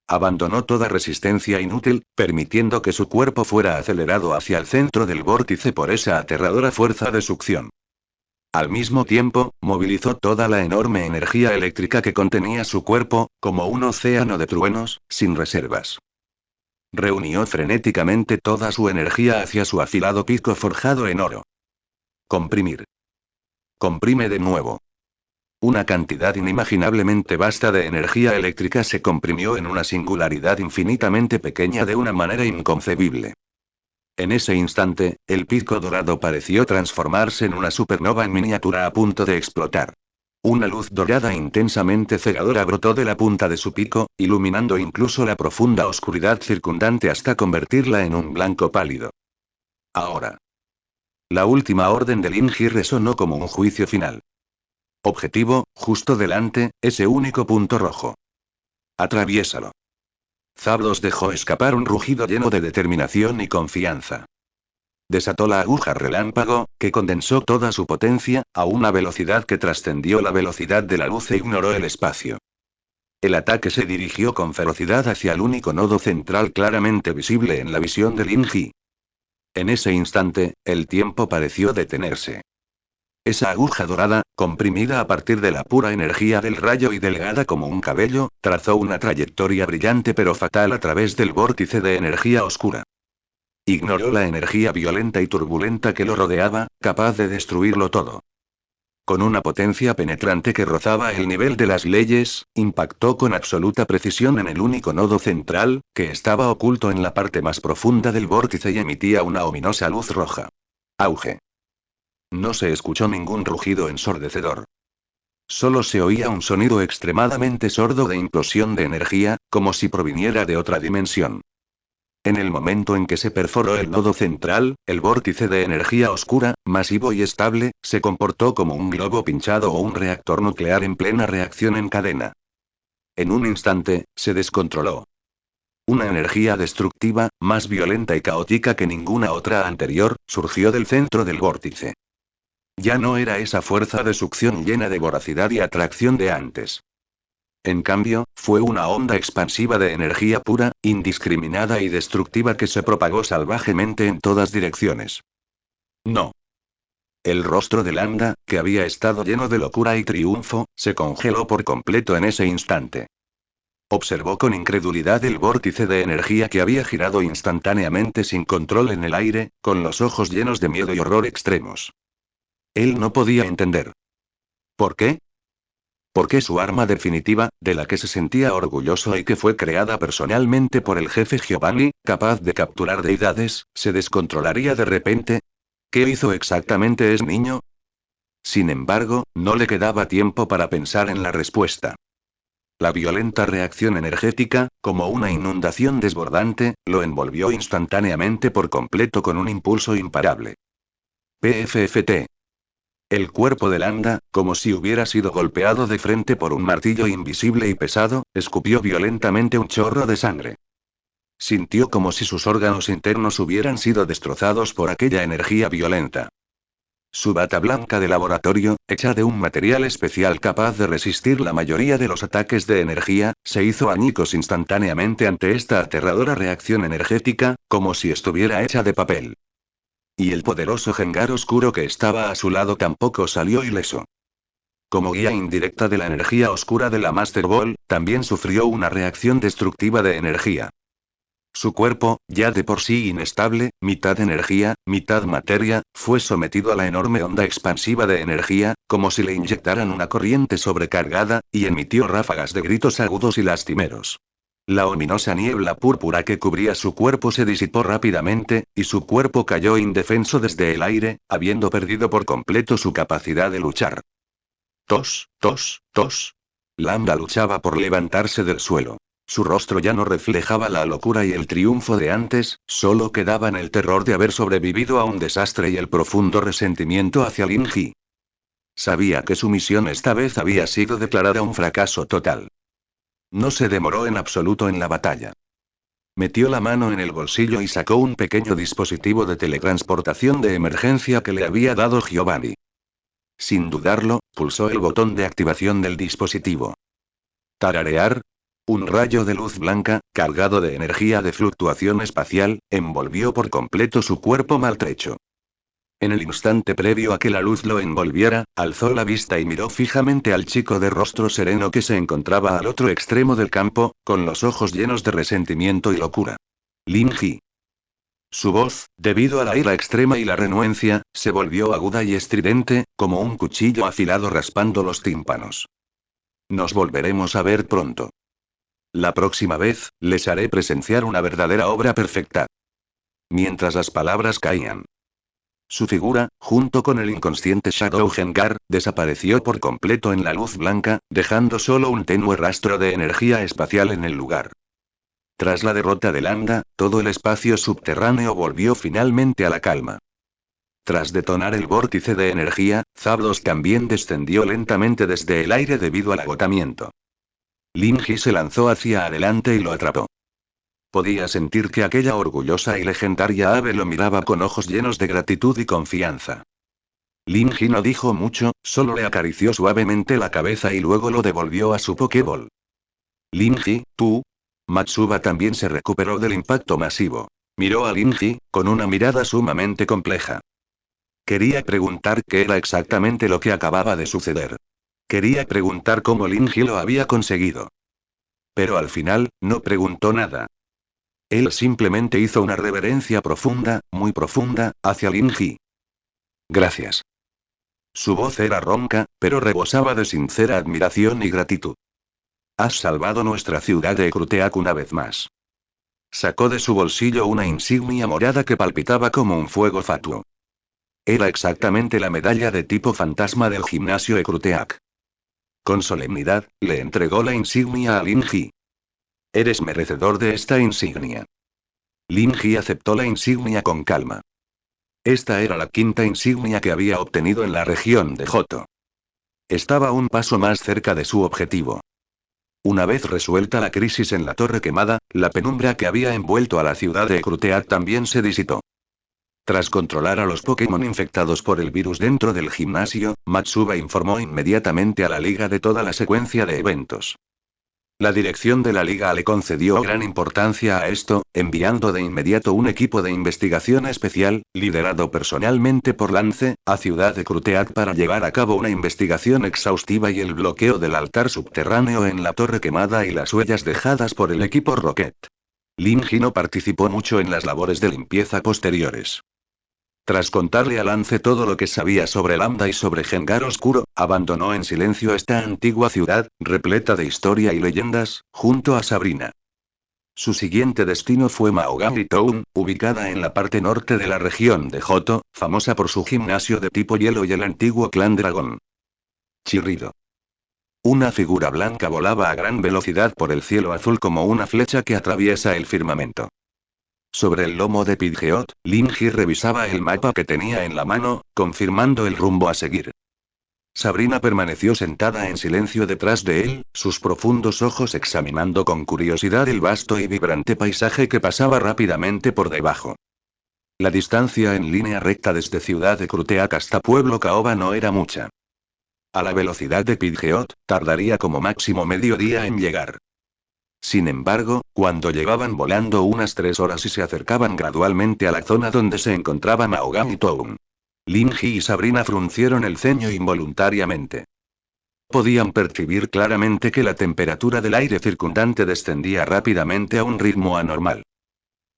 Abandonó toda resistencia inútil, permitiendo que su cuerpo fuera acelerado hacia el centro del vórtice por esa aterradora fuerza de succión. Al mismo tiempo, movilizó toda la enorme energía eléctrica que contenía su cuerpo, como un océano de truenos, sin reservas. Reunió frenéticamente toda su energía hacia su afilado pico forjado en oro. Comprimir. Comprime de nuevo. Una cantidad inimaginablemente vasta de energía eléctrica se comprimió en una singularidad infinitamente pequeña de una manera inconcebible. En ese instante, el pico dorado pareció transformarse en una supernova en miniatura a punto de explotar. Una luz dorada intensamente cegadora brotó de la punta de su pico, iluminando incluso la profunda oscuridad circundante hasta convertirla en un blanco pálido. Ahora. La última orden de Lin Ji resonó como un juicio final. Objetivo, justo delante, ese único punto rojo. Atraviésalo. Zapdos dejó escapar un rugido lleno de determinación y confianza. Desató la aguja relámpago, que condensó toda su potencia, a una velocidad que trascendió la velocidad de la luz e ignoró el espacio. El ataque se dirigió con ferocidad hacia el único nodo central claramente visible en la visión de Lin Ji. En ese instante, el tiempo pareció detenerse. Esa aguja dorada, comprimida a partir de la pura energía del rayo y delgada como un cabello, trazó una trayectoria brillante pero fatal a través del vórtice de energía oscura. Ignoró la energía violenta y turbulenta que lo rodeaba, capaz de destruirlo todo. Con una potencia penetrante que rozaba el nivel de las leyes, impactó con absoluta precisión en el único nodo central, que estaba oculto en la parte más profunda del vórtice y emitía una ominosa luz roja. Auge. No se escuchó ningún rugido ensordecedor. Solo se oía un sonido extremadamente sordo de implosión de energía, como si proviniera de otra dimensión. En el momento en que se perforó el nodo central, el vórtice de energía oscura, masivo y estable, se comportó como un globo pinchado o un reactor nuclear en plena reacción en cadena. En un instante, se descontroló. Una energía destructiva, más violenta y caótica que ninguna otra anterior, surgió del centro del vórtice. Ya no era esa fuerza de succión llena de voracidad y atracción de antes. En cambio, fue una onda expansiva de energía pura, indiscriminada y destructiva que se propagó salvajemente en todas direcciones. No. El rostro de Lambda, que había estado lleno de locura y triunfo, se congeló por completo en ese instante. Observó con incredulidad el vórtice de energía que había girado instantáneamente sin control en el aire, con los ojos llenos de miedo y horror extremos. Él no podía entender. ¿Por qué? Porque su arma definitiva, de la que se sentía orgulloso y que fue creada personalmente por el jefe Giovanni, capaz de capturar deidades, se descontrolaría de repente. ¿Qué hizo exactamente ese niño? Sin embargo, no le quedaba tiempo para pensar en la respuesta. La violenta reacción energética, como una inundación desbordante, lo envolvió instantáneamente por completo con un impulso imparable. PFFT. El cuerpo de Landa, como si hubiera sido golpeado de frente por un martillo invisible y pesado, escupió violentamente un chorro de sangre. Sintió como si sus órganos internos hubieran sido destrozados por aquella energía violenta. Su bata blanca de laboratorio, hecha de un material especial capaz de resistir la mayoría de los ataques de energía, se hizo añicos instantáneamente ante esta aterradora reacción energética, como si estuviera hecha de papel. Y el poderoso Gengar oscuro que estaba a su lado tampoco salió ileso. Como guía indirecta de la energía oscura de la Master Ball, también sufrió una reacción destructiva de energía. Su cuerpo, ya de por sí inestable, mitad energía, mitad materia, fue sometido a la enorme onda expansiva de energía, como si le inyectaran una corriente sobrecargada, y emitió ráfagas de gritos agudos y lastimeros. La ominosa niebla púrpura que cubría su cuerpo se disipó rápidamente, y su cuerpo cayó indefenso desde el aire, habiendo perdido por completo su capacidad de luchar. Tos, tos, tos. Lambda luchaba por levantarse del suelo. Su rostro ya no reflejaba la locura y el triunfo de antes, solo quedaban el terror de haber sobrevivido a un desastre y el profundo resentimiento hacia Lin Ji. Sabía que su misión esta vez había sido declarada un fracaso total. No se demoró en absoluto en la batalla. Metió la mano en el bolsillo y sacó un pequeño dispositivo de teletransportación de emergencia que le había dado Giovanni. Sin dudarlo, pulsó el botón de activación del dispositivo. Tararear. Un rayo de luz blanca, cargado de energía de fluctuación espacial, envolvió por completo su cuerpo maltrecho. En el instante previo a que la luz lo envolviera, alzó la vista y miró fijamente al chico de rostro sereno que se encontraba al otro extremo del campo, con los ojos llenos de resentimiento y locura. Lin Ji. Su voz, debido a la ira extrema y la renuencia, se volvió aguda y estridente, como un cuchillo afilado raspando los tímpanos. Nos volveremos a ver pronto. La próxima vez, les haré presenciar una verdadera obra perfecta. Mientras las palabras caían, su figura, junto con el inconsciente Shadow Gengar, desapareció por completo en la luz blanca, dejando solo un tenue rastro de energía espacial en el lugar. Tras la derrota de Lambda, todo el espacio subterráneo volvió finalmente a la calma. Tras detonar el vórtice de energía, Zapdos también descendió lentamente desde el aire debido al agotamiento. Lin Ji se lanzó hacia adelante y lo atrapó. Podía sentir que aquella orgullosa y legendaria ave lo miraba con ojos llenos de gratitud y confianza. Lin Ji no dijo mucho, solo le acarició suavemente la cabeza y luego lo devolvió a su Pokéball. Lin Ji, tú. Matsuba también se recuperó del impacto masivo. Miró a Lin Ji, con una mirada sumamente compleja. Quería preguntar qué era exactamente lo que acababa de suceder. Quería preguntar cómo Lin Ji lo había conseguido. Pero al final, no preguntó nada. Él simplemente hizo una reverencia profunda, muy profunda, hacia Lin Ji. Gracias. Su voz era ronca, pero rebosaba de sincera admiración y gratitud. Has salvado nuestra ciudad de Ekruteak una vez más. Sacó de su bolsillo una insignia morada que palpitaba como un fuego fatuo. Era exactamente la medalla de tipo fantasma del gimnasio Ekruteak. Con solemnidad, le entregó la insignia a Lin Ji. Eres merecedor de esta insignia. Lin Ji aceptó la insignia con calma. Esta era la quinta insignia que había obtenido en la región de Johto. Estaba un paso más cerca de su objetivo. Una vez resuelta la crisis en la Torre Quemada, la penumbra que había envuelto a la ciudad de Ekruteak también se disipó. Tras controlar a los Pokémon infectados por el virus dentro del gimnasio, Matsuba informó inmediatamente a la liga de toda la secuencia de eventos. La dirección de la liga le concedió gran importancia a esto, enviando de inmediato un equipo de investigación especial, liderado personalmente por Lance, a Ciudad de Ekruteak para llevar a cabo una investigación exhaustiva y el bloqueo del altar subterráneo en la Torre Quemada y las huellas dejadas por el equipo Rocket. Lin Ji no participó mucho en las labores de limpieza posteriores. Tras contarle a Lance todo lo que sabía sobre Lambda y sobre Gengar Oscuro, abandonó en silencio esta antigua ciudad, repleta de historia y leyendas, junto a Sabrina. Su siguiente destino fue Maogami Town, ubicada en la parte norte de la región de Johto, famosa por su gimnasio de tipo hielo y el antiguo clan dragón. Chirrido. Una figura blanca volaba a gran velocidad por el cielo azul como una flecha que atraviesa el firmamento. Sobre el lomo de Pidgeot, Linji revisaba el mapa que tenía en la mano, confirmando el rumbo a seguir. Sabrina permaneció sentada en silencio detrás de él, sus profundos ojos examinando con curiosidad el vasto y vibrante paisaje que pasaba rápidamente por debajo. La distancia en línea recta desde Ciudad de Kruteak hasta Pueblo Caoba no era mucha. A la velocidad de Pidgeot, tardaría como máximo medio día en llegar. Sin embargo, cuando llevaban volando unas 3 horas y se acercaban gradualmente a la zona donde se encontraba Maogami Town, Linji y Sabrina fruncieron el ceño involuntariamente. Podían percibir claramente que la temperatura del aire circundante descendía rápidamente a un ritmo anormal.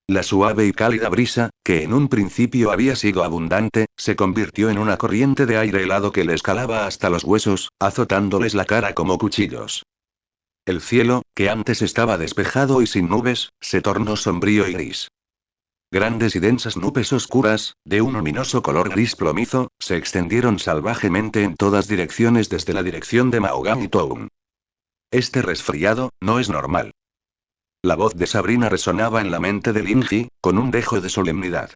La suave y cálida brisa, que en un principio había sido abundante, se convirtió en una corriente de aire helado que les calaba hasta los huesos, azotándoles la cara como cuchillos. El cielo, que antes estaba despejado y sin nubes, se tornó sombrío y gris. Grandes y densas nubes oscuras, de un ominoso color gris plomizo, se extendieron salvajemente en todas direcciones desde la dirección de Maogami Town. Este resfriado, no es normal. La voz de Sabrina resonaba en la mente de Linji, con un dejo de solemnidad.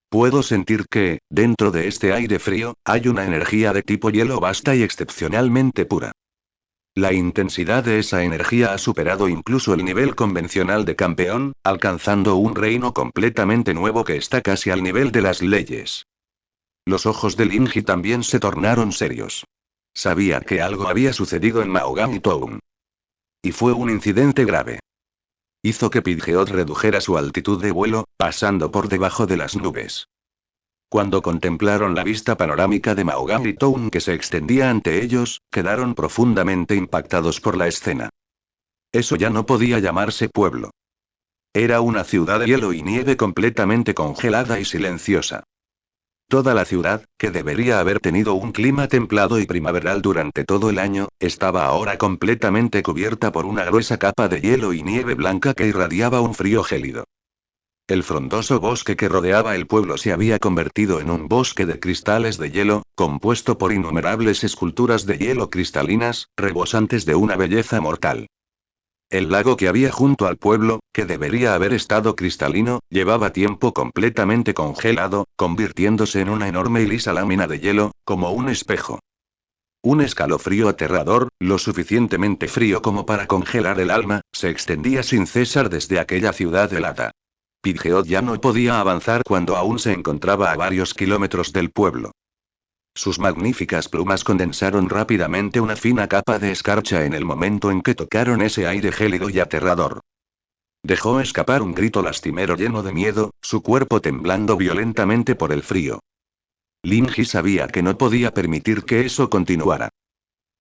Puedo sentir que, dentro de este aire frío, hay una energía de tipo hielo vasta y excepcionalmente pura. La intensidad de esa energía ha superado incluso el nivel convencional de campeón, alcanzando un reino completamente nuevo que está casi al nivel de las leyes. Los ojos de Linji también se tornaron serios. Sabía que algo había sucedido en Maogami Town. Y fue un incidente grave. Hizo que Pidgeot redujera su altitud de vuelo, pasando por debajo de las nubes. Cuando contemplaron la vista panorámica de Maogami Town que se extendía ante ellos, quedaron profundamente impactados por la escena. Eso ya no podía llamarse pueblo. Era una ciudad de hielo y nieve completamente congelada y silenciosa. Toda la ciudad, que debería haber tenido un clima templado y primaveral durante todo el año, estaba ahora completamente cubierta por una gruesa capa de hielo y nieve blanca que irradiaba un frío gélido. El frondoso bosque que rodeaba el pueblo se había convertido en un bosque de cristales de hielo, compuesto por innumerables esculturas de hielo cristalinas, rebosantes de una belleza mortal. El lago que había junto al pueblo, que debería haber estado cristalino, llevaba tiempo completamente congelado, convirtiéndose en una enorme y lisa lámina de hielo, como un espejo. Un escalofrío aterrador, lo suficientemente frío como para congelar el alma, se extendía sin cesar desde aquella ciudad helada. Pidgeot ya no podía avanzar cuando aún se encontraba a varios kilómetros del pueblo. Sus magníficas plumas condensaron rápidamente una fina capa de escarcha en el momento en que tocaron ese aire gélido y aterrador. Dejó escapar un grito lastimero lleno de miedo, su cuerpo temblando violentamente por el frío. Linji sabía que no podía permitir que eso continuara.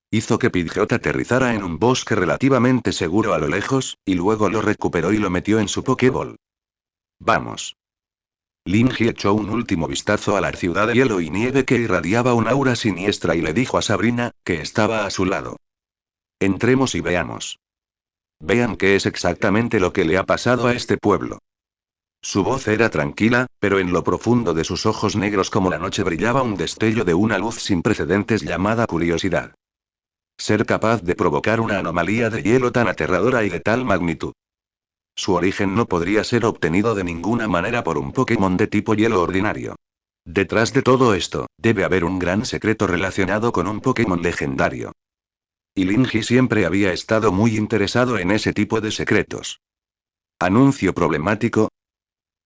Hizo que Pidgeot aterrizara en un bosque relativamente seguro a lo lejos, y luego lo recuperó y lo metió en su Pokéball. Vamos. Linji echó un último vistazo a la ciudad de hielo y nieve que irradiaba un aura siniestra y le dijo a Sabrina, que estaba a su lado. Entremos y veamos. Vean qué es exactamente lo que le ha pasado a este pueblo. Su voz era tranquila, pero en lo profundo de sus ojos negros como la noche brillaba un destello de una luz sin precedentes llamada curiosidad. Ser capaz de provocar una anomalía de hielo tan aterradora y de tal magnitud. Su origen no podría ser obtenido de ninguna manera por un Pokémon de tipo hielo ordinario. Detrás de todo esto, debe haber un gran secreto relacionado con un Pokémon legendario. Y Linji siempre había estado muy interesado en ese tipo de secretos. Anuncio problemático.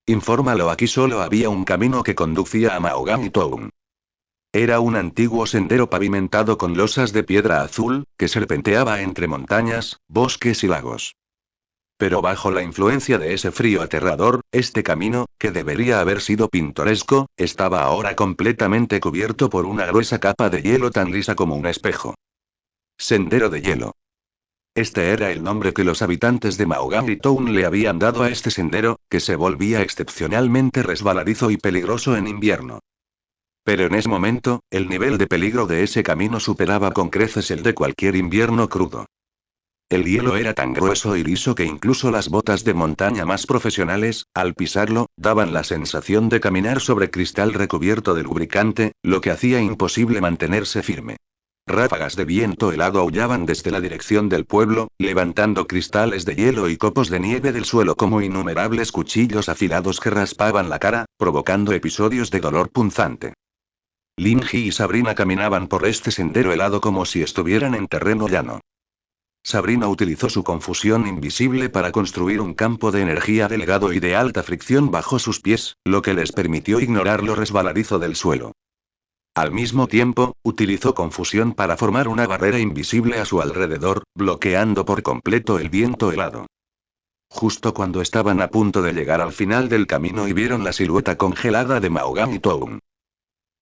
Infórmalo, aquí solo había un camino que conducía a Maogami Town. Era un antiguo sendero pavimentado con losas de piedra azul, que serpenteaba entre montañas, bosques y lagos. Pero bajo la influencia de ese frío aterrador, este camino, que debería haber sido pintoresco, estaba ahora completamente cubierto por una gruesa capa de hielo tan lisa como un espejo. Sendero de hielo. Este era el nombre que los habitantes de Maogami Town le habían dado a este sendero, que se volvía excepcionalmente resbaladizo y peligroso en invierno. Pero en ese momento, el nivel de peligro de ese camino superaba con creces el de cualquier invierno crudo. El hielo era tan grueso y liso que incluso las botas de montaña más profesionales, al pisarlo, daban la sensación de caminar sobre cristal recubierto de lubricante, lo que hacía imposible mantenerse firme. Ráfagas de viento helado aullaban desde la dirección del pueblo, levantando cristales de hielo y copos de nieve del suelo como innumerables cuchillos afilados que raspaban la cara, provocando episodios de dolor punzante. Linji y Sabrina caminaban por este sendero helado como si estuvieran en terreno llano. Sabrina utilizó su confusión invisible para construir un campo de energía delgado y de alta fricción bajo sus pies, lo que les permitió ignorar lo resbaladizo del suelo. Al mismo tiempo, utilizó confusión para formar una barrera invisible a su alrededor, bloqueando por completo el viento helado. Justo cuando estaban a punto de llegar al final del camino y vieron la silueta congelada de Maogami Town.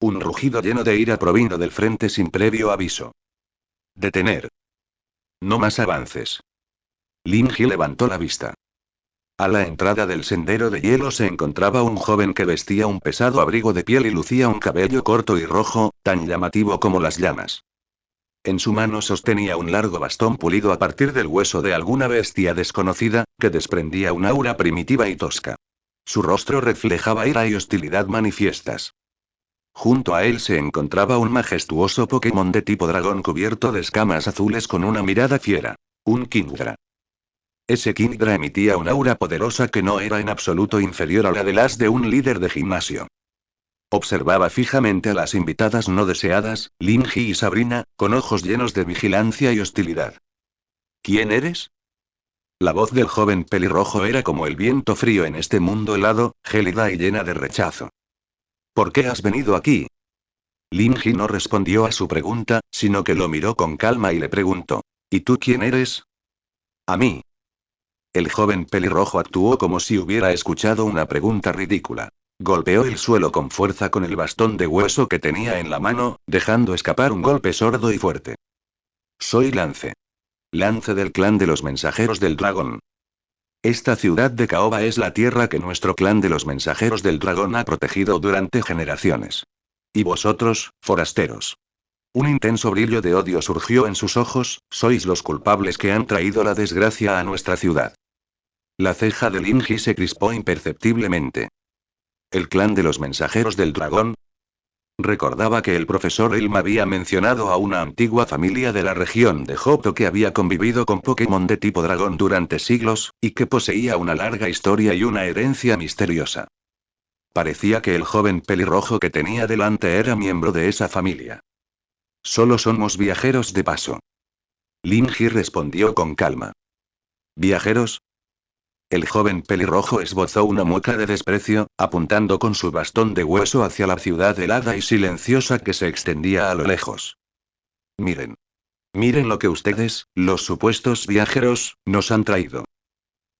Un rugido lleno de ira provino del frente sin previo aviso. Detener. No más avances. Linji levantó la vista. A la entrada del sendero de hielo se encontraba un joven que vestía un pesado abrigo de piel y lucía un cabello corto y rojo, tan llamativo como las llamas. En su mano sostenía un largo bastón pulido a partir del hueso de alguna bestia desconocida, que desprendía un aura primitiva y tosca. Su rostro reflejaba ira y hostilidad manifiestas. Junto a él se encontraba un majestuoso Pokémon de tipo dragón cubierto de escamas azules con una mirada fiera. Un Kingdra. Ese Kingdra emitía una aura poderosa que no era en absoluto inferior a la de las de un líder de gimnasio. Observaba fijamente a las invitadas no deseadas, Linji y Sabrina, con ojos llenos de vigilancia y hostilidad. ¿Quién eres? La voz del joven pelirrojo era como el viento frío en este mundo helado, gélida y llena de rechazo. ¿Por qué has venido aquí? Linji no respondió a su pregunta, sino que lo miró con calma y le preguntó. ¿Y tú quién eres? A mí. El joven pelirrojo actuó como si hubiera escuchado una pregunta ridícula. Golpeó el suelo con fuerza con el bastón de hueso que tenía en la mano, dejando escapar un golpe sordo y fuerte. Soy Lance. Lance del clan de los mensajeros del dragón. Esta ciudad de Caoba es la tierra que nuestro clan de los mensajeros del dragón ha protegido durante generaciones. Y vosotros, forasteros. Un intenso brillo de odio surgió en sus ojos, sois los culpables que han traído la desgracia a nuestra ciudad. La ceja de Linji se crispó imperceptiblemente. ¿El clan de los mensajeros del dragón? Recordaba que el profesor Ilm había mencionado a una antigua familia de la región de Johto que había convivido con Pokémon de tipo dragón durante siglos, y que poseía una larga historia y una herencia misteriosa. Parecía que el joven pelirrojo que tenía delante era miembro de esa familia. Solo somos viajeros de paso. Linji respondió con calma. ¿Viajeros? El joven pelirrojo esbozó una mueca de desprecio, apuntando con su bastón de hueso hacia la ciudad helada y silenciosa que se extendía a lo lejos. Miren. Miren lo que ustedes, los supuestos viajeros, nos han traído.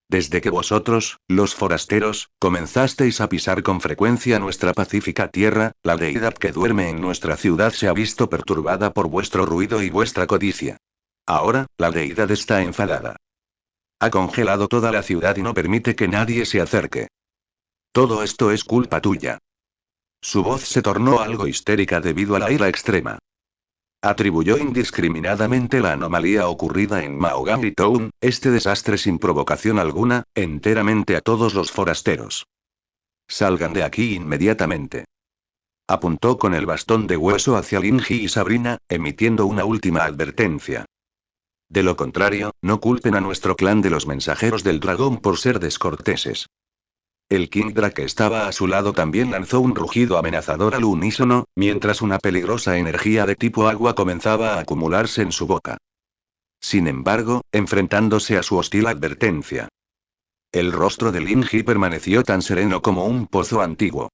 Desde que vosotros, los forasteros, comenzasteis a pisar con frecuencia nuestra pacífica tierra, la deidad que duerme en nuestra ciudad se ha visto perturbada por vuestro ruido y vuestra codicia. Ahora, la deidad está enfadada. Ha congelado toda la ciudad y no permite que nadie se acerque. Todo esto es culpa tuya. Su voz se tornó algo histérica debido a la ira extrema. Atribuyó indiscriminadamente la anomalía ocurrida en Maogami Town, este desastre sin provocación alguna, enteramente a todos los forasteros. Salgan de aquí inmediatamente. Apuntó con el bastón de hueso hacia Linji y Sabrina, emitiendo una última advertencia. De lo contrario, no culpen a nuestro clan de los mensajeros del dragón por ser descorteses. El Kingdra que estaba a su lado también lanzó un rugido amenazador al unísono, mientras una peligrosa energía de tipo agua comenzaba a acumularse en su boca. Sin embargo, enfrentándose a su hostil advertencia. El rostro de Linji permaneció tan sereno como un pozo antiguo.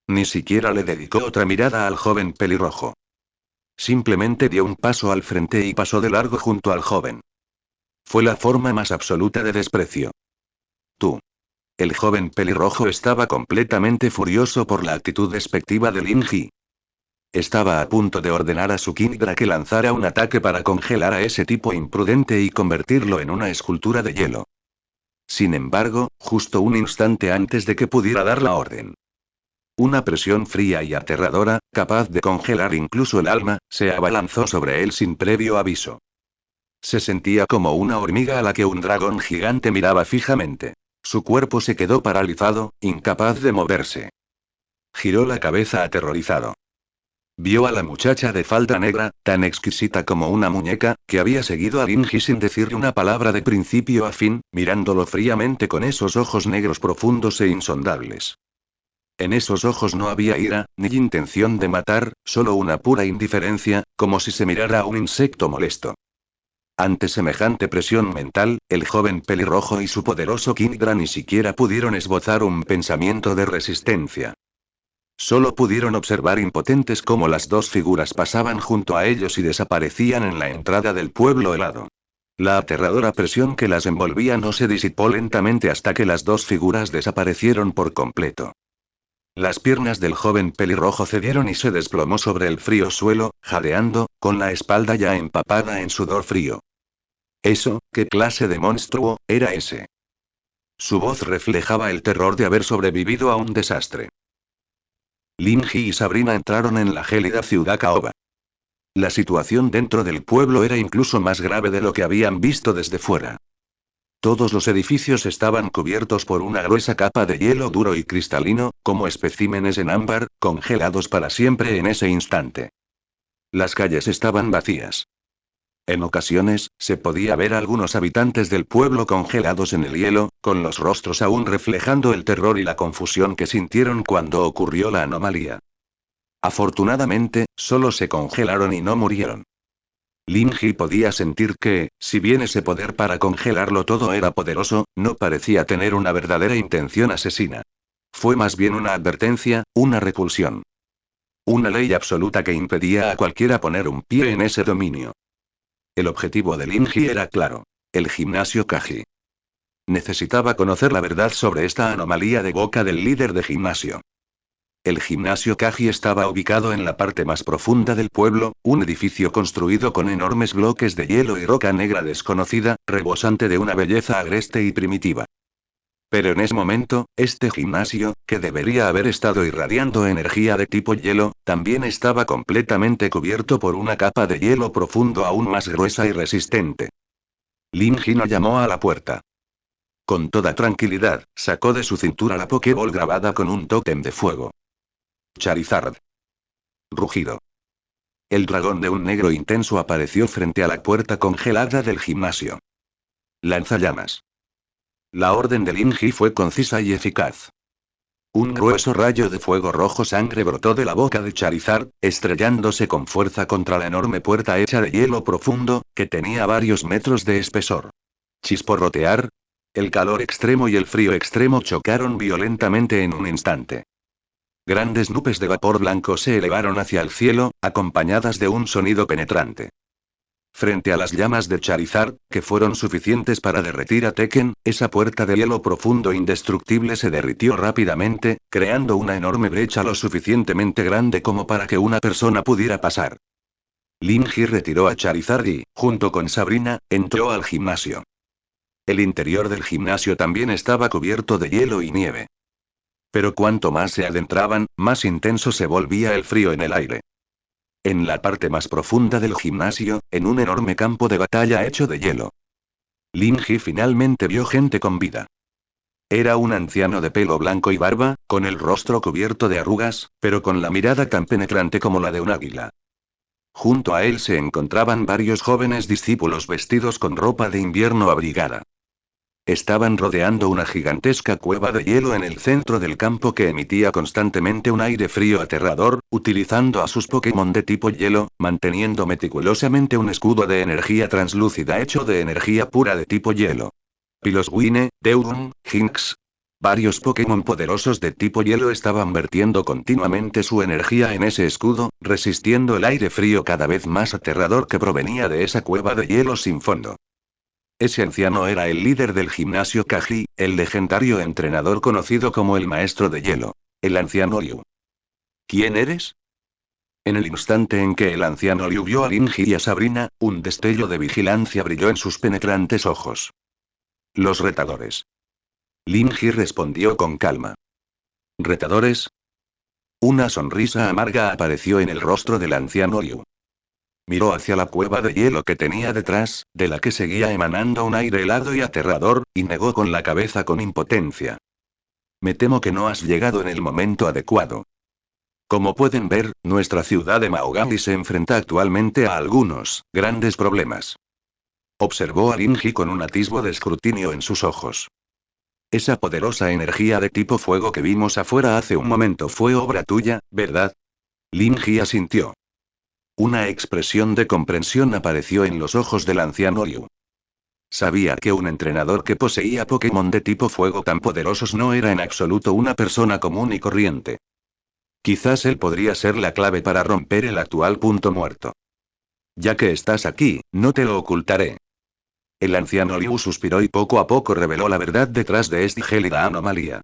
Ni siquiera le dedicó otra mirada al joven pelirrojo. Simplemente dio un paso al frente y pasó de largo junto al joven. Fue la forma más absoluta de desprecio. Tú. El joven pelirrojo estaba completamente furioso por la actitud despectiva de Linji. Estaba a punto de ordenar a su Kingdra que lanzara un ataque para congelar a ese tipo imprudente y convertirlo en una escultura de hielo. Sin embargo, justo un instante antes de que pudiera dar la orden, una presión fría y aterradora, capaz de congelar incluso el alma, se abalanzó sobre él sin previo aviso. Se sentía como una hormiga a la que un dragón gigante miraba fijamente. Su cuerpo se quedó paralizado, incapaz de moverse. Giró la cabeza aterrorizado. Vio a la muchacha de falda negra, tan exquisita como una muñeca, que había seguido a Linji sin decirle una palabra de principio a fin, mirándolo fríamente con esos ojos negros profundos e insondables. En esos ojos no había ira, ni intención de matar, solo una pura indiferencia, como si se mirara a un insecto molesto. Ante semejante presión mental, el joven pelirrojo y su poderoso Kingdra ni siquiera pudieron esbozar un pensamiento de resistencia. Solo pudieron observar impotentes cómo las dos figuras pasaban junto a ellos y desaparecían en la entrada del pueblo helado. La aterradora presión que las envolvía no se disipó lentamente hasta que las dos figuras desaparecieron por completo. Las piernas del joven pelirrojo cedieron y se desplomó sobre el frío suelo, jadeando, con la espalda ya empapada en sudor frío. Eso, ¿qué clase de monstruo era ese? Su voz reflejaba el terror de haber sobrevivido a un desastre. Linji y Sabrina entraron en la gélida ciudad caoba. La situación dentro del pueblo era incluso más grave de lo que habían visto desde fuera. Todos los edificios estaban cubiertos por una gruesa capa de hielo duro y cristalino, como especímenes en ámbar, congelados para siempre en ese instante. Las calles estaban vacías. En ocasiones, se podía ver a algunos habitantes del pueblo congelados en el hielo, con los rostros aún reflejando el terror y la confusión que sintieron cuando ocurrió la anomalía. Afortunadamente, solo se congelaron y no murieron. Linji podía sentir que, si bien ese poder para congelarlo todo era poderoso, no parecía tener una verdadera intención asesina. Fue más bien una advertencia, una repulsión. Una ley absoluta que impedía a cualquiera poner un pie en ese dominio. El objetivo de Linji era claro. El gimnasio Kaji. Necesitaba conocer la verdad sobre esta anomalía de boca del líder de gimnasio. El gimnasio Kaji estaba ubicado en la parte más profunda del pueblo, un edificio construido con enormes bloques de hielo y roca negra desconocida, rebosante de una belleza agreste y primitiva. Pero en ese momento, este gimnasio, que debería haber estado irradiando energía de tipo hielo, también estaba completamente cubierto por una capa de hielo profundo aún más gruesa y resistente. Lin Jin llamó a la puerta. Con toda tranquilidad, sacó de su cintura la Pokéball grabada con un tótem de fuego. Charizard. Rugido. El dragón de un negro intenso apareció frente a la puerta congelada del gimnasio. Lanzallamas. La orden de Lin Ji fue concisa y eficaz. Un grueso rayo de fuego rojo sangre brotó de la boca de Charizard, estrellándose con fuerza contra la enorme puerta hecha de hielo profundo, que tenía varios metros de espesor. Chisporrotear. El calor extremo y el frío extremo chocaron violentamente en un instante. Grandes nubes de vapor blanco se elevaron hacia el cielo, acompañadas de un sonido penetrante. Frente a las llamas de Charizard, que fueron suficientes para derretir a Tekken, esa puerta de hielo profundo indestructible se derritió rápidamente, creando una enorme brecha lo suficientemente grande como para que una persona pudiera pasar. Lin Ji retiró a Charizard y, junto con Sabrina, entró al gimnasio. El interior del gimnasio también estaba cubierto de hielo y nieve. Pero cuanto más se adentraban, más intenso se volvía el frío en el aire. En la parte más profunda del gimnasio, en un enorme campo de batalla hecho de hielo. Lin Ji finalmente vio gente con vida. Era un anciano de pelo blanco y barba, con el rostro cubierto de arrugas, pero con la mirada tan penetrante como la de un águila. Junto a él se encontraban varios jóvenes discípulos vestidos con ropa de invierno abrigada. Estaban rodeando una gigantesca cueva de hielo en el centro del campo que emitía constantemente un aire frío aterrador, utilizando a sus Pokémon de tipo hielo, manteniendo meticulosamente un escudo de energía translúcida hecho de energía pura de tipo hielo. Piloswine, Deudon, Jynx. Varios Pokémon poderosos de tipo hielo estaban vertiendo continuamente su energía en ese escudo, resistiendo el aire frío cada vez más aterrador que provenía de esa cueva de hielo sin fondo. Ese anciano era el líder del gimnasio Kaji, el legendario entrenador conocido como el Maestro de Hielo. El anciano Liu. ¿Quién eres? En el instante en que el anciano Liu vio a Linji y a Sabrina, un destello de vigilancia brilló en sus penetrantes ojos. Los retadores. Linji respondió con calma. ¿Retadores? Una sonrisa amarga apareció en el rostro del anciano Liu. Miró hacia la cueva de hielo que tenía detrás, de la que seguía emanando un aire helado y aterrador, y negó con la cabeza con impotencia. Me temo que no has llegado en el momento adecuado. Como pueden ver, nuestra ciudad de Maogali se enfrenta actualmente a algunos grandes problemas. Observó a Linji con un atisbo de escrutinio en sus ojos. Esa poderosa energía de tipo fuego que vimos afuera hace un momento fue obra tuya, ¿verdad? Linji asintió. Una expresión de comprensión apareció en los ojos del anciano Liu. Sabía que un entrenador que poseía Pokémon de tipo fuego tan poderosos no era en absoluto una persona común y corriente. Quizás él podría ser la clave para romper el actual punto muerto. Ya que estás aquí, no te lo ocultaré. El anciano Liu suspiró y poco a poco reveló la verdad detrás de esta gélida anomalía.